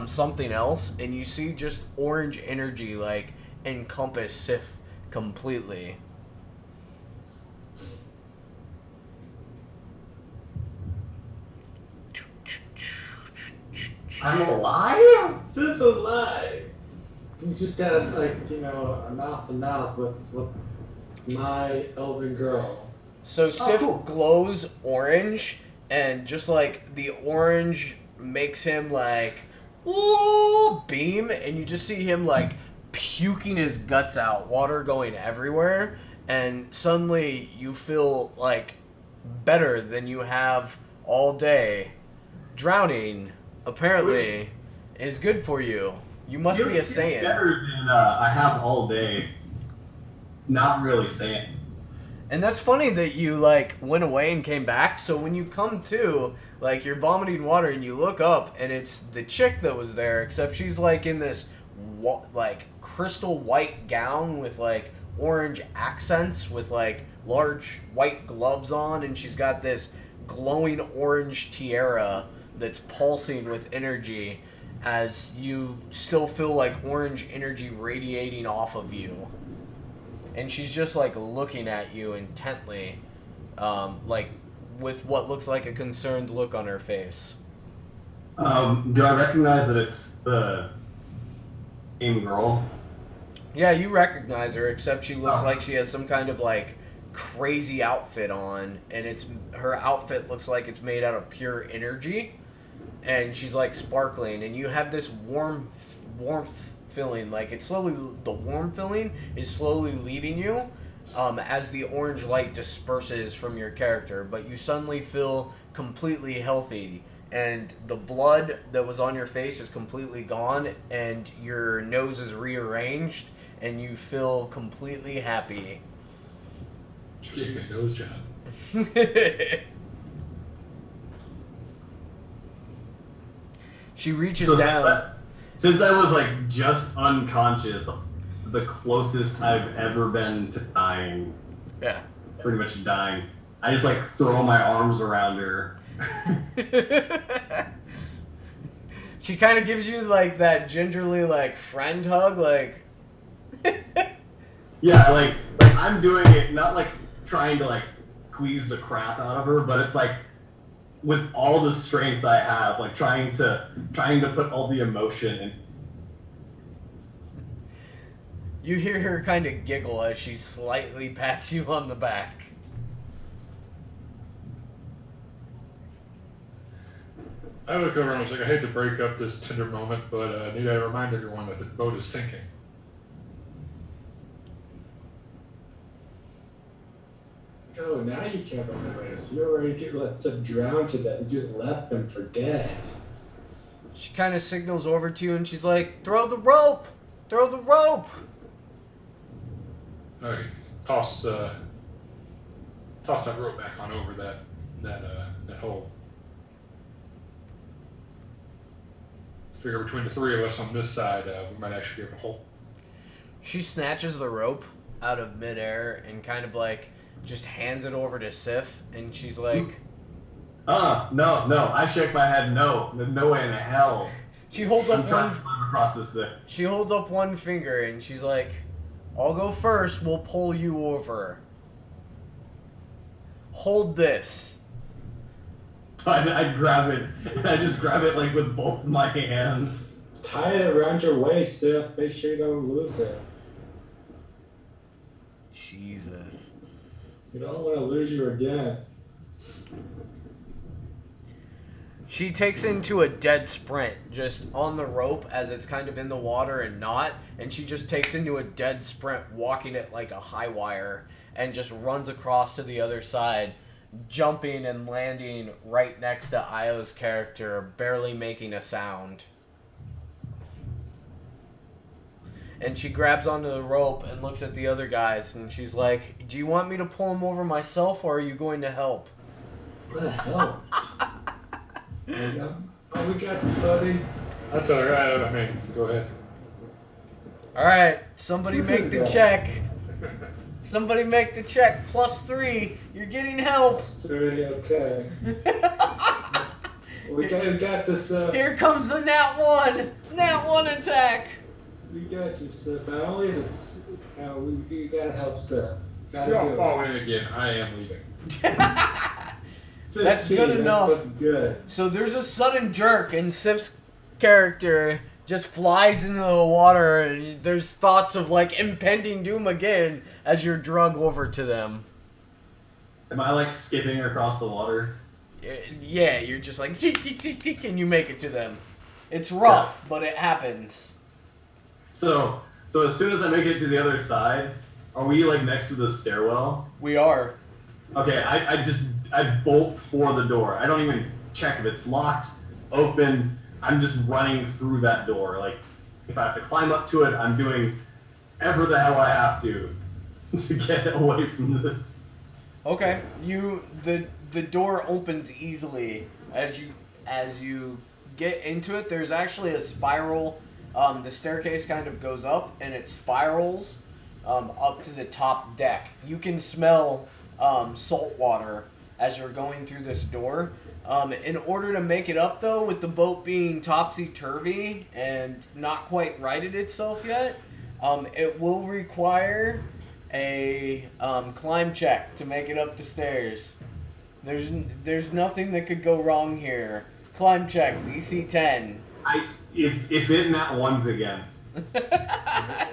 something else, and you see just orange energy like encompass Sif completely. I'm alive? Sif's alive. You just had, like, you know, a mouth-to-mouth with my elven girl. So Sif cool. glows orange, and just like the orange makes him like, ooh, beam, and you just see him like puking his guts out, water going everywhere, and suddenly you feel like better than you have all day. Drowning, apparently, is good for you. You must be a Saiyan. Better than I have all day. Not really Saiyan. And that's funny that you, like, went away and came back. So when you come to, like, you're vomiting water and you look up and it's the chick that was there, except she's, like, in this, like, crystal white gown with, like, orange accents with, like, large white gloves on. And she's got this glowing orange tiara that's pulsing with energy as you still feel, like, orange energy radiating off of you. And she's just, like, looking at you intently, like, with what looks like a concerned look on her face. Do I recognize that it's the same girl? Yeah, you recognize her, except she looks like she has some kind of, like, crazy outfit on, and her outfit looks like it's made out of pure energy, and she's, like, sparkling, and you have this warmth feeling, like the warm feeling is slowly leaving you as the orange light disperses from your character, but you suddenly feel completely healthy, and the blood that was on your face is completely gone, and your nose is rearranged, and you feel completely happy. She gave me a nose job. She reaches down. Since I was, like, just unconscious, the closest I've ever been to dying. Yeah. Pretty much dying. I just, like, throw my arms around her. She kind of gives you, like, that gingerly, like, friend hug, like... Yeah, like I'm doing it, not, like, trying to, like, squeeze the crap out of her, but it's, like, with all the strength I have, like, trying to put all the emotion in. You hear her kind of giggle as she slightly pats you on the back. I look over and I was like, I hate to break up this tender moment, but need I remind everyone that the boat is sinking. Oh, now you can't remember us. You already let Sif drown to death. You just left them for dead. She kind of signals over to you and she's like, throw the rope! Throw the rope! Alright, toss that rope back on over that hole. Figure between the three of us on this side, we might actually be able to hold. She snatches the rope out of midair and kind of like just hands it over to Sif, and she's like, No. I shake my head, no way in hell. She holds up I'm trying to climb across this thing. She holds up one finger and she's like, I'll go first, we'll pull you over. Hold this. I grab it, and I just grab it, like, with both my hands. Tie it around your waist, Sif. Make sure you don't lose it. Jesus. You don't want to lose you again. She takes into a dead sprint, just on the rope as it's kind of in the water and not, and she just takes into a dead sprint, walking it like a high wire, and just runs across to the other side, jumping and landing right next to Io's character, barely making a sound. And she grabs onto the rope and looks at the other guys, and she's like, do you want me to pull him over myself, or are you going to help? What the hell? Oh, we got you, buddy. I'll tell her, I mean, go ahead. Alright, somebody make the check. Somebody make the check. +3. You're getting help. Pretty okay. We got this. Here comes the Nat 1. Nat 1 attack. We got you, Sif. Not only is we gotta help Sif. If y'all fall in again, I am leaving. That's good enough. Good. So there's a sudden jerk, and Sif's character just flies into the water, and there's thoughts of like impending doom again as you're drug over to them. Am I like skipping across the water? Yeah, you're just like tick, tick, tick, tick, and you make it to them. It's rough, but it happens. So as soon as I make it to the other side, are we like next to the stairwell? We are. Okay, I bolt for the door. I don't even check if it's locked, opened. I'm just running through that door. Like, if I have to climb up to it, I'm doing ever the hell I have to get away from this. Okay, the door opens easily as you get into it. There's actually a spiral. The staircase kind of goes up and it spirals up to the top deck. You can smell salt water as you're going through this door. In order to make it up, though, with the boat being topsy-turvy and not quite righted itself yet, it will require a climb check to make it up the stairs. There's nothing that could go wrong here. Climb check, DC 10. If it nat ones again. I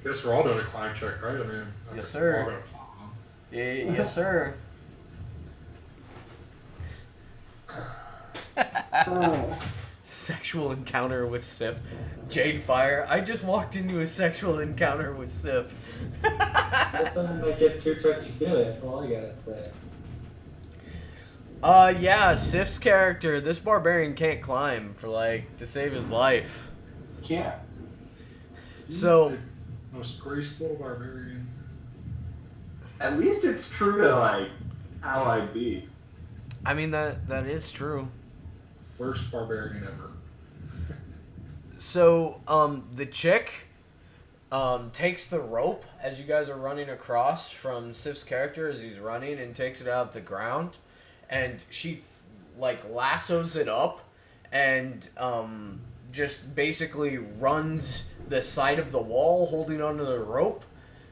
guess we're all doing a climb check, right? I mean, Yes, sir. we're all gonna fall on. Yes, sir. Sexual encounter with Sif. Jade Fire. I just walked into a sexual encounter with Sif. Let them get too touchy-feely, that's all I gotta say. Yeah, Sif's character, this barbarian can't climb to save his life. Can't. So, Most graceful barbarian. At least it's true to like how I be. I mean, that is true. Worst barbarian ever. So, the chick, takes the rope as you guys are running across from Sif's character as he's running and takes it out of the ground. And she, lassos it up and, just basically runs the side of the wall holding onto the rope,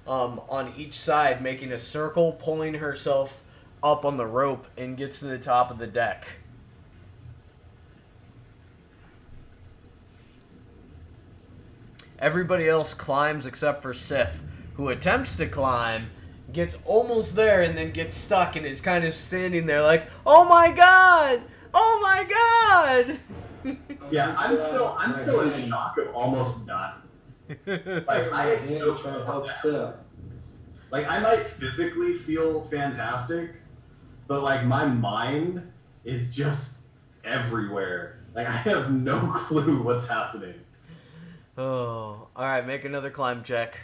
on each side, making a circle, pulling herself up on the rope and gets to the top of the deck. Everybody else climbs except for Sif, who attempts to climb, gets almost there, and then gets stuck and is kind of standing there like, "Oh my god! Oh my god!" Yeah, I'm still in shock of almost done. Like I Yeah, try to help Sif. Like I might physically feel fantastic, but like my mind is just everywhere. Like I have no clue what's happening. Oh, alright, make another climb check.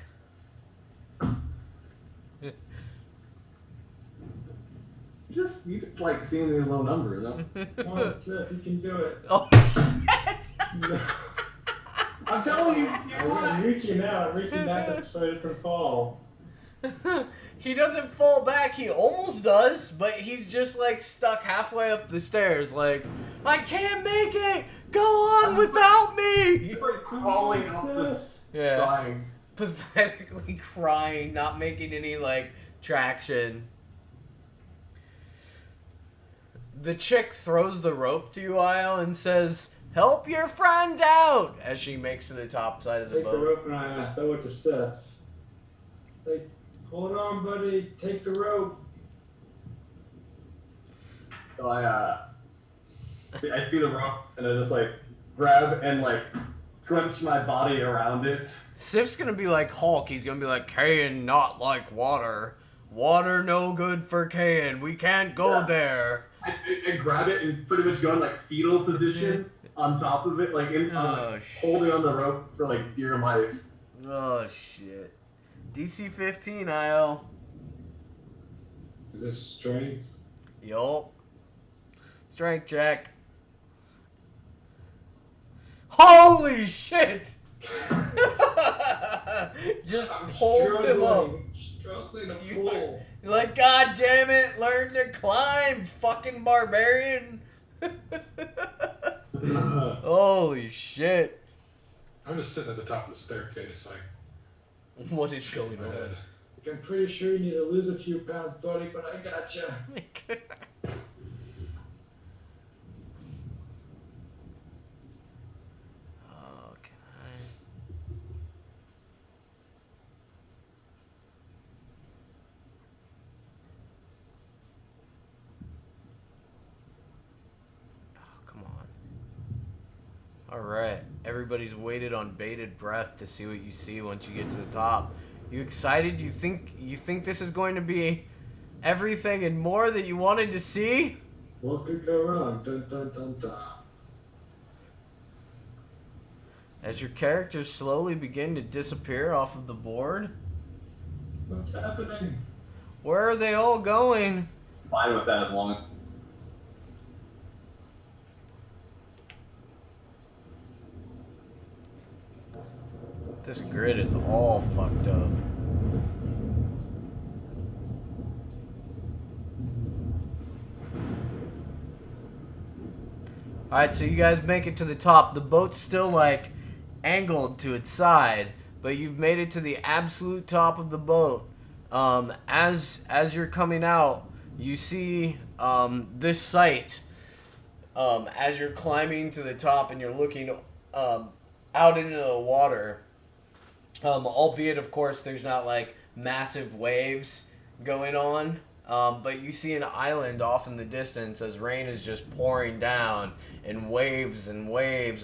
You just like seeing these low numbers, huh? Come on, Sif, you can do it. Oh, shit! I'm telling you, I'm reaching out, I'm reaching back up so it doesn't fall. He doesn't fall back, he almost does, but he's just stuck halfway up the stairs, I can't make it! Go on without me! he's like crawling up this, Yeah. crying. Pathetically crying, not making any, traction. The chick throws the rope to you, Isle, and says, "Help your friend out!" as she makes to the top side of the Take the boat. rope and I throw it to Sif. Like, hold on, buddy, take the rope. So I see the rope and I just grab and crunch my body around it. Sif's gonna be like Hulk. He's gonna be like, "Kayan not like water. Water no good for Kayan. We can't go there." I grab it and pretty much go in fetal position on top of it, holding on the rope for dear life. Oh shit. DC 15, Isle. Is this strength? Yup. Strength check. Holy shit! Just pulls him up. Struggling to You pull. You're like, "God damn it, learn to climb, fucking barbarian." Holy shit. I'm just sitting at the top of the staircase, What is going go on? ahead. I'm pretty sure you need to lose a few pounds, buddy, but I gotcha. Alright, everybody's waited on bated breath to see what you see once you get to the top. You excited? You think this is going to be everything and more that you wanted to see? What could go wrong? Dun dun dun dun. As your characters slowly begin to disappear off of the board, What's happening? where are they all going? Fine with that as long. This grid is all fucked up. Alright, so you guys make it to the top. The boat's still, like, angled to its side, but you've made it to the absolute top of the boat. As you're coming out, you see this sight. As you're climbing to the top and you're looking out into the water. Albeit, of course, there's not, like, massive waves going on. But you see an island off in the distance as rain is just pouring down and waves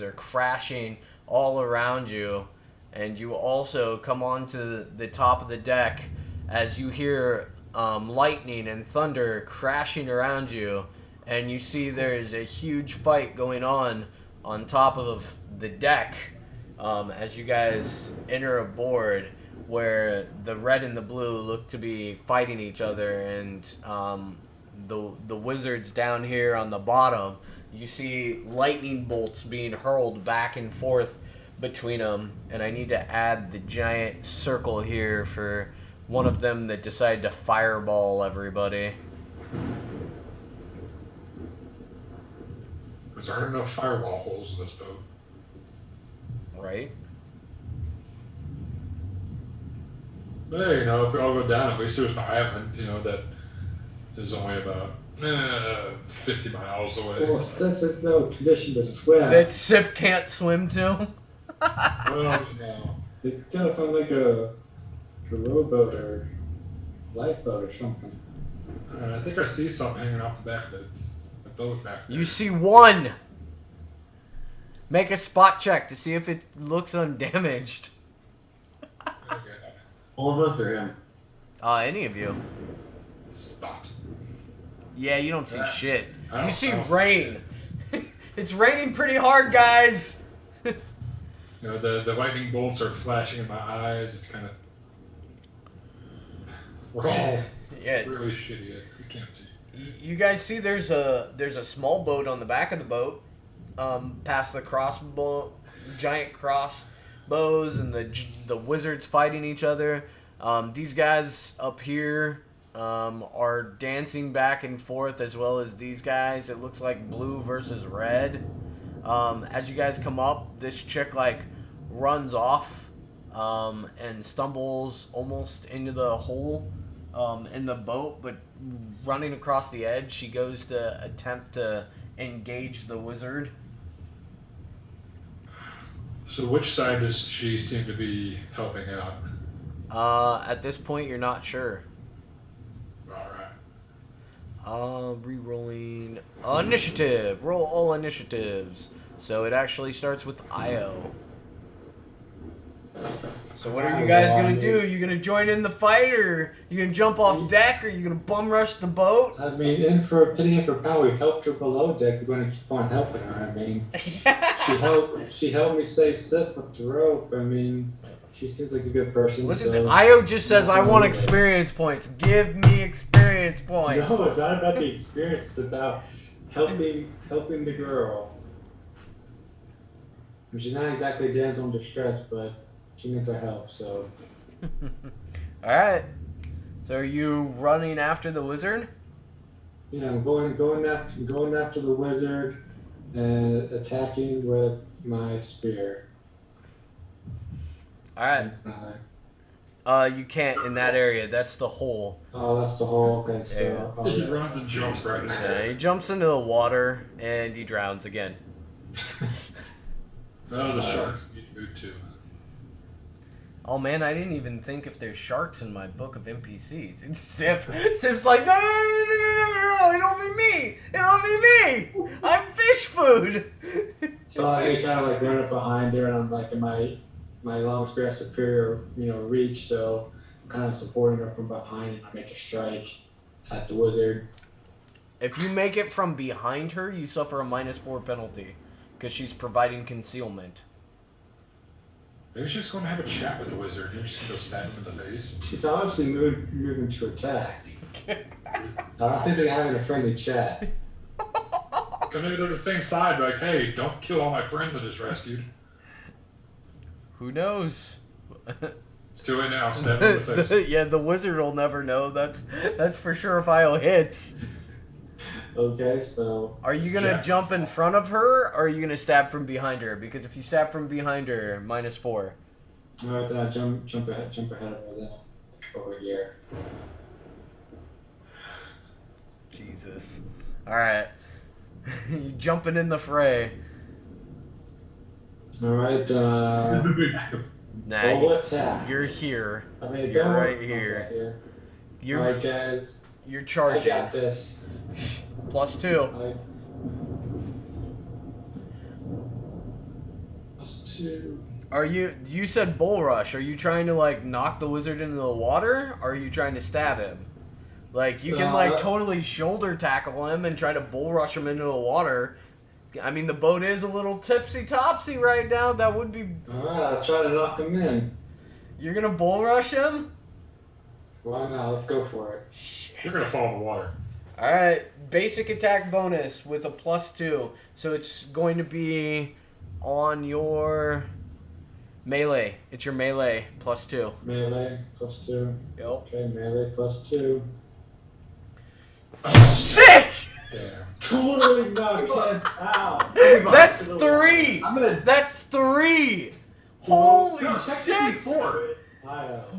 are crashing all around you. And you also come onto the top of the deck as you hear lightning and thunder crashing around you. And you see there's a huge fight going on top of the deck as you guys enter aboard, where the red and the blue look to be fighting each other, and the wizards down here on the bottom, you see lightning bolts being hurled back and forth between them. And I need to add the giant circle here for one of them that decided to fireball everybody. Because there aren't enough firewall holes in this boat. Right? But hey, if we all go down, at least there's an island, that is only about 50 miles away. Well, Sif is no tradition to swim. That Sif can't swim to? Well, It's gotta find like a rowboat or lifeboat or something. I think I see something hanging off the back of the boat back there. You see one! Make a spot check to see if it looks undamaged. Okay. All of us or him? Any of you. Spot. Yeah, you don't see shit. I You don't- see I don't see rain. It's raining pretty hard, guys. The lightning bolts are flashing in my eyes. It's kind of... We're all Yeah. really shitty. We can't see. You guys see there's a small boat on the back of the boat, past the giant crossbows and the wizards fighting each other. These guys up here are dancing back and forth, as well as these guys. It looks like blue versus red. As you guys come up, this chick runs off and stumbles almost into the hole in the boat, but running across the edge, she goes to attempt to engage the wizard. So which side does she seem to be helping out? At this point, you're not sure. Alright. Re-rolling initiative. Roll all initiatives. So it actually starts with Io. So what are you guys gonna do? You gonna join in the fight, or you gonna jump off deck, or you gonna bum rush the boat? I mean, in for a penny, in for a pound, we helped her below deck. We're going to keep on helping her. I mean, she helped me save Sif with the rope. I mean, she seems like a good person. Listen, so Io just says, I want experience points. Give me experience points. No, it's not about the experience. It's about helping the girl. I mean, she's not exactly a damsel in distress, but she needs our help. So. Alright. So are you running after the wizard? Going after the wizard and attacking with my spear. Alright. You can't in that area. That's the hole. Oh, that's the whole. Okay, so. Yeah. Oh, He yes. runs and jumps right in there. He jumps into the water and he drowns again. No, the sharks need food too. Oh man, I didn't even think if there's sharks in my book of NPCs. Sif's like, no, it'll be me! It'll be me! I'm fish food! So I kind of like run up behind her, and I'm like in my long spear has superior, reach. So I'm kind of supporting her from behind, and I make a strike at the wizard. If you make it from behind her, you suffer a -4 penalty because she's providing concealment. Maybe she's going to have a chat with the wizard. Maybe she's going to go stab him in the face. She's obviously moving to attack. I don't think they're having a friendly chat. Because maybe they're the same side, like, hey, don't kill all my friends I just rescued. Who knows? It's too late now. Stab him in the face. Yeah, the wizard will never know. That's for sure if Io hits. Okay, so... Are you going to jump in front of her, or are you going to stab from behind her? Because if you stab from behind her, -4. Alright, then I jump ahead of her then. Over here. Jesus. Alright. You jumping in the fray. Alright, Nah, full attack. you're here. I mean, You're don't right worry here. about that here. You're Alright, guys. you're I charging. got this. +2. +2. Are you said bull rush. Are you trying to like knock the wizard into the water, or are you trying to stab him? Like you can like totally shoulder tackle him and try to bull rush him into the water. I mean the boat is a little tipsy topsy right now. That would be. Alright, I'll try to knock him in. You're gonna bull rush him? Why not? Let's go for it. Shit. You're going to fall in the water. Alright, basic attack bonus with a +2. So it's going to be on your melee. It's your melee +2. Melee +2. Yep. Okay, melee +2. Shit! Damn. Totally knocked him out. That's 3! I'm gonna. That's 3! Holy No, technically shit! 4.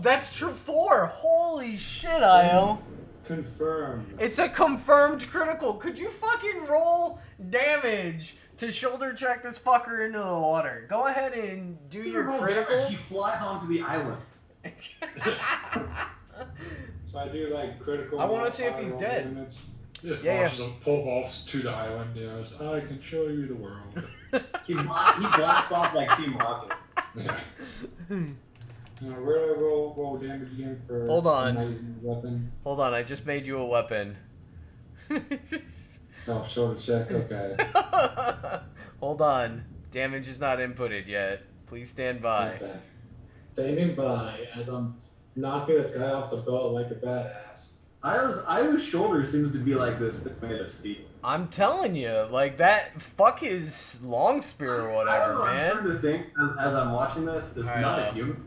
That's true 4! Holy shit, Io! Confirmed. It's a confirmed critical. Could you fucking roll damage to shoulder check this fucker into the water? Go ahead and do your critical. She flies onto the island. So I do like critical. I wanna see if he's dead. damage. He just Yeah, launches a pole vaults to the island. You know, it's, I can show you the world. He blasts off like Team Rocket. Yeah. Now, where do I roll damage again for? Hold on. my weapon? Hold on, I just made you a weapon. Oh, shoulder check. Okay. Hold on. Damage is not inputted yet. Please stand by. Okay. Standing by as I'm knocking this guy off the boat like a badass. Io's shoulder seems to be like this thing made of steel. I'm telling you, like that. Fuck his long spear or I whatever, don't know, I'm man. starting to think as I'm watching this, it's I not know. a human.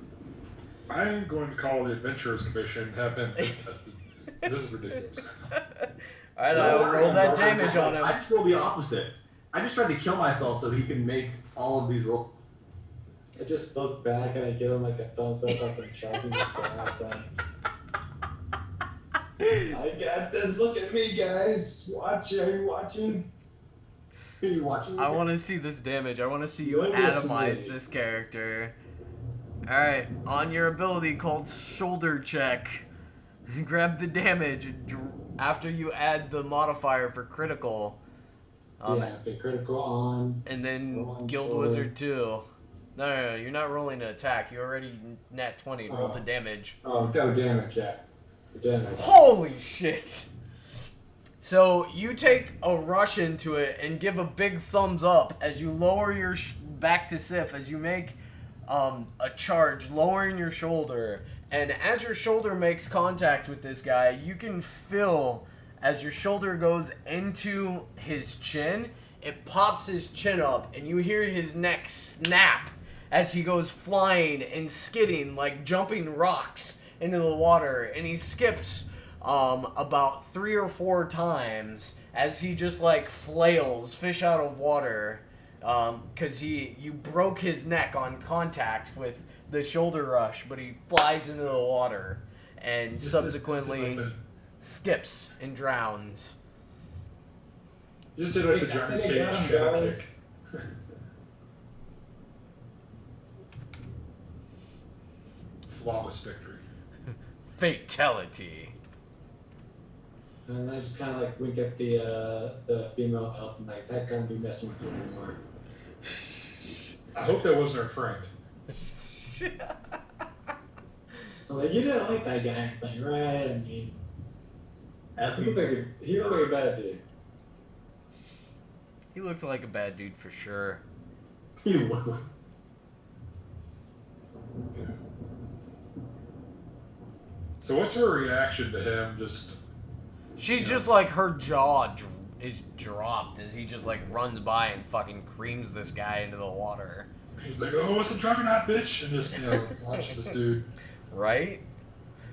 I'm going to call the Adventurers Commission and have him tested. This is ridiculous. Alright, I'll roll that damage on I him. just rolled the opposite. I just tried to kill myself so he can make all of these rolls. I just look back and I give him like a thumbs up like I'm chopping this guy up. I got this. Look at me, guys. Watch. Are you watching? Are you watching? I want to see this damage. I want to see you Look at atomize me. this character. Alright, on your ability called shoulder check, grab the damage after you add the modifier for critical. Yeah, okay, critical on. And then Roll Guild shoulder. Wizard 2. No, you're not rolling an attack. You already nat 20. Roll the damage. Oh, no damage, yeah. The damage. Holy shit! So you take a rush into it and give a big thumbs up as you lower your back to Sif, as you make a charge, lowering your shoulder. And as your shoulder makes contact with this guy, you can feel as your shoulder goes into his chin, it pops his chin up, and you hear his neck snap as he goes flying and skidding like jumping rocks into the water, and he skips about 3 or 4 times as he just like flails fish out of water, because you broke his neck on contact with the shoulder rush, but he flies into the water and subsequently skips and drowns. You just did like the Johnny Cage shadow kick. Flawless victory. Fatality. And I just kind of like wink at the female elf and like, that can't be messing with you anymore. I hope that wasn't her friend. I'm like, you didn't like that guy, like, right? I mean, As he he, looked like a bad dude. He looked like a bad dude for sure. he looked like. So what's her reaction to him? Just She's Yeah. just like, her jaw is dropped as he just like runs by and fucking creams this guy into the water. he's like, "Oh, what's the juggernaut, bitch?" And just watches this dude. Right?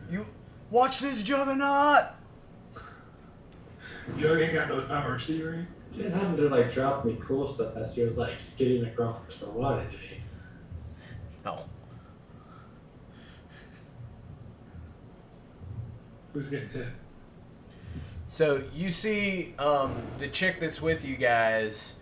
You watch this juggernaut! Jug ain't got no powers, see, right? She didn't happen to like drop me cool stuff as she was like skidding across the water, did he? No. Who's getting hit? So you see the chick that's with you guys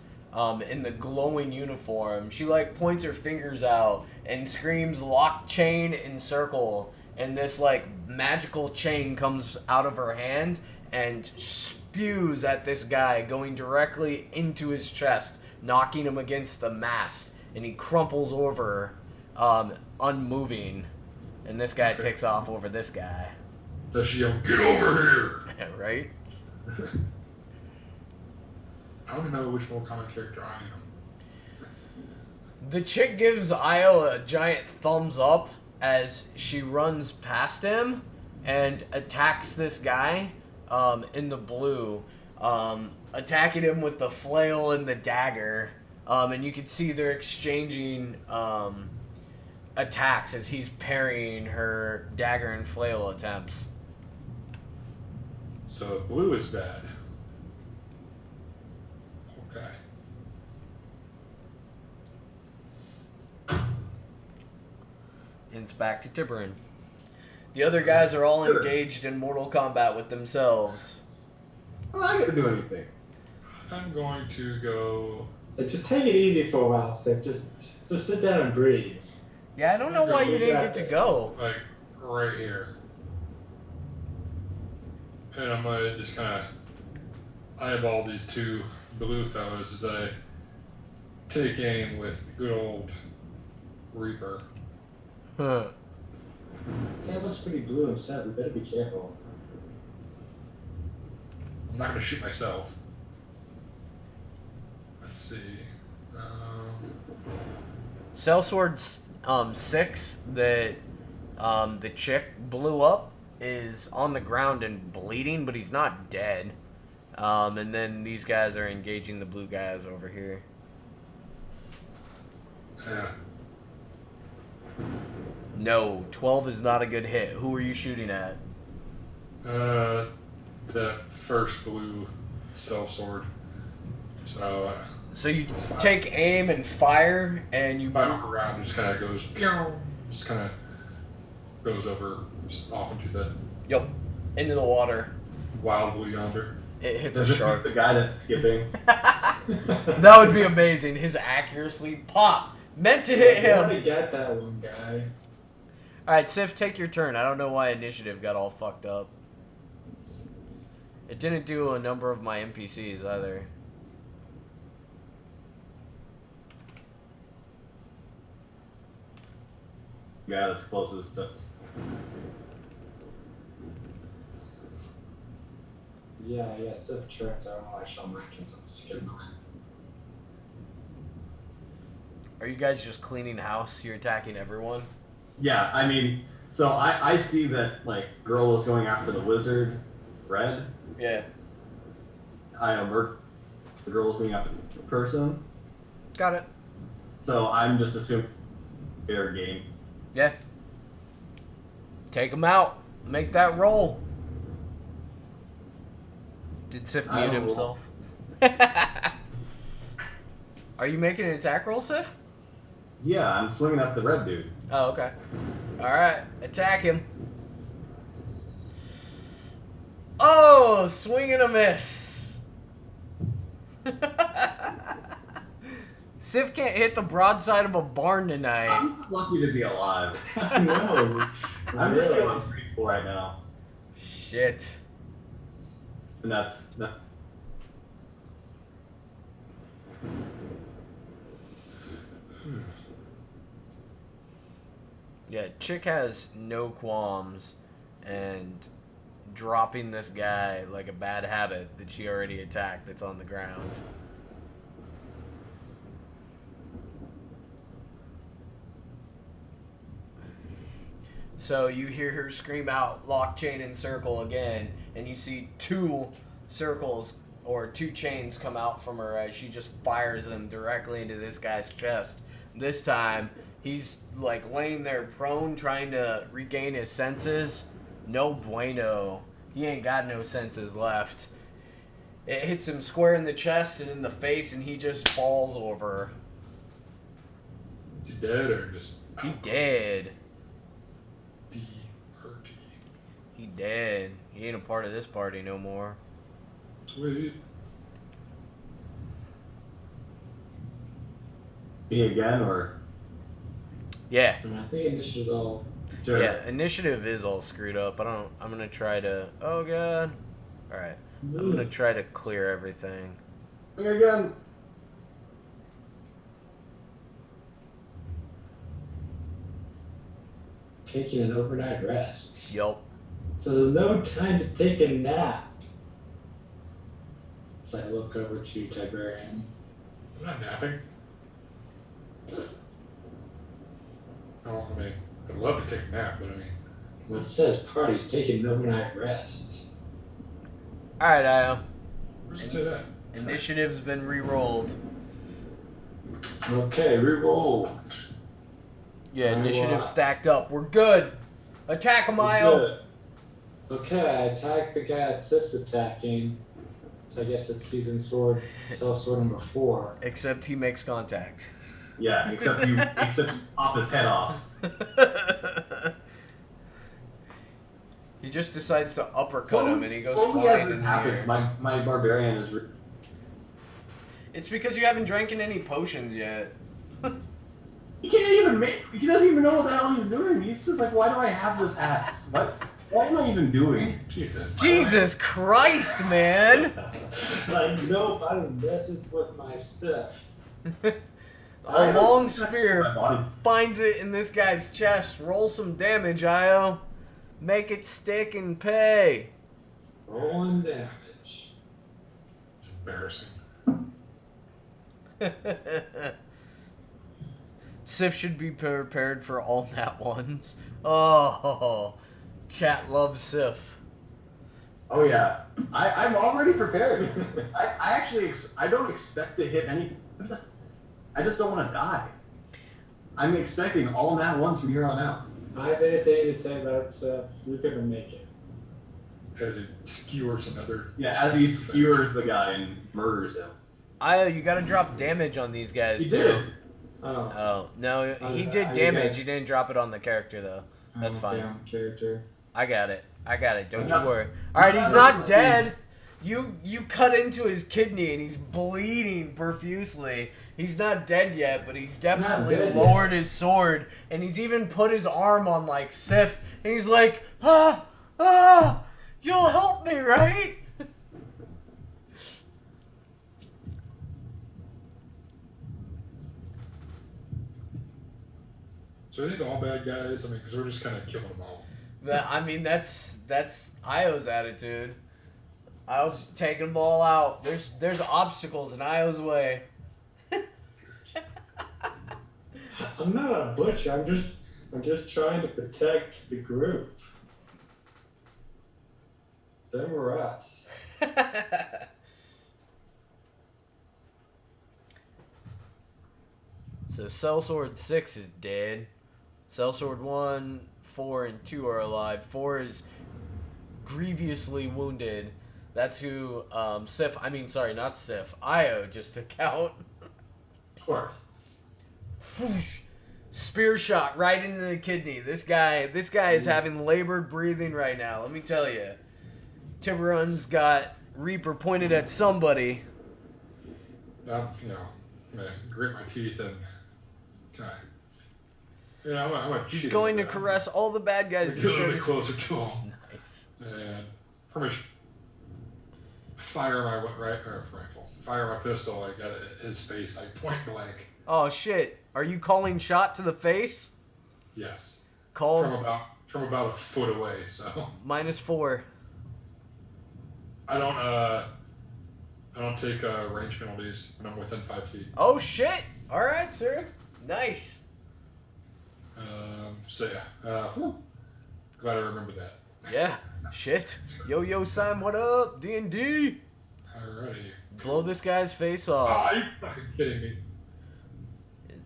in the glowing uniform. She like points her fingers out and screams lock, chain, and circle. And this like magical chain comes out of her hand and spews at this guy, going directly into his chest, knocking him against the mast. And he crumples over, unmoving. And this guy Okay. takes off over this guy. Does she yell, "Get over here"? Right? I don't know which more common character I am. The chick gives Io a giant thumbs up as she runs past him and attacks this guy in the blue, attacking him with the flail and the dagger. And you can see they're exchanging attacks as he's parrying her dagger and flail attempts. So blue is bad. Okay. And it's back to Tiburon. The other guys are all engaged in Mortal Kombat with themselves. I'm not gonna do anything. I'm going to go. Like, just take it easy for a while, Steph. Just sit down and breathe. Yeah, I don't know why you didn't get to go. Like right here. And I'm gonna just kind of eyeball these two blue fellows as I take aim with good old Reaper. Huh. Yeah, it looks pretty blue and stuff. We better be careful. I'm not gonna shoot myself. Let's see. Sellsword 6 that the chick blew up is on the ground and bleeding, but he's not dead. And then these guys are engaging the blue guys over here. Yeah. No, 12 is not a good hit. Who are you shooting at? The first blue sellsword. So So you take aim and fire, and you... final round just kind of goes, pew, just kind of goes over just off into the Yep, into the water. wild blue yonder. It hits Does a this shark. the guy that's skipping? That would be amazing. His accuracy, pop, meant to hit You him. already got that one guy. All right, Sif, take your turn. I don't know why initiative got all fucked up. It didn't do a number of my NPCs either. Yeah, that's closest to. Yeah, Sif tricks. I don't know why Shawn Michaels. I'm just kidding. Are you guys just cleaning house? You're attacking everyone? Yeah, I mean, so I see that like girl was going after the wizard, red. Yeah. I avert the girl was going after the person. Got it. So I'm just assuming fair game. Yeah. Take him out. Make that roll. Did Sif I mute don't himself? Are you making an attack roll, Sif? Yeah, I'm swinging at the red dude. Oh, okay. Alright, attack him. Oh, swing and a miss. Sif can't hit the broadside of a barn tonight. I'm just lucky to be alive. I know. I'm just Really? feeling grateful right now, Shit. and that's. Yeah, Chick has no qualms and dropping this guy like a bad habit that she already attacked that's on the ground. So you hear her scream out, lock, chain, and circle again, and you see 2 circles or 2 chains come out from her as she just fires them directly into this guy's chest. This time, he's like laying there prone, trying to regain his senses. No bueno. He ain't got no senses left. It hits him square in the chest and in the face, and he just falls over. Is he dead or just? He dead. D-R-T. He dead. He ain't a part of this party no more. Sweet. Me again, or Yeah. And I think initiative's all. sure. Yeah, initiative is all screwed up. I'm gonna try to. Oh god. All right. I'm gonna try to clear everything. Me again. Taking an overnight rest. Yup. So there's no time to take a nap. So I look over to Tiberian. I'm not napping. Oh, I mean, I'd love to take a nap, but I mean, Well, it says party's taking an overnight rest. All right, Io. where does it say that? Initiative's been re-rolled. Okay, reroll. Yeah, I initiative will- stacked up. We're good. Attack him, Io. Good. Okay, I attack the guy that Sif's attacking. So I guess it's season sword, cell sword number 4. Except he makes contact. Yeah, except you pop his head off. He just decides to uppercut him, and he goes Only flying as in this the happens, air. my barbarian is. It's because you haven't drank any potions yet. He can't even make. He doesn't even know what the hell he's doing. He's just like, why do I have this hat? What am I even doing? Jesus. Jesus Christ, man! Like, nope, I don't messes with my Sif. A long spear My body. finds it in this guy's chest. Roll some damage, Io. Make it stick and pay. Rolling damage. It's embarrassing. Sif should be prepared for all nat ones. Oh, chat loves Sif. Oh yeah, I'm already prepared. I actually I don't expect to hit any. I just don't want to die. I'm expecting all nat ones from here on out. I have anything to say about Sif. You're gonna make it. As it skewers another. Yeah, as he skewers the guy and murders him. Io, you gotta drop damage on these guys He too. did. Oh. Oh, no, he Oh, did I damage. got- He didn't drop it on the character though. That's fine. Damn character. I got it. Don't you not- worry. All right, he's I'm not not- dead. You cut into his kidney and he's bleeding profusely. He's not dead yet, but he's definitely dead lowered his sword and he's even put his arm on like Sif and he's like, you'll help me, right? So are these all bad guys? I mean, because we're just kind of killing them all. I mean, that's Io's attitude. Io's taking them all out. There's obstacles in Io's way. I'm not a butcher. I'm just trying to protect the group. Them or us. So Sellsword 6 is dead. Sellsword 1, 4, and 2 are alive. 4 is grievously wounded. That's who Sif, not Sif, Io just took out. Of course. Whoosh! Spear shot right into the kidney. This guy is having labored breathing right now. Let me tell you. Tiburon's got Reaper pointed at somebody. I'm gonna grit my teeth and kind of. Yeah, I'm gonna He's cheat going to with that. caress all the bad guys. Get a little bit closer to him Nice. and pretty much fire my rifle, fire my pistol like at his face, like point blank. Oh shit! Are you calling shot to the face? Yes. Call From about a foot away. So -4. I don't take range penalties when I'm within 5 feet. Oh shit! All right, sir. Nice. So yeah. Glad I remembered that. Yeah. Shit. Yo, Sam, what up? D&D. Alrighty. Blow this guy's face Oh, off. are you fucking kidding me?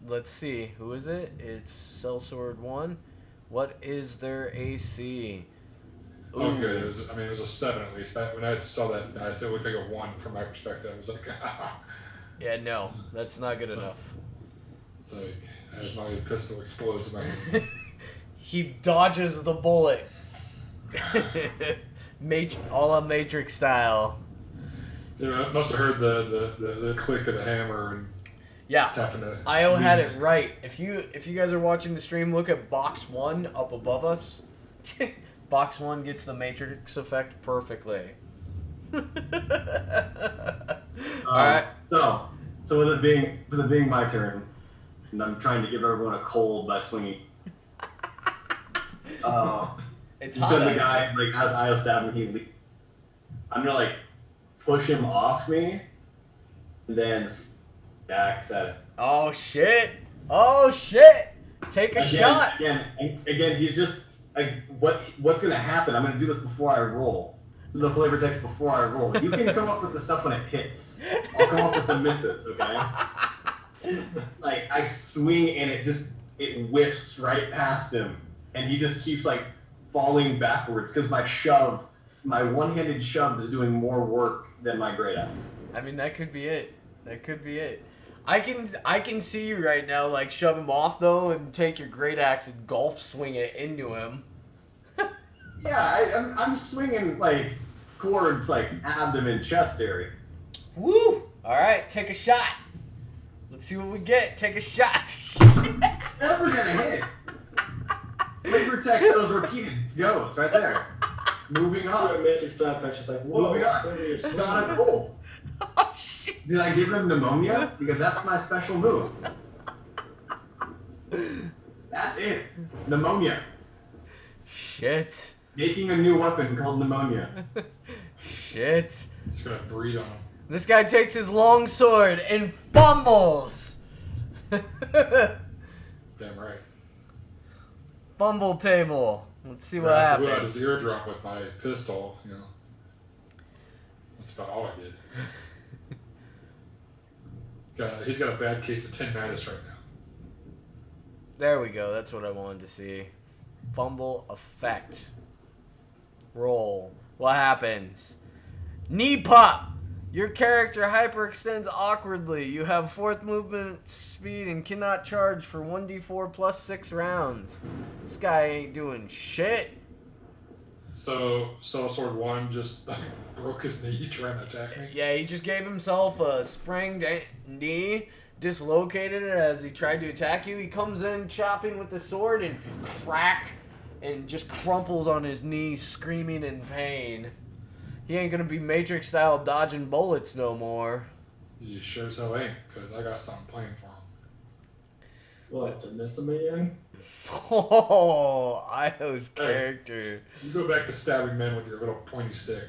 Let's see. Who is it? It's Sellsword 1. What is their AC? Oh, Ooh. good. It was a 7 at least. When I saw that dice, it looked like a 1 from my perspective. I was like, Yeah, no. That's not good enough. it's like, as my pistol explodes in my hand. He dodges the bullet. A la Matrix style. You know, I must have heard the click of the hammer and Yeah, tapping the. Io had it right. If you guys are watching the stream, look at box 1 up above us. Box 1 gets the Matrix effect perfectly. Alright. So with it being my turn, and I'm trying to give everyone a cold by swinging. It's You hot said the out. guy, like, as Io stabbed me, I'm gonna, like, push him off me, and then back at it. Oh shit! Oh shit! Take a shot! Again, he's just, like, what's gonna happen? I'm gonna do this before I roll. This is the flavor text before I roll. You can come up with the stuff when it hits. I'll come up with the misses, okay? Like, I swing and it whiffs right past him, and he just keeps, like, falling backwards because my one-handed shove is doing more work than my great axe. I mean, that could be it. That could be it. I can see you right now, like, shove him off, though, and take your great axe and golf swing it into him. Yeah, I'm swinging, like, towards, like, abdomen, chest area. Woo! Alright, take a shot. Let's see what we get. Take a shot. Never gonna hit. Flavor text, those repeated goes right there. Moving on. Matrix flashback, she's like, whoa. Moving on. It's not a goal. Did I give him pneumonia? Because that's my special move. That's it. Pneumonia. Shit. Making a new weapon called pneumonia. Shit. Just gonna breathe on him. This guy takes his long sword and fumbles. Damn right. Fumble table. Let's see what I blew out happens. his eardrum with my pistol, you know. That's about all I did. He's got a bad case of tinnitus right now. There we go. That's what I wanted to see. Fumble effect. Roll. What happens? Knee pop. Your character hyperextends awkwardly. You have 4th movement speed and cannot charge for 1d4 plus 6 rounds. This guy ain't doing shit. So Sword 1 just broke his knee trying to attack me. Yeah, he just gave himself a sprained knee, dislocated it as he tried to attack you. He comes in chopping with the sword and crack, and just crumples on his knee, screaming in pain. He ain't gonna be Matrix style dodging bullets no more. You sure as hell ain't, because I got something planned for him. What, to miss him again? Oh, Io's character. You go back to stabbing men with your little pointy stick.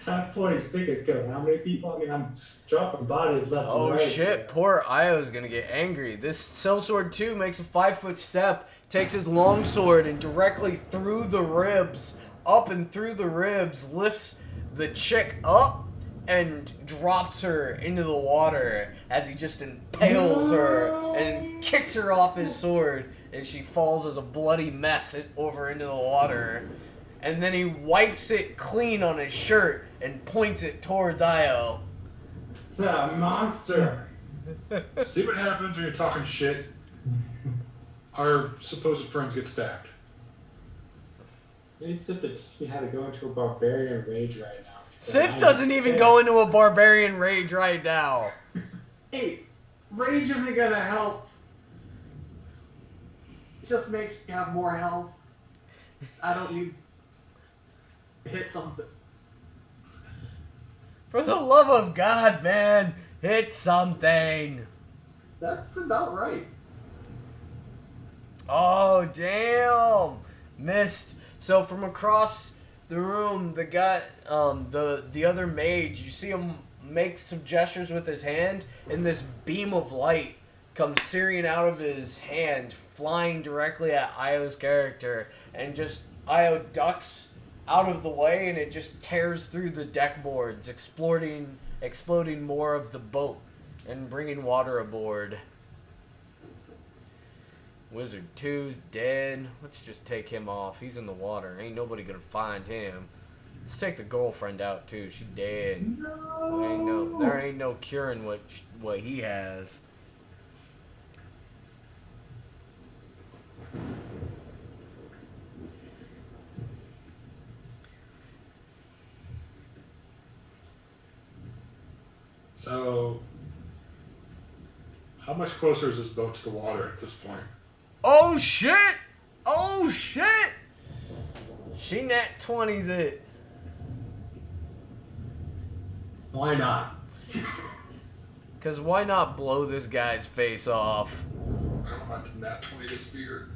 That pointy stick is killing how many people? I mean, I'm dropping bodies left and Oh right. shit, poor Io's gonna get angry. This Sellsword 2 makes a 5-foot step, takes his longsword and directly through the ribs, up and through the ribs, lifts the chick up and drops her into the water as he just impales her and kicks her off his sword, and she falls as a bloody mess over into the water. And then he wipes it clean on his shirt and points it towards Io. That monster! See what happens when you're talking shit? Our supposed friends get stabbed. You need Sif to teach me how to go into a barbarian rage right now. Sif doesn't even go into a barbarian rage right now. Hey, rage isn't gonna help. It just makes me have more health. I don't need to hit something. For the love of God, man, hit something. That's about right. Oh, damn! Missed. So from across the room, the guy, the other mage, you see him make some gestures with his hand, and this beam of light comes searing out of his hand, flying directly at Io's character, and just Io ducks out of the way, and it just tears through the deck boards, exploding more of the boat, and bringing water aboard. Wizard 2's dead. Let's just take him off. He's in the water. Ain't nobody gonna find him. Let's take the girlfriend out too. She dead. No. There ain't no curing what he has. So, how much closer is this boat to the water at this point? Oh shit! Oh shit! She nat 20's it. Why not? Cause why not blow this guy's face off? I don't want that 20 to spear.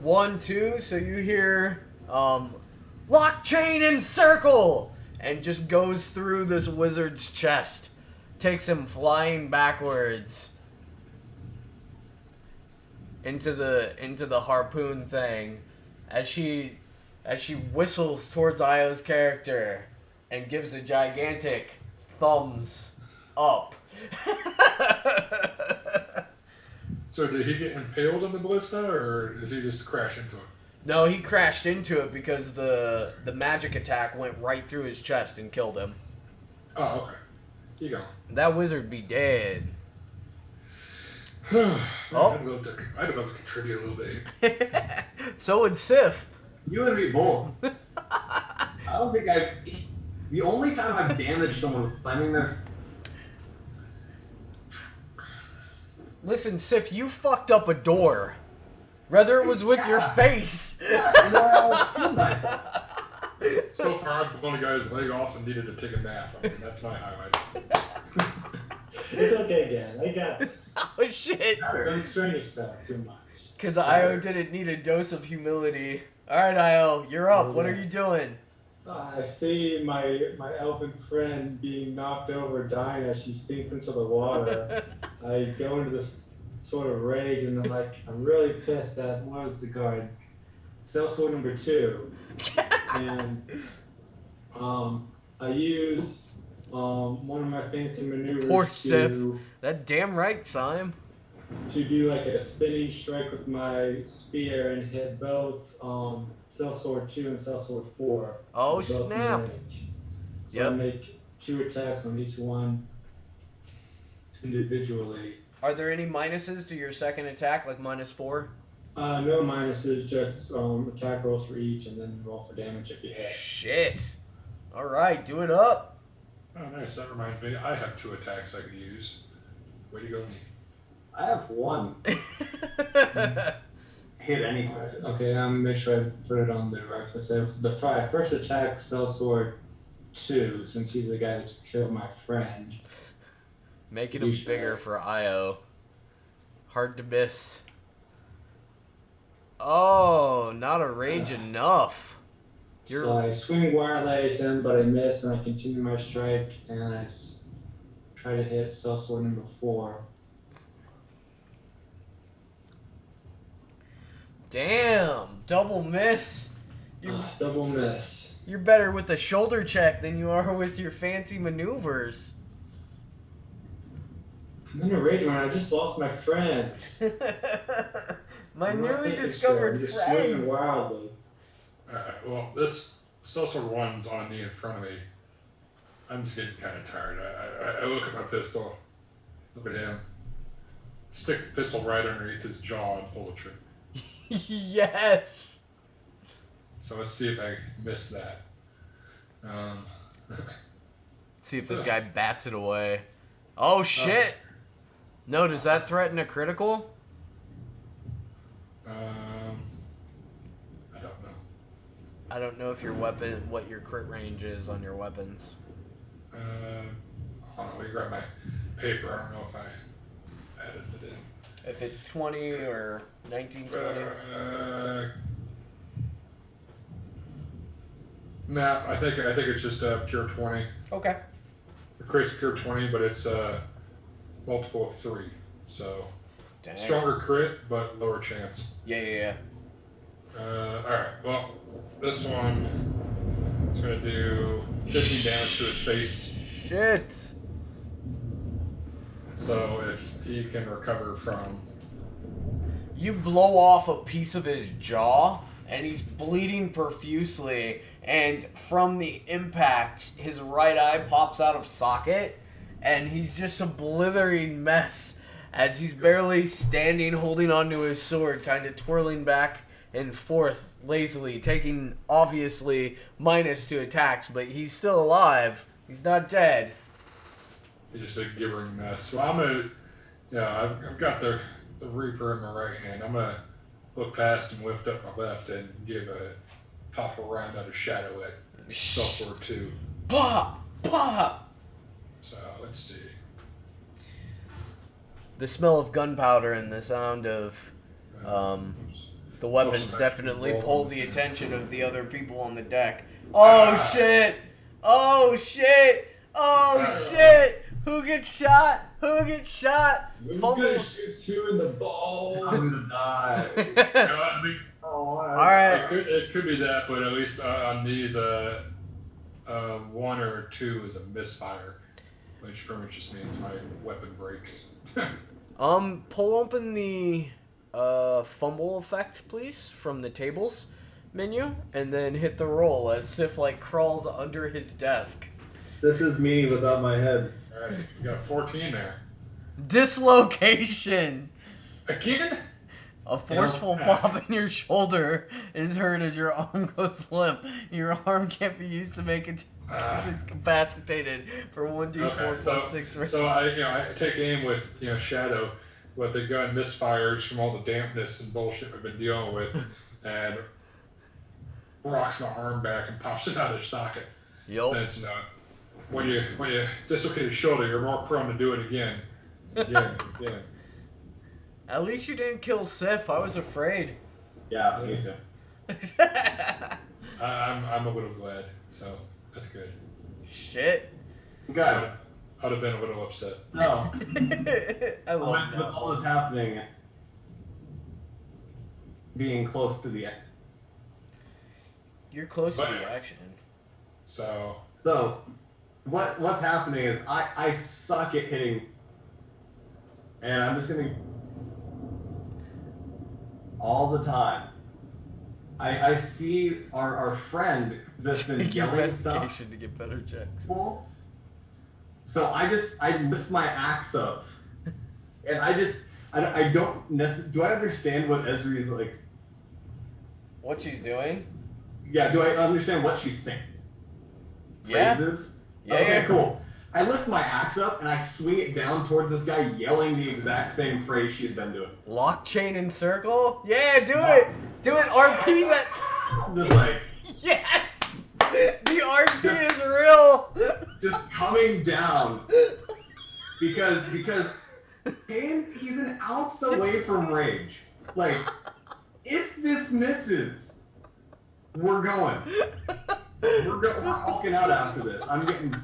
1, 2, so you hear lock, chain, and circle, and just goes through this wizard's chest, takes him flying backwards into the harpoon thing, as she whistles towards Io's character and gives a gigantic thumbs up. So did he get impaled in the ballista, or did he just crash into it? No, he crashed into it because the magic attack went right through his chest and killed him. Oh, okay. You go. That wizard be dead. I'd Oh. love to contribute a little bit. So would Sif. You and me both. I don't think the only time I've damaged someone with climbing their... Listen, Sif, you fucked up a door. Whether it was with your face. So far, I've blown a guy's leg off and needed to take a nap. I mean, that's my highlight. It's okay, Dan. I got this. Oh shit. Don't strain yourself too much. Because Io didn't need a dose of humility. Alright, Io, you're up. What are you doing? I see my elfin friend being knocked over, dying as she sinks into the water. I go into this sort of rage, and I'm really pissed at what is the guard, sellsword number 2, and I use one of my fancy maneuvers Poor Sif. to That damn right, Sime. do like a spinning strike with my spear and hit both sellsword 2 and sellsword 4. Oh, both in snap. range. So Yep. I make 2 attacks on each one individually. Are there any minuses to your second attack, like -4? No minuses, just attack rolls for each, and then roll for damage if you hit. Shit. Alright, do it up. Oh, nice. That reminds me. I have 2 attacks I could use. Way to go, me. I have one. Hit anything. Alright, okay, I'm gonna make sure I put it on the right. So the first attack, sellsword 2, since he's the guy that killed my friend. Making him bigger for Io. Hard to miss. Oh, not a rage enough. So I swing wildly at him, but I miss, and I continue my strike, and I try to hit sellsword number 4. Damn, double miss. Double miss. You're better with the shoulder check than you are with your fancy maneuvers. I'm in a rage when I just lost my friend. My I'm not newly thinking discovered straight, I'm just swinging friend. wildly. Alright, well, this Seltzer 1's on me in front of me. I'm just getting kind of tired. I look at my pistol. Look at him. Stick the pistol right underneath his jaw and pull the trigger. Yes. So let's see if I miss that. See if this guy bats it away. Oh shit. No, does that threaten a critical? I don't know. I don't know if your weapon, what your crit range is on your weapons. Hold on, let me grab my paper. I don't know if I added it in. If it's 20 or 1920. Nah, I think it's just pure 20. Okay. It creates pure 20, but it's multiple of 3. So Dang. stronger crit, but lower chance. Yeah. Alright, well, this one is going to do 15 damage to his face. Shit. So if he can recover from... You blow off a piece of his jaw, and he's bleeding profusely, and from the impact, his right eye pops out of socket, and he's just a blithering mess as he's barely standing, holding onto his sword, kind of twirling back and forth lazily, taking, obviously, minus to attacks, but he's still alive. He's not dead. He's just a gibbering mess. So I'm going to... I've got the Reaper in my right hand. I'm going to look past and lift up my left and give a powerful round out of shadow at Self-Word 2. Pop! Pop! So, let's see. The smell of gunpowder and the sound of the weapons definitely pull the attention of the other people on the deck. Oh shit! Oh shit! Oh shit! Who gets shot? Who gets shot? Who's Fumble. gonna shoot you in the balls? I'm gonna die. Alright. It could be that, but at least on these, 1 or 2 is a misfire, which pretty much just means my weapon breaks. Pull open the fumble effect, please, from the tables menu, and then hit the roll as Sif crawls under his desk. This is me without my head. Alright, you got 14 there. Dislocation. Again? A forceful pop in your shoulder is heard as your arm goes limp. Your arm can't be used to make it incapacitated for 1d4 plus 6 range. So I take aim with shadow, but the gun misfires from all the dampness and bullshit we've been dealing with, and rocks my arm back and pops it out of socket. Yup. Since when you dislocate your shoulder, you're more prone to do it again. Yeah. At least you didn't kill Sif. I was afraid. Yeah, me too. I'm a little glad, so that's good. Shit. Good. I'd have been a little upset. No. I love With that. all this happening, being close to the end. You're close to the action. So what's happening is I suck at hitting, and I'm just gonna all the time. I see our friend that's been Take your yelling stuff. medication to get better checks. So I lift my axe up, and I don't necessarily. Do I understand what Ezri's like? What she's doing? Yeah. Do I understand what she's saying? Yeah. Phrases? Yeah. Okay, cool. I lift my axe up and I swing it down towards this guy yelling the exact same phrase she's been doing. Lock, chain, and circle? Yeah, do it! Do it, RP that... Just like... Yes! The RP is real! Just coming down. Because he's an ounce away from rage. Like, if this misses, we're going. We're hulking out after this. I'm getting...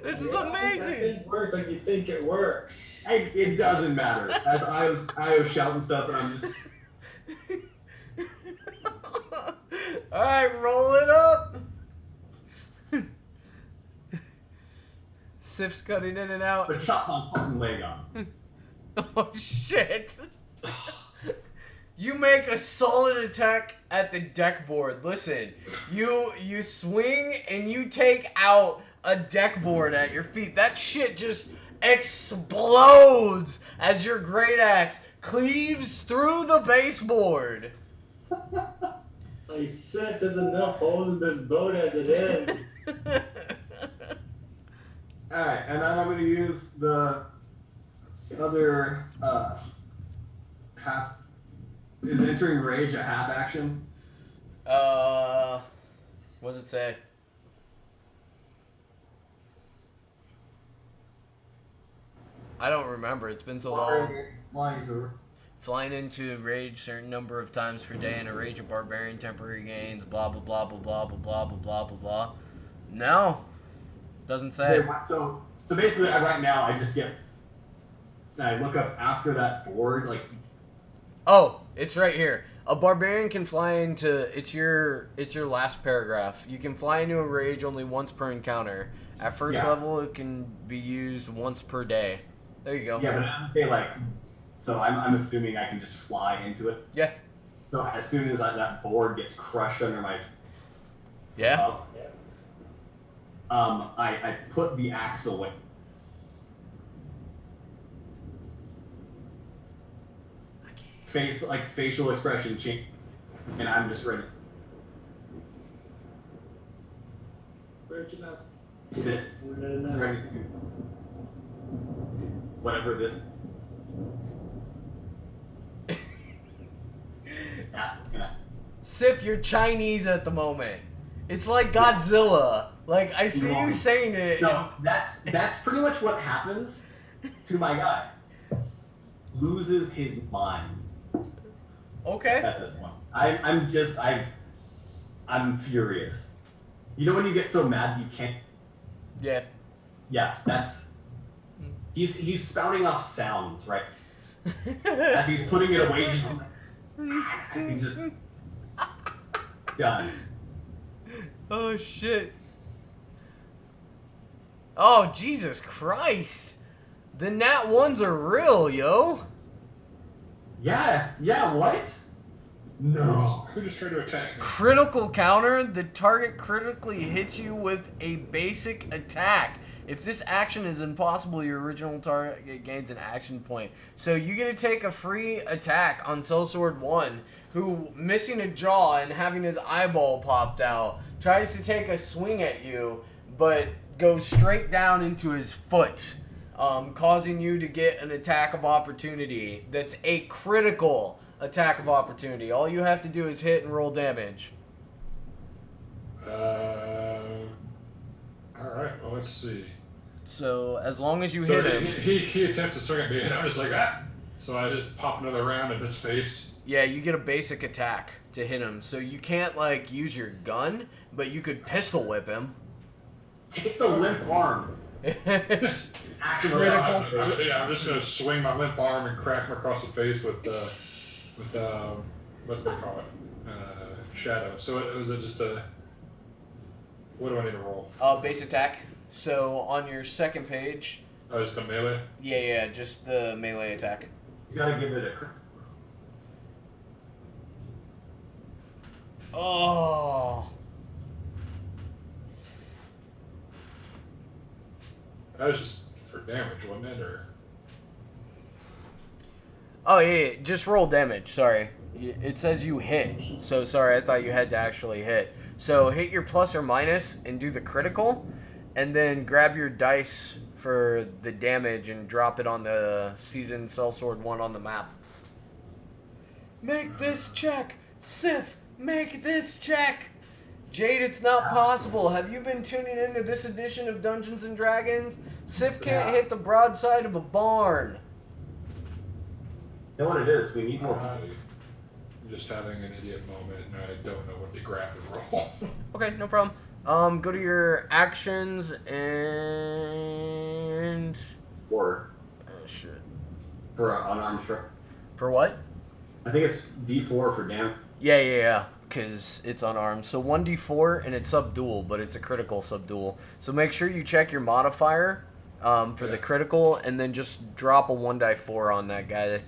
This is amazing! It works like you think it works. It doesn't matter. As I was shouting stuff and I'm just... Alright, roll it up! Sif's cutting in and out. But chop my fucking leg off. Oh shit! You make a solid attack at the deck board. Listen, you swing and you take out a deck board at your feet. That shit just explodes as your great axe cleaves through the baseboard. I said there's enough holes in this boat as it is. Alright, and then I'm going to use the other half. Is entering rage a half action? What does it say? I don't remember. It's been so long. Flying into rage certain number of times per day in a rage of barbarian temporary gains. Blah blah blah blah blah blah blah blah blah blah blah. No, doesn't say. So basically, right now I just get. I look up after that board, like. Oh, it's right here. A barbarian can fly into it's your last paragraph. You can fly into a rage only once per encounter. At first level, it can be used once per day. There you go. Yeah, but it doesn't say like. So I'm assuming I can just fly into it. Yeah. So as soon as that board gets crushed under my. Yeah. I put the axe away. Facial expression change, and I'm just ready. Where'd you know? This. Ready to. Whatever this. Sif, you're Chinese at the moment. It's like Godzilla. Like, I see you saying it. So that's pretty much what happens to my guy. Loses his mind. Okay. At this point, I'm furious. You know when you get so mad you can't. Yeah. Yeah, that's. He's spouting off sounds, right? As he's putting it away, just done. Oh shit. Oh Jesus Christ. The nat ones are real, yo. Yeah, what? No. Who just tried to attack me? Critical counter, the target critically hits you with a basic attack. If this action is impossible, your original target gains an action point. So you're going to take a free attack on Sellsword 1, who, missing a jaw and having his eyeball popped out, tries to take a swing at you, but goes straight down into his foot, causing you to get an attack of opportunity. That's a critical attack of opportunity. All you have to do is hit and roll damage. Alright, well, let's see. So, as long as you hit him... He attempts to swing at me, and I'm just like, ah! So I just pop another round in his face. Yeah, you get a basic attack to hit him. So you can't, like, use your gun, but you could pistol whip him. Take the limp arm. Critical. I'm just going to swing my limp arm and crack him across the face with what do they call it? Shadow. So was it just a... What do I need to roll? Base attack. So on your second page... Oh, just a melee? Yeah, just the melee attack. You gotta give it a... Oh. That was just for damage, wasn't it? Or... Oh, yeah, just roll damage. Sorry. It says you hit. So, sorry, I thought you had to actually hit. So, hit your plus or minus and do the critical. And then grab your dice for the damage and drop it on the Seasoned Sellsword 1 on the map. Make this check! Sif, make this check! Jade, it's not possible. Have you been tuning into this edition of Dungeons & Dragons? Sif can't hit the broadside of a barn. You know what it is? We need more people. I'm just having an idiot moment, and I don't know what to grab and roll. Okay, no problem. Go to your actions and... Or Oh, shit. for unarmed strike. For what? I think it's D4 for damage. Yeah. Because it's unarmed. So 1d4, and it's subdual, but it's a critical subdual. So make sure you check your modifier for the critical, and then just drop a 1d4 on that guy.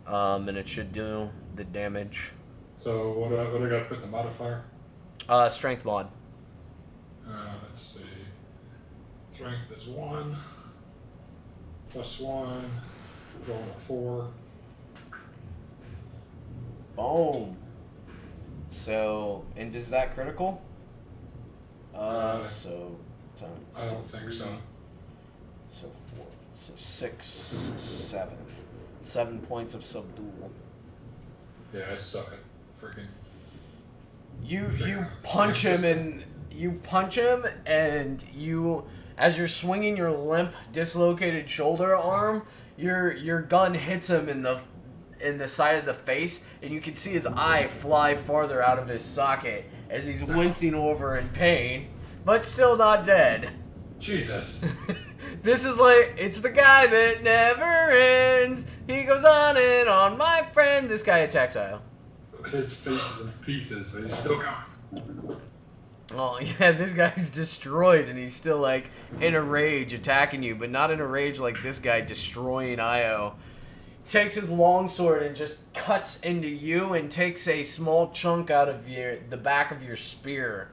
And it should do the damage. So what do I got to put in the modifier? Strength mod. Let's see. Strength is 1. Plus 1. Roll a 4. Boom. So, and is that critical? So times I don't think so. So 4. So 6, 7. 7 points of subdual. Yeah, I suck at freaking... You punch him and you as you're swinging your limp, dislocated shoulder arm, your gun hits him in the side of the face, and you can see his eye fly farther out of his socket as he's wincing over in pain, but still not dead. Jesus. This is like, it's the guy that never ends. He goes on and on, my friend. This guy attacks Io. His face is in pieces, but he's still going. Oh, yeah, this guy's destroyed, and he's still, like, in a rage attacking you, but not in a rage like this guy destroying Io. Takes his longsword and just cuts into you and takes a small chunk out of the back of your spear,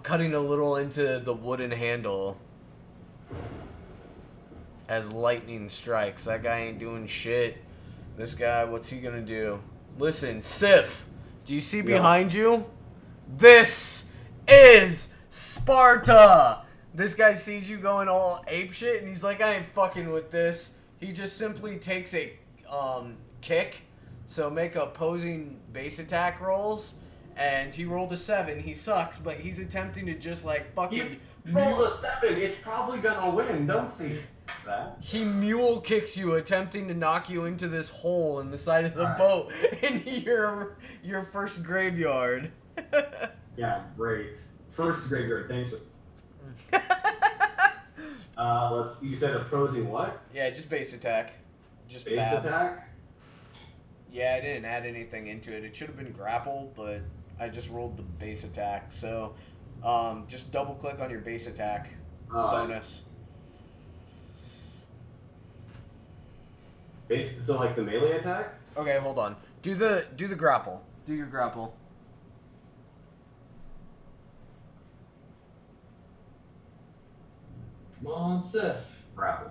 cutting a little into the wooden handle as lightning strikes. That guy ain't doing shit. This guy, what's he gonna do? Listen, Sif, do you see behind you? This is Sparta! This guy sees you going all apeshit, and he's like, I ain't fucking with this. He just simply takes a kick, so make opposing base attack rolls, and he rolled a 7. He sucks, but he's attempting to just like fucking... He rolls a 7. It's probably gonna win. Don't say that. He mule kicks you, attempting to knock you into this hole in the side of the boat in your first graveyard. Yeah, great. First graveyard, thanks. You said opposing what? Yeah, just base attack. Just Base bab. attack? Yeah, I didn't add anything into it. It should have been grapple, but I just rolled the base attack. So, just double click on your base attack bonus. So like the melee attack? Okay, hold on. Do the grapple. Do your grapple. Come on, Sif. Grapple.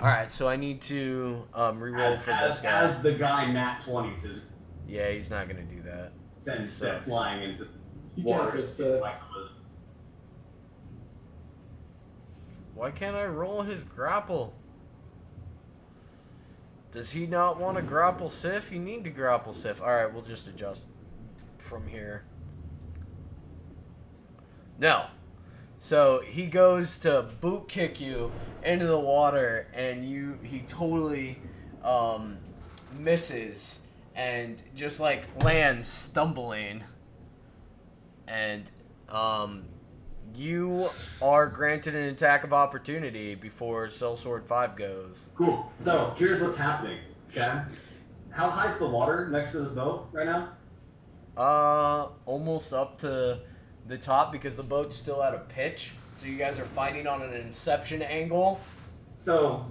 Alright, so I need to reroll for this guy. As the guy Nat 20 says, Yeah, he's not going to do that. sends Sif flying into You water. got this, Sif. Like a lizard. Why can't I roll his grapple? Does he not want to grapple Sif? You need to grapple Sif. Alright, we'll just adjust from here. No. So he goes to boot kick you into the water, and he totally misses and just like lands stumbling, and you are granted an attack of opportunity before Sellsword 5 goes. Cool. So here's what's happening. Okay. How high's the water next to this boat right now? Almost up to the top because the boat's still at a pitch. So you guys are fighting on an inception angle. So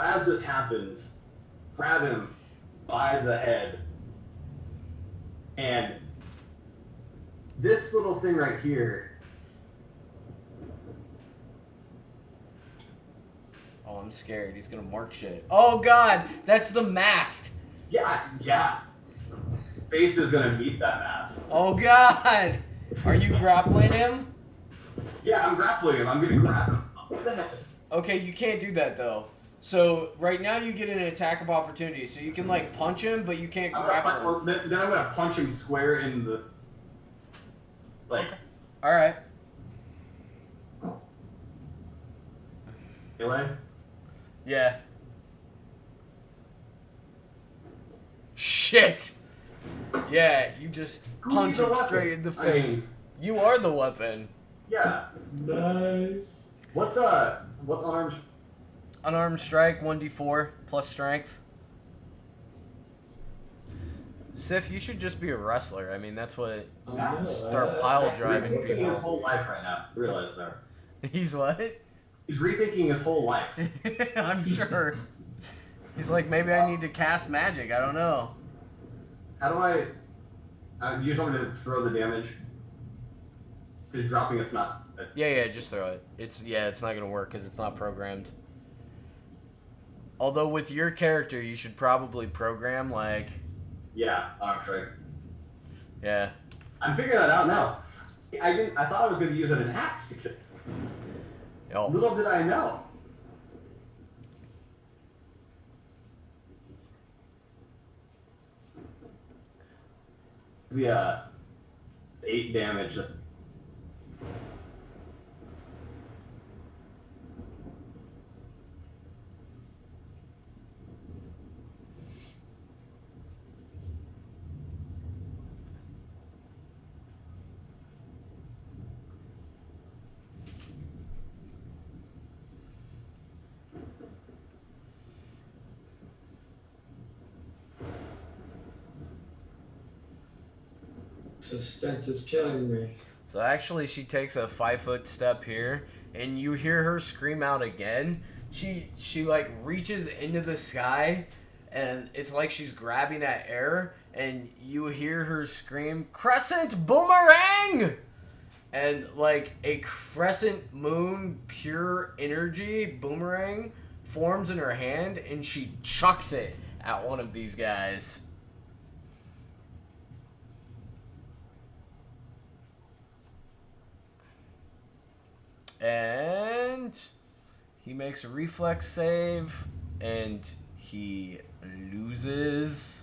as this happens, grab him by the head, and this little thing right here. Oh, I'm scared. He's gonna mark shit. Oh god, that's the mast. Yeah. Face is gonna meet that mast. Oh god. Are you grappling him? Yeah, I'm grappling him. I'm gonna grab him. What the heck? Okay, you can't do that though. So right now you get an attack of opportunity, so you can like punch him, but you can't grapple him. Then I'm gonna punch him square in the. Like. Okay. All right. Melee? Yeah. Shit. Yeah, you just punch him straight in the face. You are the weapon. Yeah. Nice. What's unarmed? Unarmed strike, 1d4 plus strength. Sif, you should just be a wrestler. I mean, that's what. Start pile driving He's rethinking people. his whole life right now. Realize that. He's what? He's rethinking his whole life. I'm sure. He's like, maybe I need to cast magic. I don't know. How do I? You just want me to throw the damage? Because dropping it's not. Yeah, just throw it. It's not gonna work because it's not programmed. Although with your character, you should probably program like. Yeah, arm strike. Yeah. I'm figuring that out now. I thought I was going to use an axe to kill. Oh. Little did I know. 8 damage. Suspense is killing me. So actually, she takes a 5-foot step here, and you hear her scream out again. She like reaches into the sky, and it's like she's grabbing at air, and you hear her scream, "Crescent boomerang!" And like a crescent moon pure energy boomerang forms in her hand, and she chucks it at one of these guys. And he makes a reflex save, and he loses.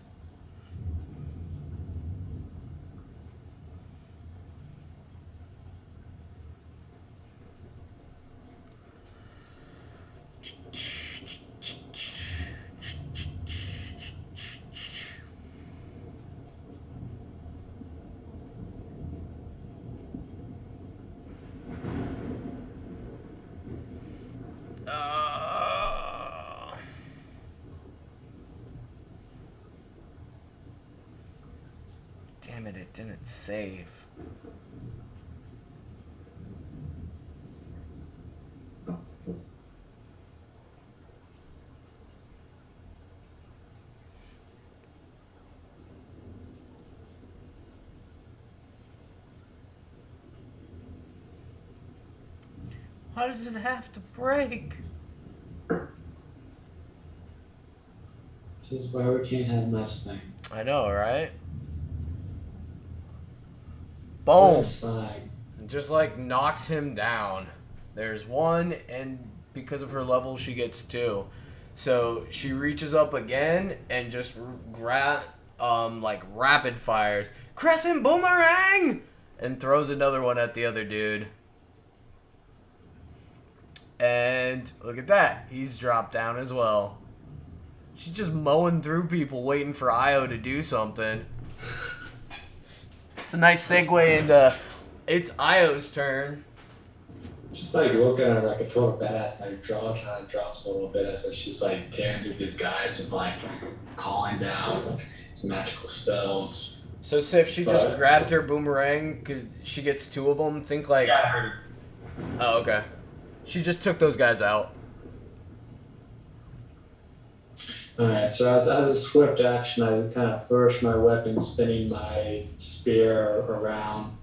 Damn it, it didn't save. Why does it have to break? This is why we can't have nice things. I know, right? Boom! Side. Just like knocks him down. There's one, and because of her level, she gets 2. So she reaches up again and just like rapid fires, "Crescent boomerang!" and throws another one at the other dude. And look at that, he's dropped down as well. She's just mowing through people, waiting for Io to do something. It's a nice segue into it's Io's turn. Just like looking at her like a total badass, my jaw kind of drops a little bit as she's like carrying through these guys with like calling down these magical spells. So Sif, she just grabbed her boomerang because she gets 2 of them. Think like. Yeah, I heard her. Oh, okay. She just took those guys out. Alright, so as a swift action, I kind of flourish my weapon, spinning my spear around,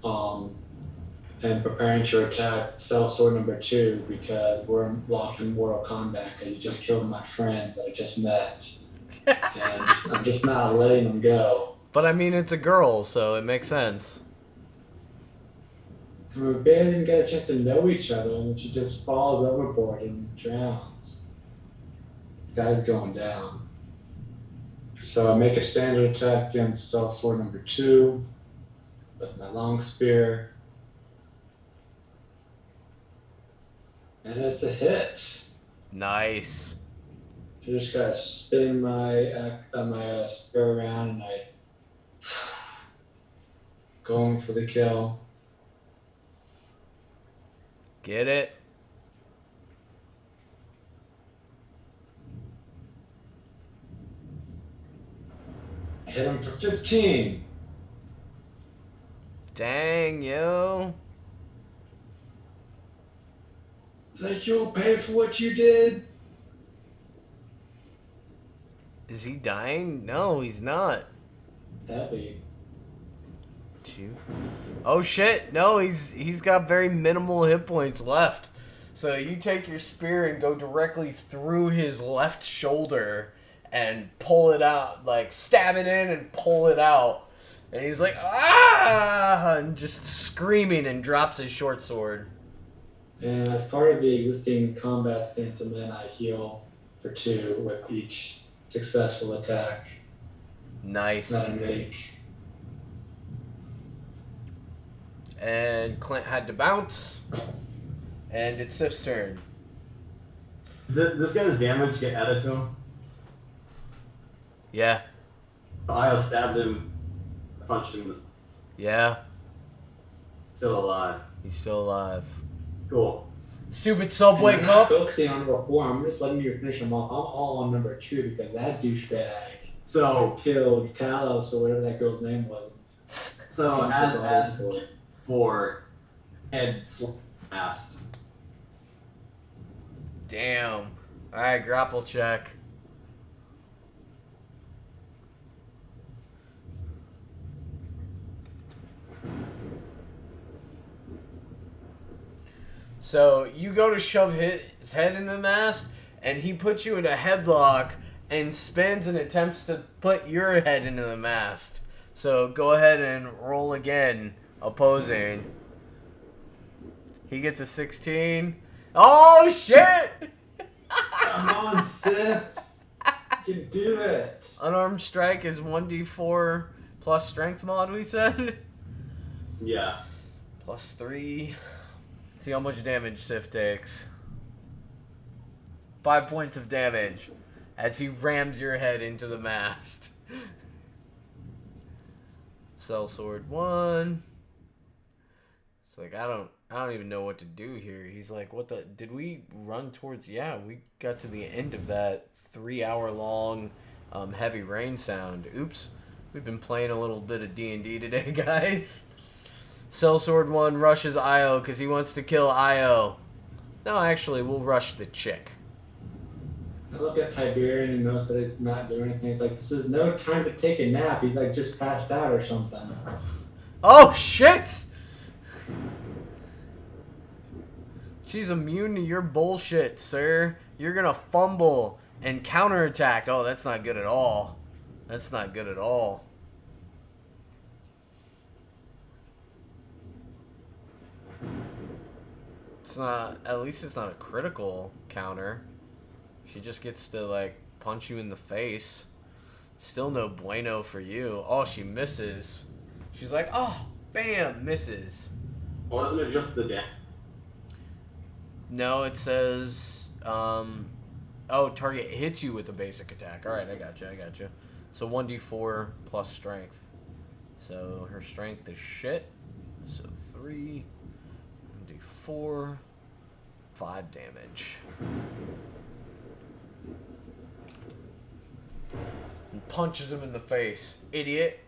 and preparing to attack Sellsword number 2 because we're locked in Mortal Kombat because he just killed my friend that I just met. And I'm just not letting him go. But I mean, it's a girl, so it makes sense. And we barely even get a chance to know each other, and she just falls overboard and drowns. This guy's going down. So I make a standard attack against Sellsword number 2 with my long spear. And it's a hit. Nice. I just gotta spin my spear around and I going for the kill. Get it? I hit him for 15. Dang, yo. Like you'll pay for what you did. Is he dying? No, he's not. Heavy. 2. Oh shit! No, he's got very minimal hit points left. So you take your spear and go directly through his left shoulder and pull it out, like stab it in and pull it out. And he's like, "Ah!" and just screaming and drops his short sword. And as part of the existing combat stance, and then I heal for 2 with each successful attack Nice. that I make. And Clint had to bounce. And it's Sif's turn. This guy's damage get added to him. Yeah. Io stabbed him, punched him. Yeah. Still alive. He's still alive. Cool. Stupid Subway I'm not Cup. focusing on number 4. I'm just letting you finish them off. I'm all on number 2 because that douchebag So killed Talos or whatever that girl's name was. as for head slashed. Damn. Alright, grapple check. So you go to shove his head in the mast, and he puts you in a headlock and spins and attempts to put your head into the mast. So go ahead and roll again, opposing. He gets a 16. Oh shit! Come on, Sif. You can do it. Unarmed strike is 1d4 plus strength mod, we said? Yeah. Plus 3. See how much damage Sif takes. 5 points of damage as he rams your head into the mast. Sellsword 1. It's like, I don't even know what to do here. He's like, what the, did we run towards, yeah, we got to the end of that 3-hour-long heavy rain sound. Oops, we've been playing a little bit of D&D today, guys. Sellsword 1 rushes Io because he wants to kill Io. No, actually, we'll rush the chick. I look at Tiberian and knows that he's not doing anything. He's like, this is no time to take a nap. He's like, just passed out or something. Oh, shit! She's immune to your bullshit, sir. You're gonna fumble and counterattack. Oh, that's not good at all. That's not good at all. It's not, at least it's not a critical counter. She just gets to, like, punch you in the face. Still no bueno for you. Oh, she misses. She's like, oh, bam, misses. Wasn't it just the damage? No, it says, oh, target hits you with a basic attack. All right, I got you. So 1d4 plus strength. So her strength is shit. So 3, 1d4, 5 damage. And punches him in the face. Idiot.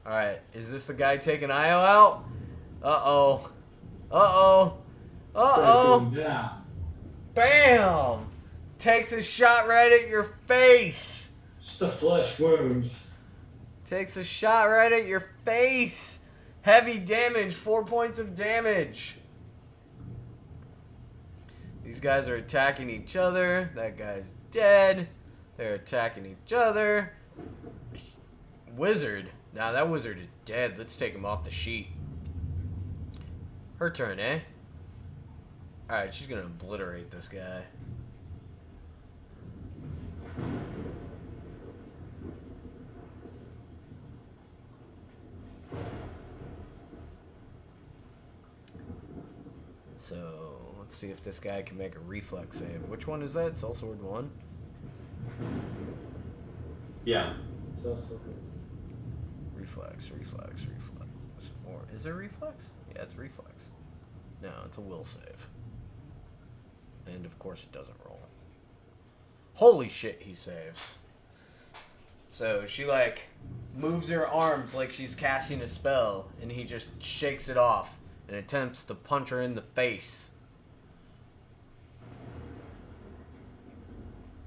All right, is this the guy taking Io out? Uh-oh. Uh-oh. Uh-oh. Yeah. Bam! Takes a shot right at your face. Just a flesh wound. Takes a shot right at your face. Heavy damage, 4 points of damage. These guys are attacking each other. That guy's dead. They're attacking each other. Wizard. Now that wizard is dead. Let's take him off the sheet. Her turn, eh? Alright, she's gonna obliterate this guy. So, let's see if this guy can make a reflex save. Which one is that? Sellsword 1? Yeah. So. Reflex. Or is there reflex? Yeah, it's reflex. No, it's a will save. And of course it doesn't roll. Holy shit, he saves. So she like moves her arms like she's casting a spell, and he just shakes it off and attempts to punch her in the face.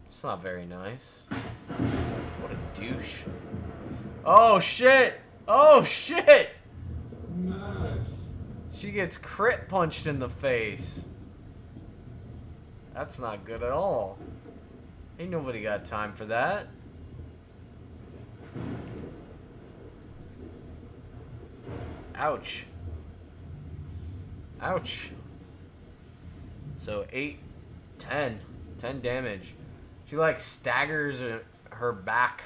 It's not very nice. What a douche. Oh shit! Oh shit! Nice. She gets crit punched in the face. That's not good at all. Ain't nobody got time for that. Ouch. Ouch. So 8, 10. 10 damage. She like staggers her back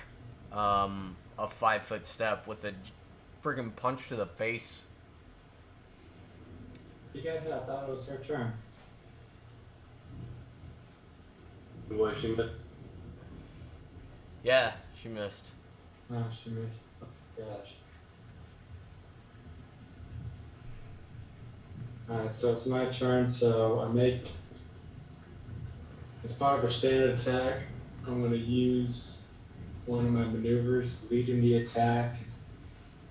a 5-foot step with a friggin' punch to the face. You got hit. I thought it was her turn. What she missed? Yeah, she missed. Oh, she missed. Oh, gosh. Alright, so it's my turn. So I make, as part of a standard attack, I'm going to use one of my maneuvers, leading the attack.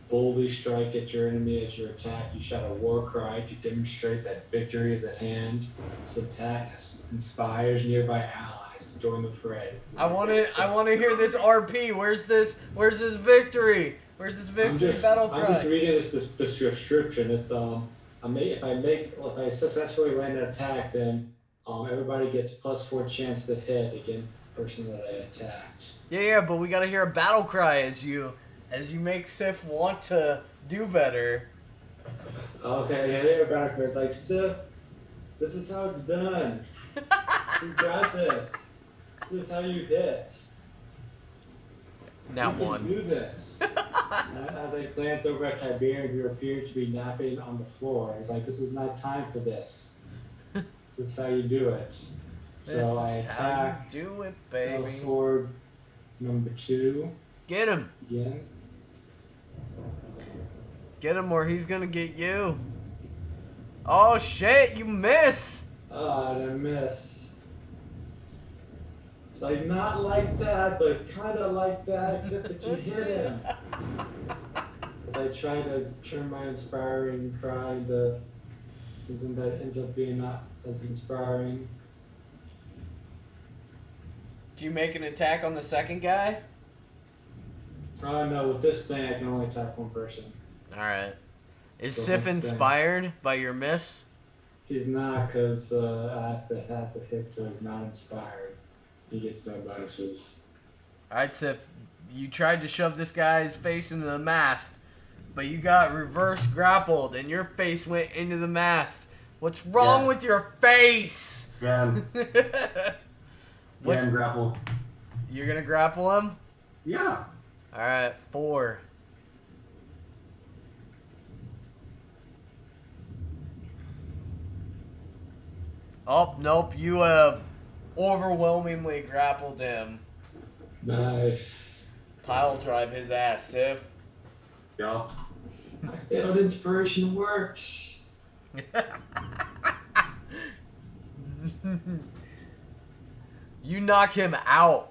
Boldly strike at your enemy as your attack. You shout a war cry to demonstrate that victory is at hand. This attack inspires nearby allies to join the fray. I want to hear this RP. Where's this victory? Where's this victory battle cry? I'm just reading this description. It's if I successfully land an attack, then everybody gets +4 chance to hit against the person that I attacked. Yeah, but we gotta hear a battle cry as you make Sif want to do better. Okay, yeah, they're back there. It's like, Sif, this is how it's done. You got this. This is how you hit. Now You can one. do this. As I glance over at Tiberian, who appeared to be napping on the floor, it's like, this is not time for this. This is how you do it. So I attack. Do it, Cell baby. sword number 2. Get him. Again. Get him or he's gonna get you. Oh shit, you miss. Oh, and I miss. It's like, not like that, but kind of like that, except that you hit him. As I try to turn my inspiring cry into something that ends up being not as inspiring. Do you make an attack on the second guy? Oh no, with this thing I can only attack one person. Alright. Is So Sif that's the same. inspired by your miss? He's not, because I have to hit, so he's not inspired. He gets no bonuses. Alright, Sif. You tried to shove this guy's face into the mast, but you got reverse grappled and your face went into the mast. What's wrong Yeah. with your face? Jan. What- Jan, grapple. You're gonna grapple him? Yeah. Alright, 4. Oh, nope, you have overwhelmingly grappled him. Nice. Pile drive his ass, Sif. Yeah. I failed inspiration worked. You knock him out.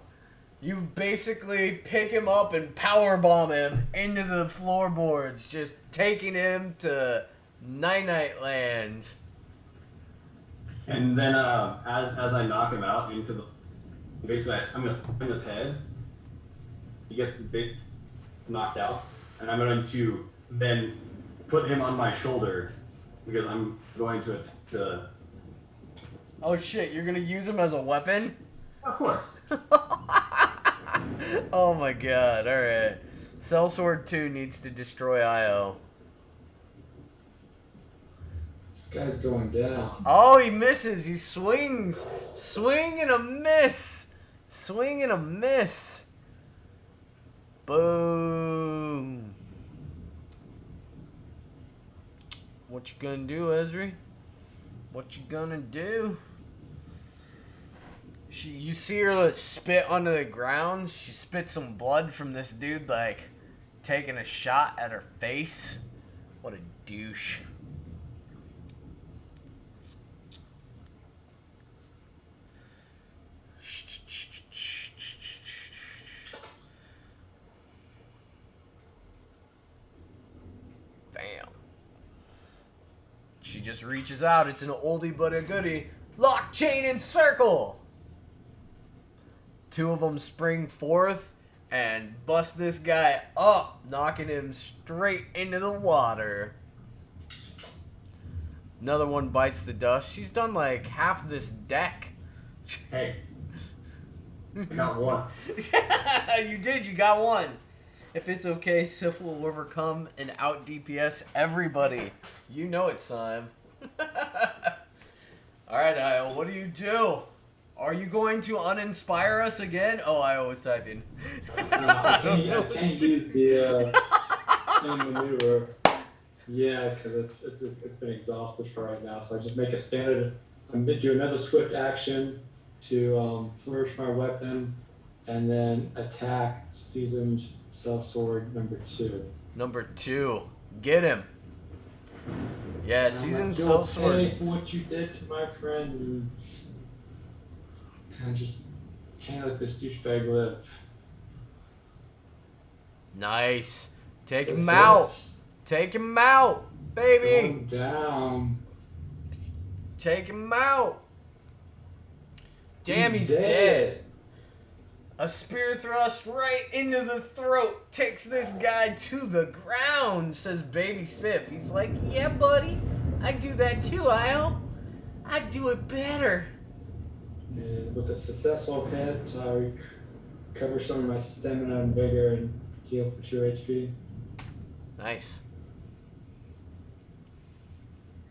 You basically pick him up and powerbomb him into the floorboards, just taking him to night-night land. And then as I knock him out into the, basically I'm gonna spin his head. He gets knocked out, and I'm going to then put him on my shoulder because I'm going to the. Oh shit, you're gonna use him as a weapon? Of course. Oh my god, alright. Cell Sword 2 needs to destroy IO. This guy's going down. Oh, he misses. He swings. Swing and a miss. Swing and a miss. Boom. What you gonna do, Ezri? What you gonna do? You see her spit onto the ground. She spit some blood from this dude, like, taking a shot at her face. What a douche. Bam. She just reaches out. It's an oldie but a goodie. Lock, chain, and circle. 2 of them spring forth and bust this guy up, knocking him straight into the water. Another one bites the dust. She's done like half of this deck. Hey. I got one. You did. You got one. If it's okay, Sif will overcome and out DPS everybody. You know it's time. Alright, Io, what do you do? Are you going to uninspire us again? Oh, I always type in. I can't use the same maneuver. Yeah, because it's been exhausted for right now. So I just make a standard. I'm gonna do another swift action to flourish my weapon, and then attack seasoned self-sword number 2. Number 2. Get him. Yeah, And I'm seasoned like, you'll sellsword. pay for what you did to my friend. And I just can't let this douchebag live. Nice. Take So him out. hits. Take him out, baby. Going down. Take him out. Damn, he's dead. A spear thrust right into the throat takes this guy to the ground, says Baby Sip. He's like, yeah, buddy. I do that too, Isle. I do it better. And with a successful hit, I recover some of my stamina and vigor and heal for 2 HP. Nice.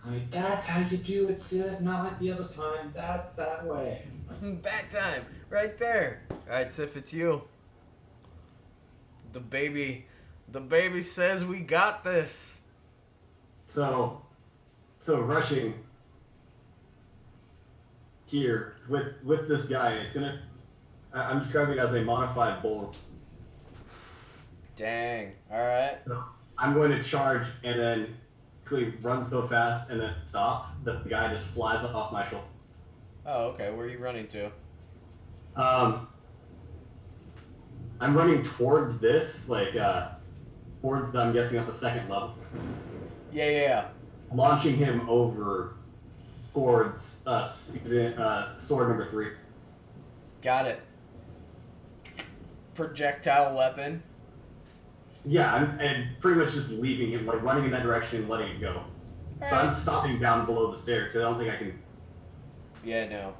Like, that's how you do it, Sid. Not like the other time. That way. That time. Right there. Alright, Sif, it's you. The baby says we got this. So rushing here with this guy, it's gonna. I'm describing it as a modified bull. Dang. Alright. So I'm going to charge and then quickly run so fast and then stop that the guy just flies off my shoulder. Oh, okay. Where are you running to? I'm running towards this, like towards I'm guessing at the 2nd level. Yeah. Launching him over towards sword number 3. Got it. Projectile weapon. Yeah, and pretty much just leaving him, like running in that direction and letting it go. But I'm stopping down below the stairs because I don't think I can. Yeah, no.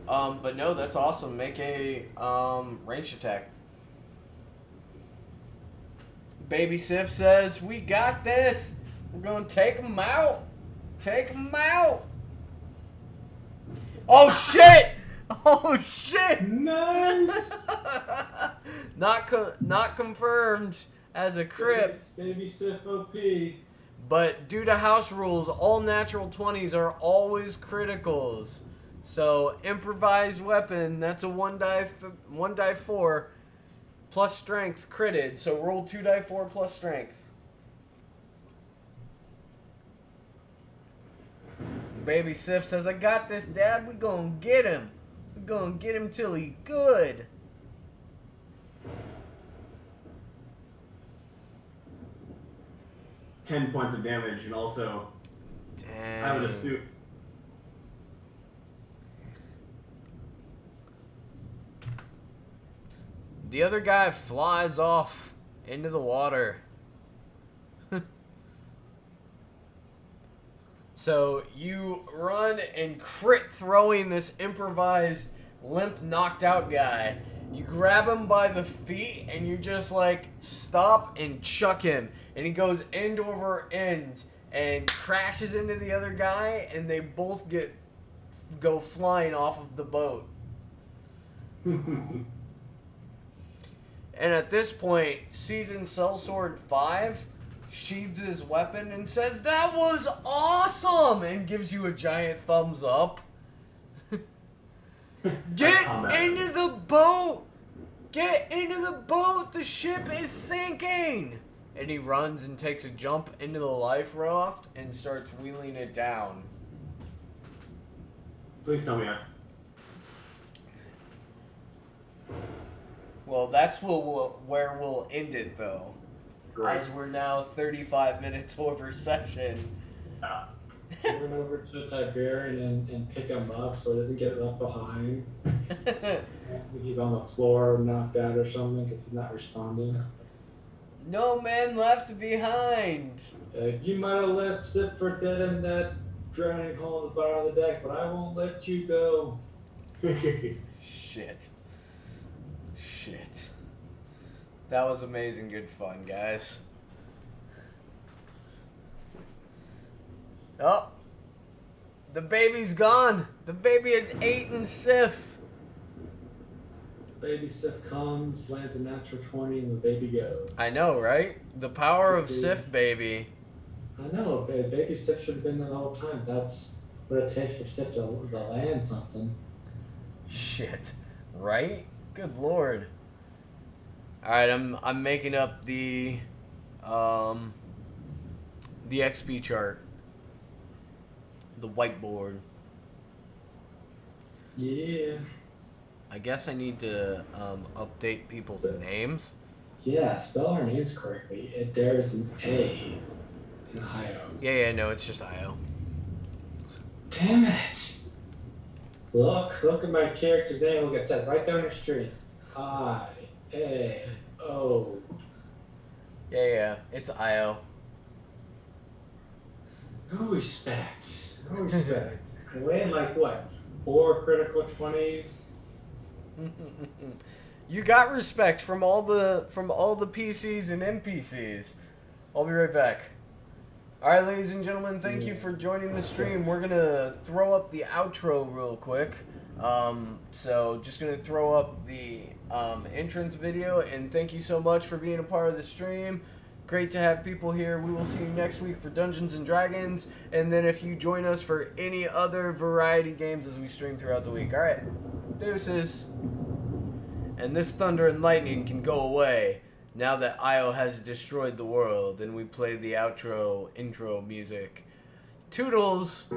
But no, that's awesome. Make a ranged attack. Baby Sif says, we got this. We're gonna take him out. Take him out. Oh shit! Oh shit! Nice! Not confirmed as a crit. Baby Sif OP. But due to house rules, all natural 20s are always criticals. So improvised weapon, that's a 1d4 plus strength critted. So roll 2d4 plus strength. Baby Sif says, I got this, Dad. We gonna get him. We gonna get him till he good. $10 points of damage, and also Damn. I would assume. The other guy flies off into the water. So you run and crit throwing this improvised limp knocked out guy. You grab him by the feet and you just like stop and chuck him. And he goes end over end and crashes into the other guy and they both go flying off of the boat. And at this point, Seasoned Sellsword 5 sheathes his weapon and says, that was awesome! And gives you a giant thumbs up. Get into the boat! Get into the boat! The ship is sinking! And he runs and takes a jump into the life raft and starts wheeling it down. Please tell me. Well, that's where we'll end it, though. Great. As we're now 35 minutes over session. Run over to Tiberian and pick him up so he doesn't get left behind. He's on the floor, knocked out or something because he's not responding. No man left behind. You might have left Sif for dead in that drowning hole at the bottom of the deck, but I won't let you go. Shit. That was amazing good fun, guys. Oh. The baby's gone. The baby has eaten Sif. baby Sif comes, lands a natural 20, and the baby goes. I know, right? The power of Sif, baby. I know, baby Sif should have been there the whole time. That's what it takes for Sif to land something. Shit. Right? Good lord. Alright, I'm making up the XP chart. The whiteboard. Yeah. I guess I need to update people's names. Yeah, spell our names correctly. There's an A in IO. Yeah, no, it's just IO. Damn it! Look at my character's name. Look, it says right there on your screen. I-A-O. Yeah, it's IO. No respect. No respect. I landed like what? 4 critical 20s? You got respect from all the PCs and NPCs. I'll be right back. Alright, ladies and gentlemen, thank you for joining the stream. We're gonna throw up the outro real quick. So just gonna throw up the entrance video, and thank you so much for being a part of the stream. Great to have people here. We will see you next week for Dungeons and Dragons, and then if you join us for any other variety games as we stream throughout the week. Alright, deuces. And this thunder and lightning can go away now that Io has destroyed the world, and we play the intro music. Toodles!